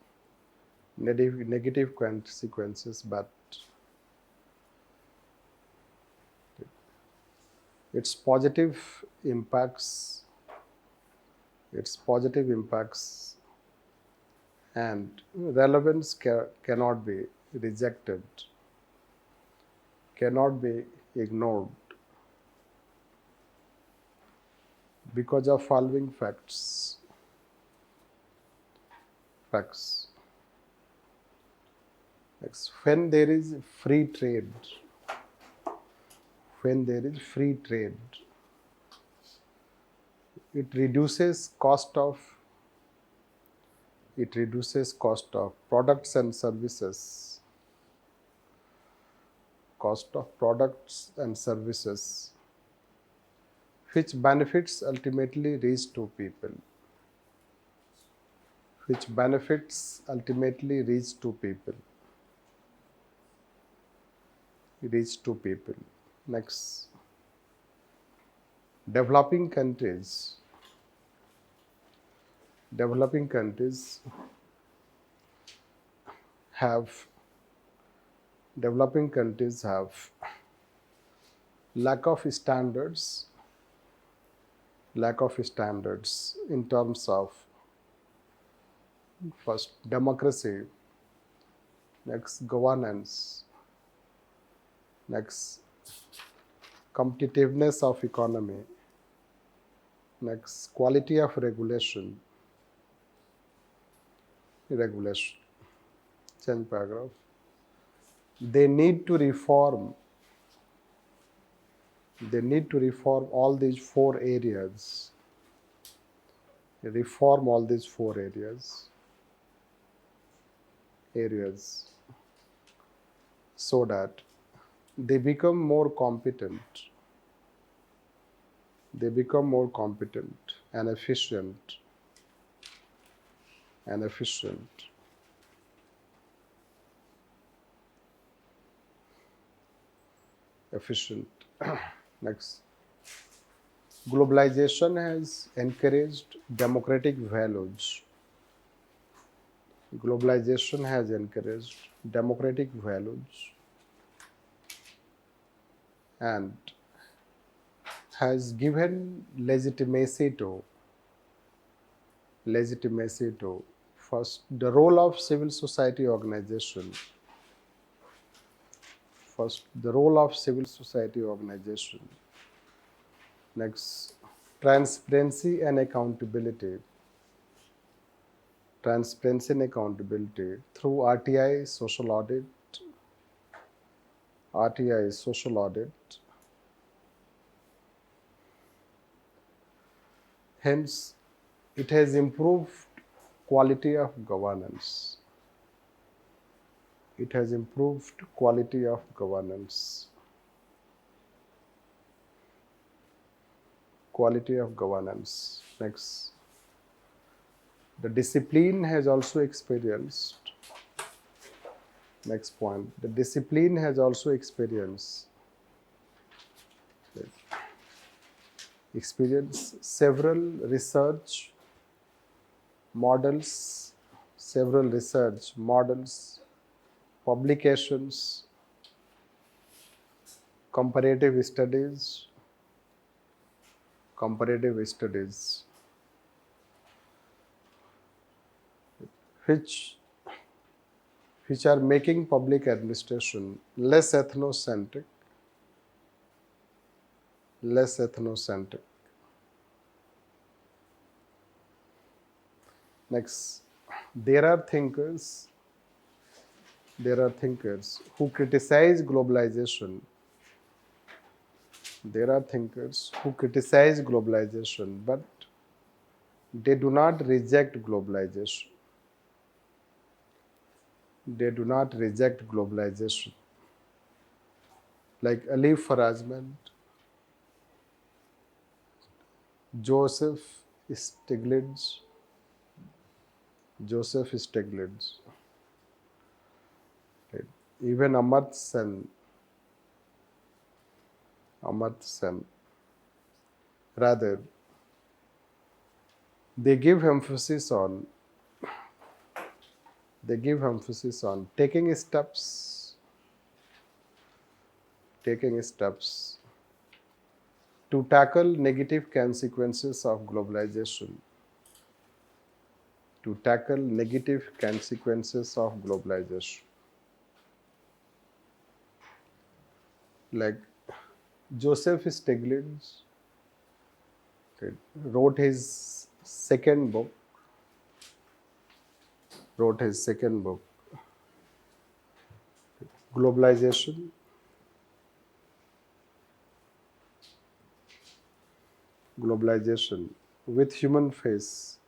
but its positive impacts and relevance cannot be rejected, cannot be ignored because of following facts. When there is free trade, it reduces cost of products and services, which benefits ultimately reach to people. Next. developing countries developing countries have developing countries have lack of standards in terms of first democracy, next governance, next competitiveness of economy, next quality of regulation. Change paragraph. They need to reform all these four areas. Reform all these four areas so that they become more competent and efficient efficient. Next, globalization has encouraged democratic values. Globalization has encouraged democratic values and has given legitimacy to first the role of civil society organization. Next, transparency and accountability through RTI social audit. Hence, it has improved quality of governance. Next, the discipline has also experienced. Next point, the discipline has also experienced several research models, publications, comparative studies, which are making public administration less ethnocentric. Next, there are thinkers who criticize globalization. But they do not reject globalization. Like Alif Farazman, Joseph Stiglitz, right? Even Amartya Sen. Rather, they give emphasis on taking steps to tackle negative consequences of globalization. Like Joseph Stiglitz wrote his second book, Globalization, with human face.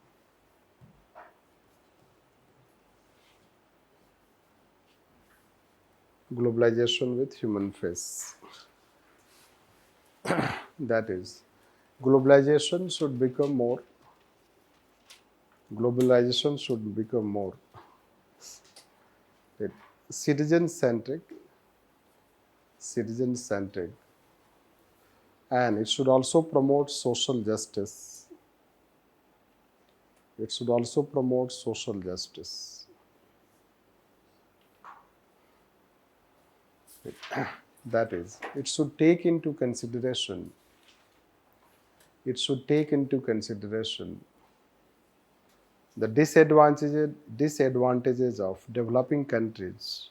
That is, globalization should become more citizen-centric and it should also promote social justice. It should also promote social justice. That is, it should take into consideration the disadvantages of developing countries,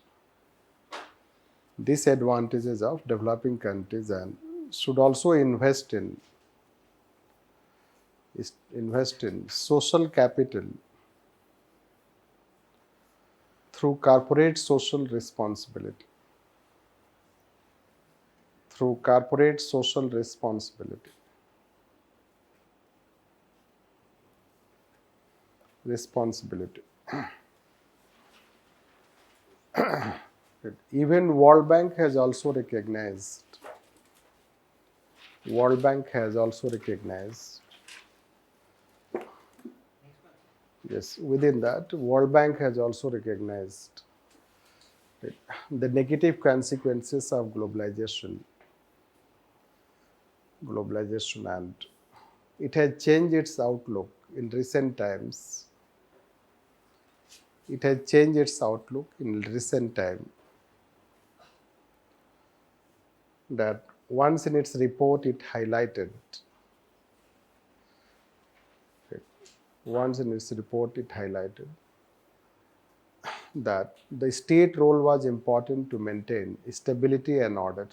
and should also invest in social capital through corporate social responsibility. Even World Bank has also recognized. Yes, within that, World Bank has also recognized the negative consequences of globalization, and it has changed its outlook in recent times. That once in its report it highlighted that the state role was important to maintain stability and order.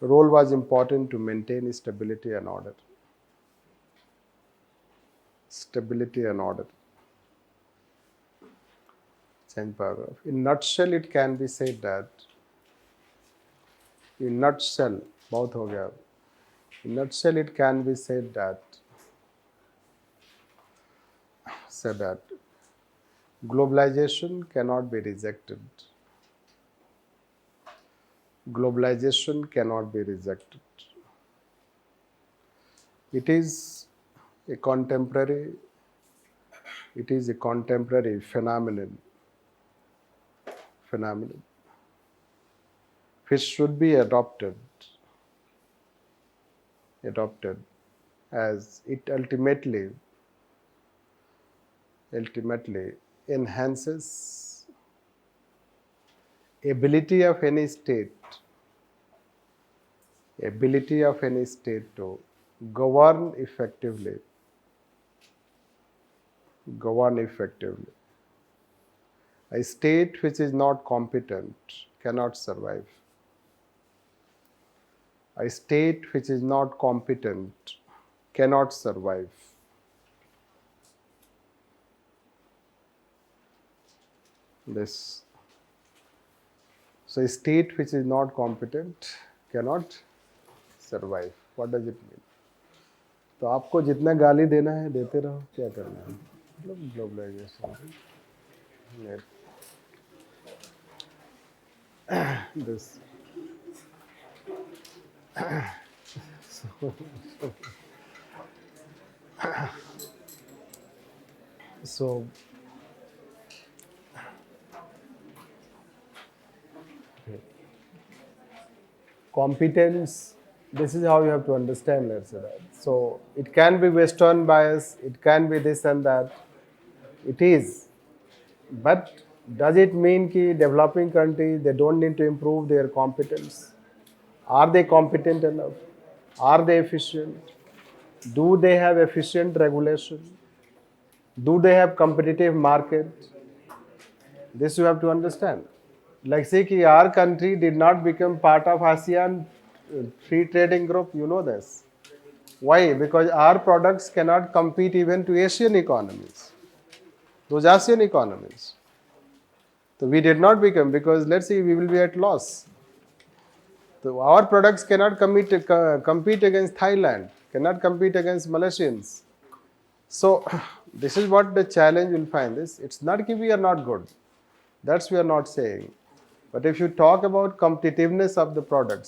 Role was important to maintain stability and order. Change paragraph. In nutshell, it can be said that, बहुत हो गया. In nutshell, it can be said that globalization cannot be rejected. It is a contemporary phenomenon which should be adopted as it ultimately enhances ability of any state to govern effectively. A state which is not competent cannot survive. This. So a state which is not competent cannot survive. What does it mean? तो आपको जितना गाली देना है देते रहो, क्या करना है? मतलब globalisation. This. So competence, this is how you have to understand, let's say that. So it can be Western bias, it can be this and that. It is. But does it mean that developing countries, they don't need to improve their competence? Are they competent enough? Are they efficient? Do they have efficient regulation? Do they have competitive market? This you have to understand. Like say कि our country did not become part of ASEAN free trading group, you know this. Why? Because our products cannot compete even to Asian economies. Those ASEAN economies. So we did not become, because let's say we will be at loss. So our products cannot compete against Thailand, cannot compete against Malaysians. So this is what the challenge will find. It's not that we are not good. That's we are not saying. But if you talk about competitiveness of the product,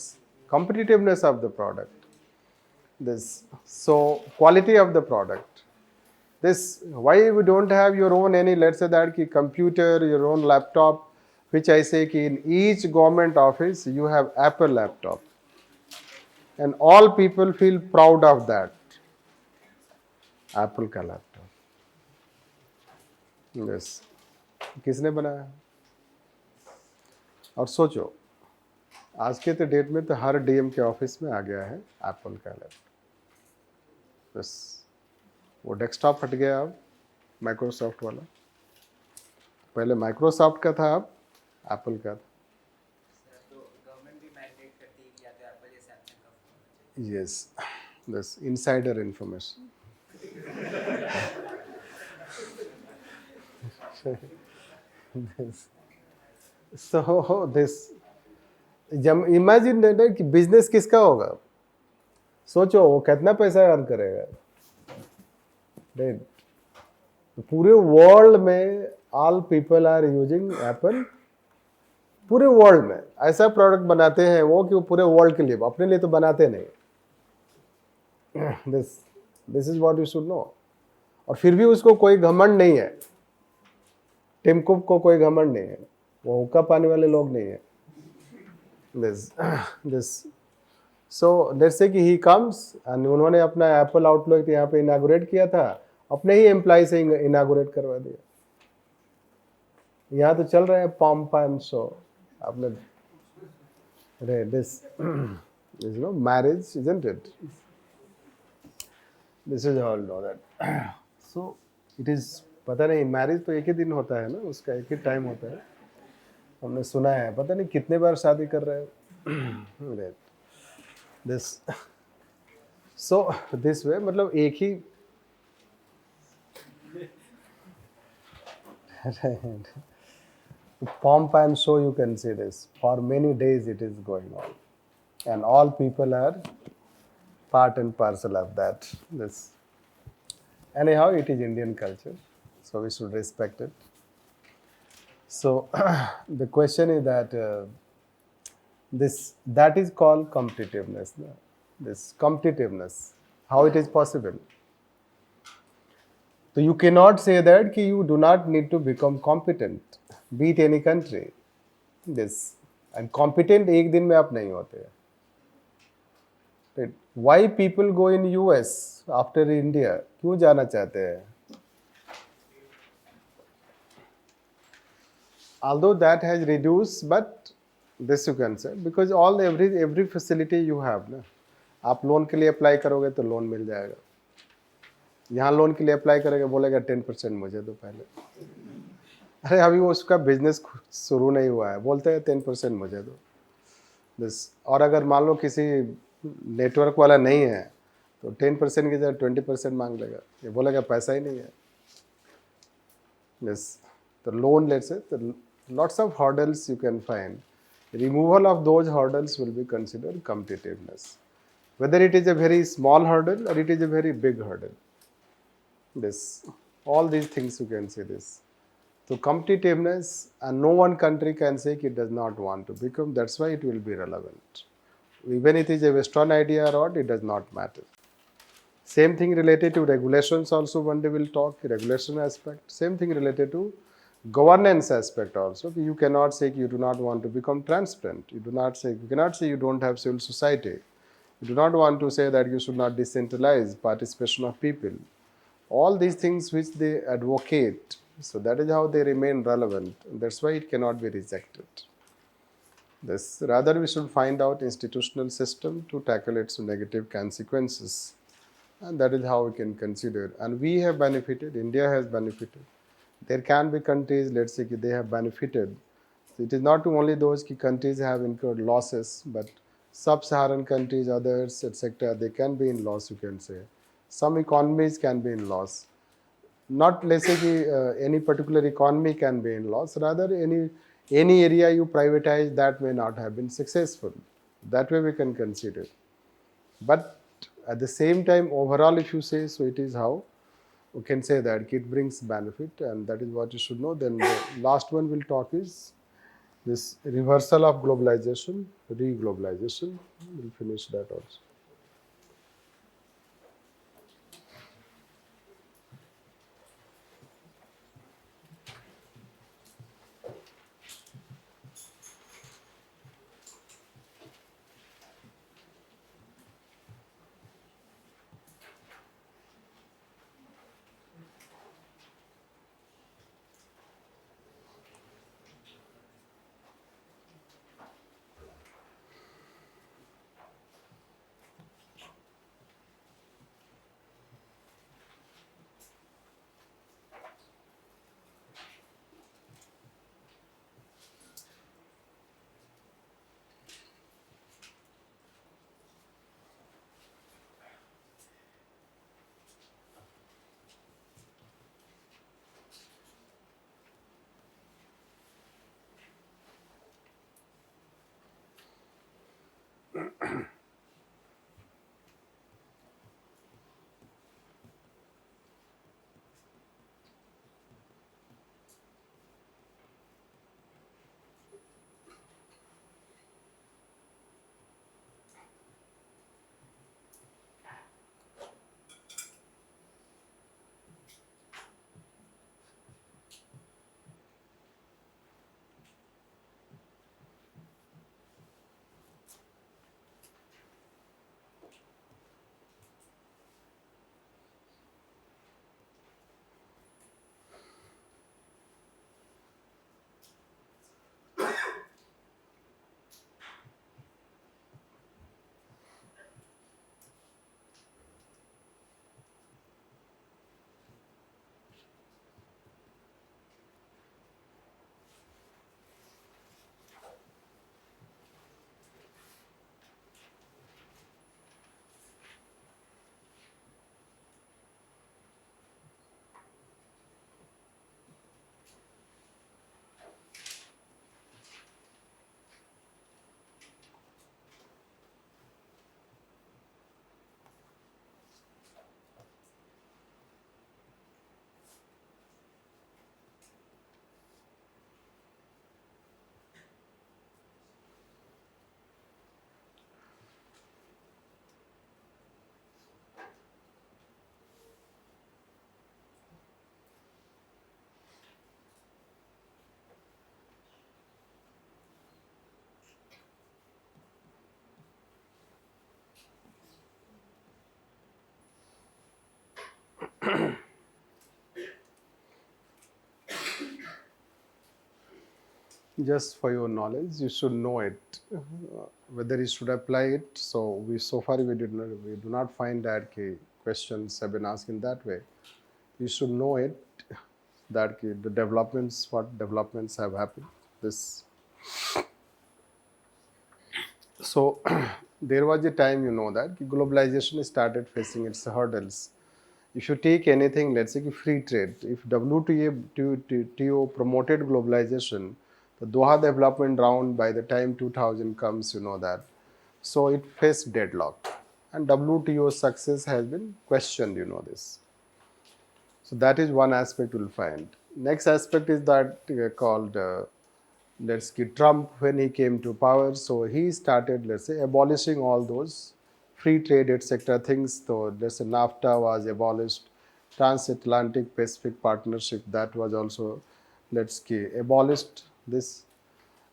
so quality of the product, this, why we don't have your own any, let's say that computer, your own laptop, which I say कि in each government office you have Apple laptop, and all people feel proud of that. Apple का laptop. Yes. किसने बनाया? और सोचो, आज के तो date में तो हर डीएम के ऑफिस में आ गया है एप्पल का लैपटॉप. बस वो डेस्कटॉप हट गया, अब माइक्रोसॉफ्ट वाला. पहले माइक्रोसॉफ्ट का था, अब एप्पल का था. तो गवर्नमेंट भी मैंडेट करती है कि या तो एप्पल या सैमसंग का फोन होना चाहिए. Yes, this insider information. So this, जब इमेजिन कि बिजनेस किसका होगा, सोचो वो कितना पैसा अर्न करेगा. पूरे वर्ल्ड में all people are using Apple. पूरे वर्ल्ड में ऐसा प्रोडक्ट बनाते हैं वो कि वो पूरे वर्ल्ड के लिए, अपने लिए तो बनाते नहीं. This is what you should know. और फिर भी उसको कोई घमंड नहीं है. टिम कुक को कोई घमंड नहीं है, वो हुक्का पाने वाले लोग नहीं है. दिस सो लेट्स से कि ही कम्स एंड उन्होंने अपना एप्पल आउटलुक यहाँ पे इनागुरेट किया था, अपने ही एम्प्लॉय से इनागुरेट करवा दिया. यहाँ तो चल रहे हैं पॉम्प एंड शो. आपने this is no marriage, isn't it? This is all know that. So it is, पता नहीं, मैरिज तो एक ही दिन होता है ना, उसका एक ही टाइम होता है. हमने सुना है, पता नहीं कितने बार शादी कर रहे हैं. दिस सो दिस वे, मतलब एक ही pomp and show, you can say this. For many days it is going on, and all people are part and parcel of that. This, anyhow, it is Indian culture, so we should respect it. So the question is that that is called competitiveness. No? This competitiveness, how it is possible? So you cannot say that कि you do not need to become competent, be it any country. This, and competent एक दिन में आप नहीं होते. Right? Why people go in US after India? क्यों जाना चाहते हैं? Although that has reduced, but this you can say, because every facility you have ना. आप लोन के लिए अप्लाई करोगे तो लोन मिल जाएगा. यहाँ लोन के लिए अप्लाई करेगा, बोलेगा 10% मुझे दो पहले. अरे अभी वो उसका बिजनेस शुरू नहीं हुआ है, बोलते हैं 10% मुझे दो. दिस, और अगर मान लो किसी नेटवर्क वाला नहीं है तो 10% की जगह 20% मांग लेगा. ये बोलेगा पैसा ही नहीं है. This, the loan, let's say, lots of hurdles you can find. Removal of those hurdles will be considered competitiveness. Whether it is a very small hurdle or it is a very big hurdle. This, all these things you can say this. So competitiveness, and no one country can say it does not want to become. That's why it will be relevant. Even if it is a Western idea or not, it does not matter. Same thing related to regulations also, one day we'll talk, regulation aspect. Same thing related to governance aspect also. You cannot say you do not want to become transparent. You cannot say you don't have civil society. You do not want to say that you should not decentralize participation of people. All these things which they advocate, so that is how they remain relevant. That's why it cannot be rejected. This, rather we should find out institutional system to tackle its negative consequences. And that is how we can consider. And we have benefited, India has benefited. There can be countries, let's say, they have benefited. So it is not only those countries have incurred losses, but sub-Saharan countries, others, etc., they can be in loss, you can say. Some economies can be in loss. Not, let's say, any particular economy can be in loss. Rather, any area you privatize, that may not have been successful. That way we can consider. But at the same time, overall, if you say, so it is how we can say that it brings benefit, and that is what you should know. Then the last one we'll talk is this reversal of globalization, re-globalization. We'll finish that also. Just for your knowledge, you should know it. Whether you should apply it. So far we do not find that questions have been asked in that way. You should know it, that the developments, what developments have happened. This. So there was a time, that globalization started facing its hurdles. If you take anything, let's say free trade, if WTO promoted globalization, the Doha development round by the time 2000 comes, that. So it faced deadlock. And WTO's success has been questioned, this. So that is one aspect you'll find. Next aspect is that called, let's see, Trump, when he came to power, so he started, let's say, abolishing all those free trade, etc. things. So let's say NAFTA was abolished, Transatlantic Pacific Partnership, that was also, let's say, abolished this.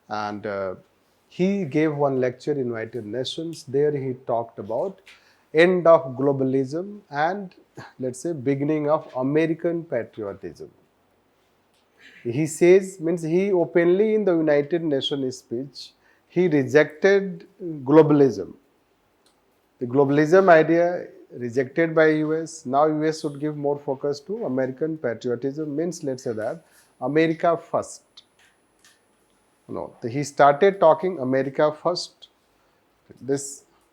And he gave one lecture in United Nations. There he talked about end of globalism and, let's say, beginning of American patriotism. He says, means he openly in the United Nations speech, he rejected globalism. The globalism idea rejected by US. Now US should give more focus to American patriotism, means, let's say that America first. No, he started talking America first.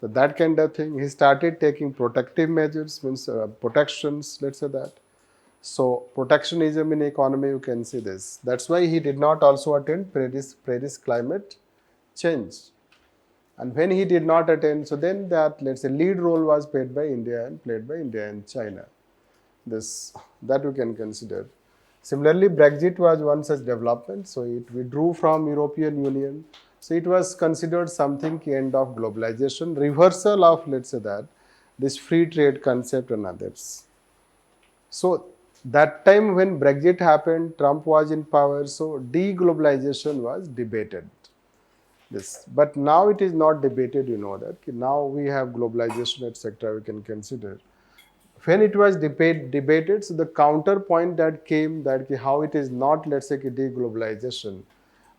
That kind of thing. He started taking protective measures, means protections, let's say that. So protectionism in economy, you can see this. That's why he did not also attend Paris climate change. And when he did not attend, so then that, let's say, lead role was played by India and China. That we can consider. Similarly, Brexit was one such development. So it withdrew from European Union. So it was considered something end of globalization, reversal of, let's say that, this free trade concept and others. So that time when Brexit happened, Trump was in power, so de-globalization was debated. But now it is not debated, that. Now we have globalization, etc. we can consider. When it was debated, so the counterpoint that came, that how it is not, let's say, de-globalization,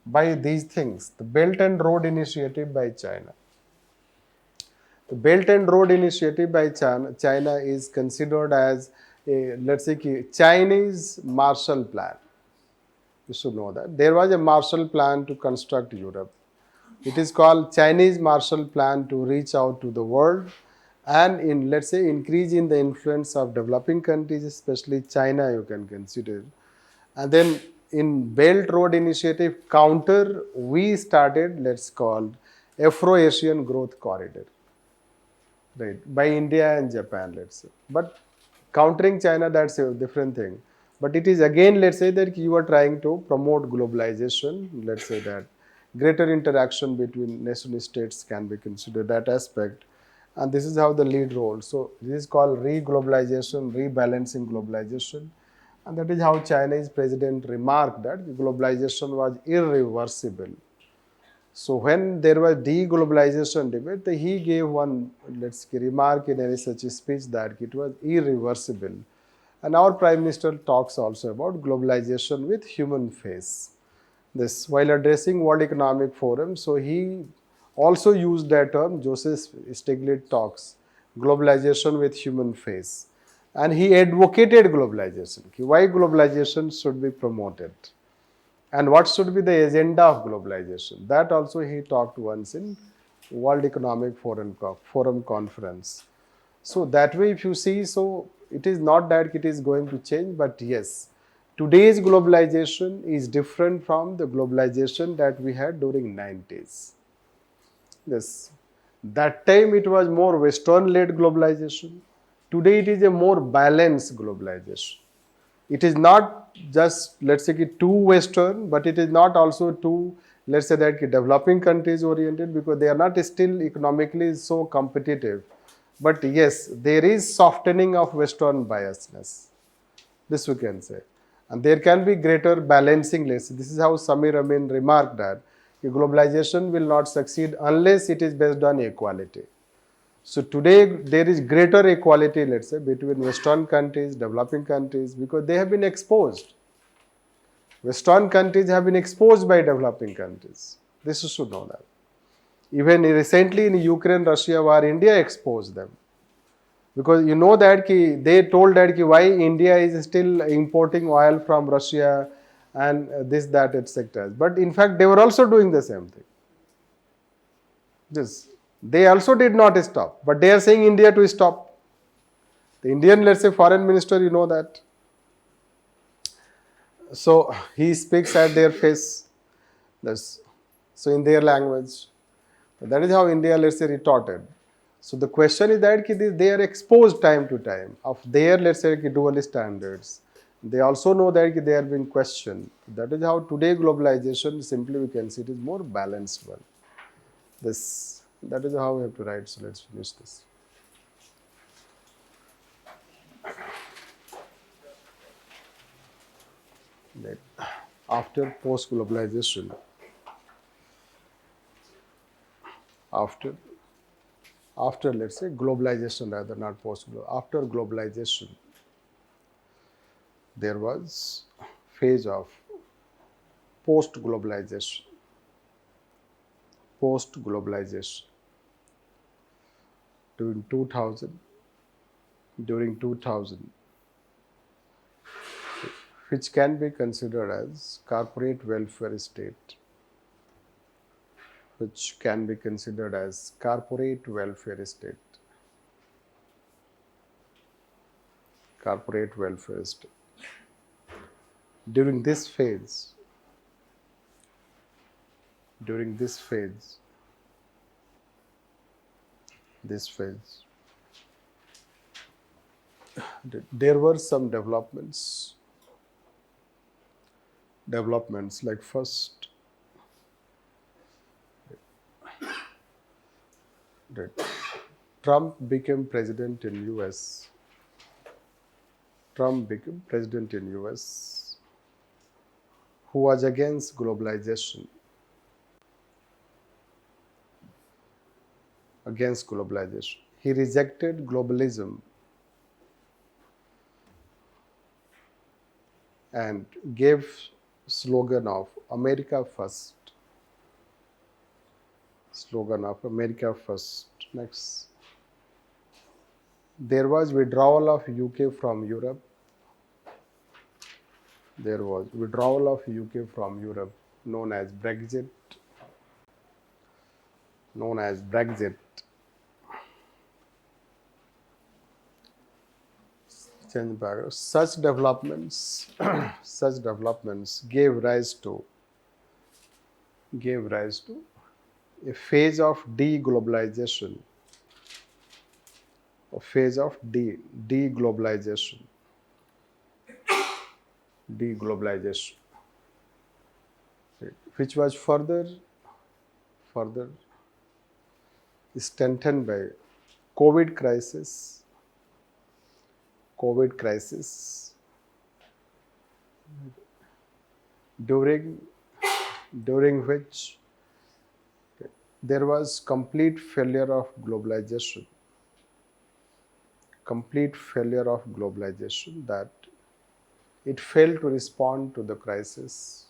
by these things, the Belt and Road Initiative by China. The Belt and Road Initiative by China is considered as a, let's say, Chinese Marshall Plan. You should know that. There was a Marshall Plan to construct Europe. It is called Chinese Marshall Plan to reach out to the world and let's say, increase in the influence of developing countries, especially China, you can consider. And then in Belt Road Initiative counter, we started, let's call Afro-Asian Growth Corridor, right, by India and Japan, let's say. But countering China, that's a different thing. But it is again, let's say, that you are trying to promote globalization, let's say that greater interaction between nation states can be considered that aspect. And this is how the lead role. So this is called re-globalization, rebalancing globalization. And that is how Chinese president remarked that globalization was irreversible. So when there was de-globalization debate, he gave one, let's say, remark in any such speech that it was irreversible. And our Prime Minister talks also about globalization with human face. This while addressing World Economic Forum, so he also used that term. Joseph Stiglitz talks globalization with human face, and he advocated globalization. Why globalization should be promoted, and what should be the agenda of globalization. That also he talked once in World Economic Forum conference. So that way, if you see, so it is not that it is going to change, but yes, today's globalization is different from the globalization that we had during 90s. Yes, that time it was more Western-led globalization. Today it is a more balanced globalization. It is not just, let's say, too Western, but it is not also too, let's say, that developing countries oriented, because they are not still economically so competitive. But yes, there is softening of Western biasness. This we can say. And there can be greater balancing. This is how Samir Amin remarked that globalization will not succeed unless it is based on equality. So today there is greater equality, let's say, between Western countries, developing countries, because they have been exposed. Western countries have been exposed by developing countries. This you should know that. Even recently in Ukraine-Russia war, India exposed them. Because you know that they told that why India is still importing oil from Russia and this, that, etc. But in fact, they were also doing the same thing. This, they also did not stop, but they are saying India to stop. The Indian, let's say, foreign minister, you know that. So he speaks at their face. That's, so in their language. That is how India, let's say, retorted. So the question is that they are exposed time to time of their, let's say, dual standards. They also know that they are being questioned. That is how today globalization, simply we can see it is more balanced one. That is how we have to write. So let's finish this. That after post-globalization, after let's say globalization, rather not post-globalization, after globalization, there was phase of post-globalization. Post-globalization during 2000, which can be considered as corporate welfare state, which can be considered as corporate welfare state, corporate welfare state. During this phase, there were some developments like first, that Trump became president in US. Who was against globalization. He rejected globalism and gave slogan of America First. Next, there was withdrawal of UK from Europe. Known as Brexit. Change paragraph. Such developments gave rise to a phase of de-globalization. De-globalization, which was further strengthened by COVID crisis, during which there was complete failure of globalization, that it failed to respond to the crisis.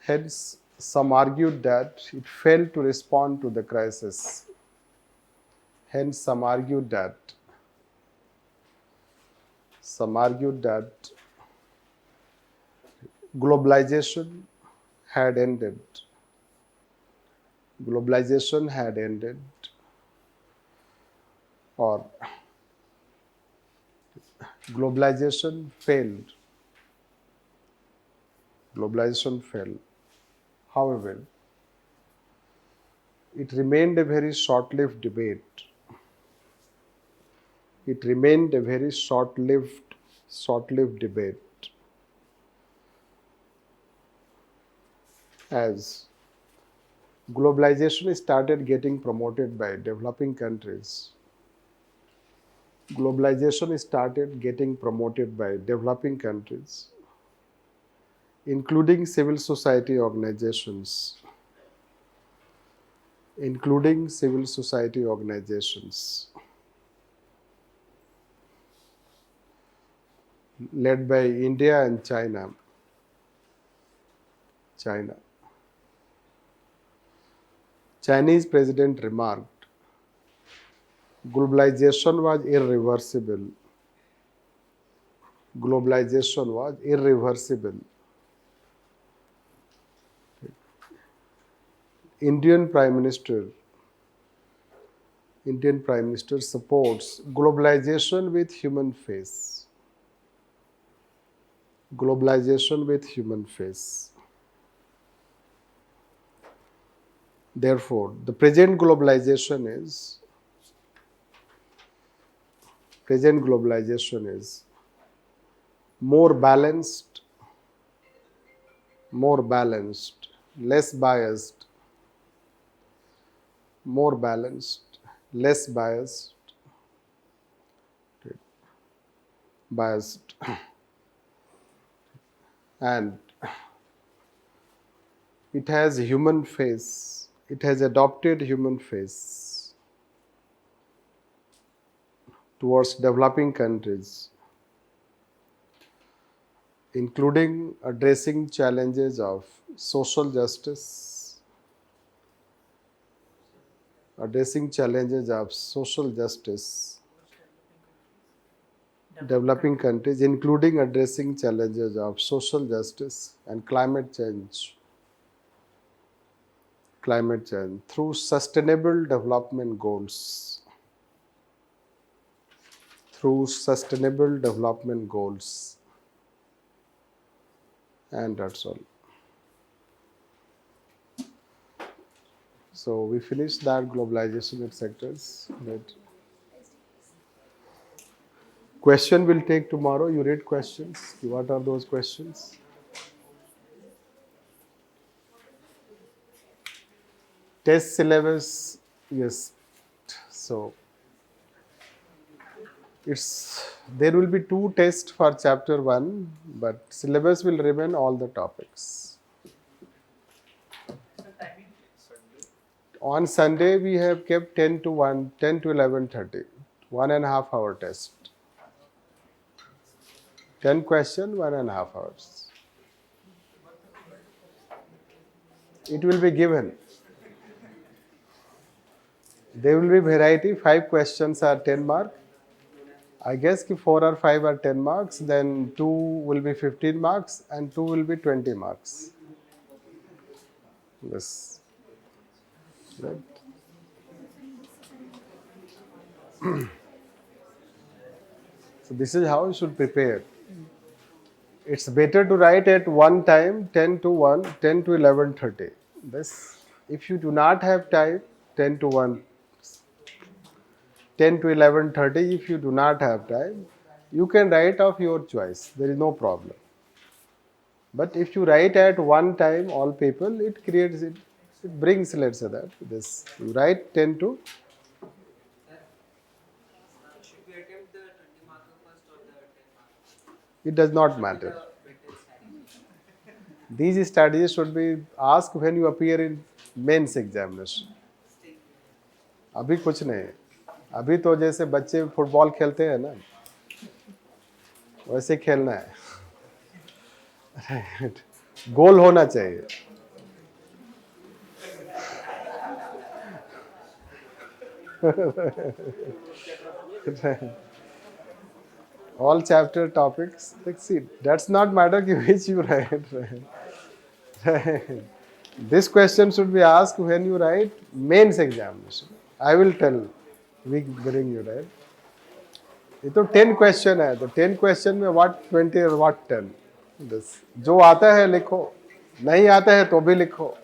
Hence, some argued that it failed to respond to the crisis. Globalization had ended. Or globalization failed. However, it remained a very short-lived debate. As globalization started getting promoted by developing countries. including civil society organizations, including civil society organizations led by India and China. Chinese president remarked, globalization was irreversible. Globalization was irreversible. Indian Prime Minister supports globalization with human face. Globalization with human face. Therefore, the present globalization is more balanced, less biased, biased, and it has human face. It has adopted human face towards developing countries, including addressing challenges of social justice, developing countries, including addressing challenges of social justice and climate change through sustainable development goals. And that's all. So we finished that globalization at sectors. Question will take tomorrow. You read questions. What are those questions? Test syllabus, yes. So there will be 2 tests for chapter 1, but syllabus will remain all the topics. On Sunday we have kept 10 to 11:30, 1.5 hour test. 10 questions, 1.5 hours. It will be given. There will be variety. 5 questions are 10 marks. I guess 4 or 5 are 10 marks. Then 2 will be 15 marks and 2 will be 20 marks. Yes. Right. So this is how you should prepare. It's better to write at one time 10 to 11:30. This, if you do not have time, 10 to 11:30. If you do not have time, you can write of your choice. There is no problem. But if you write at one time, all people, it brings, let's say that this. You write 10 to. Should we attempt the 20 marker first or the 10 marker? It does not matter. These studies should be asked when you appear in mains examination. अभी कुछ नहीं, अभी तो जैसे बच्चे football खेलते हैं ना, वैसे खेलना है. गोल होना चाहिए. All chapter topics, see, that's not matter which you write. This question should be asked when you write mains examination. I will tell, we bring you, right? ये तो 10 question है, तो 10 question में what 20 or what 10? जो आता है लिखो, नहीं आता है तो भी लिखो.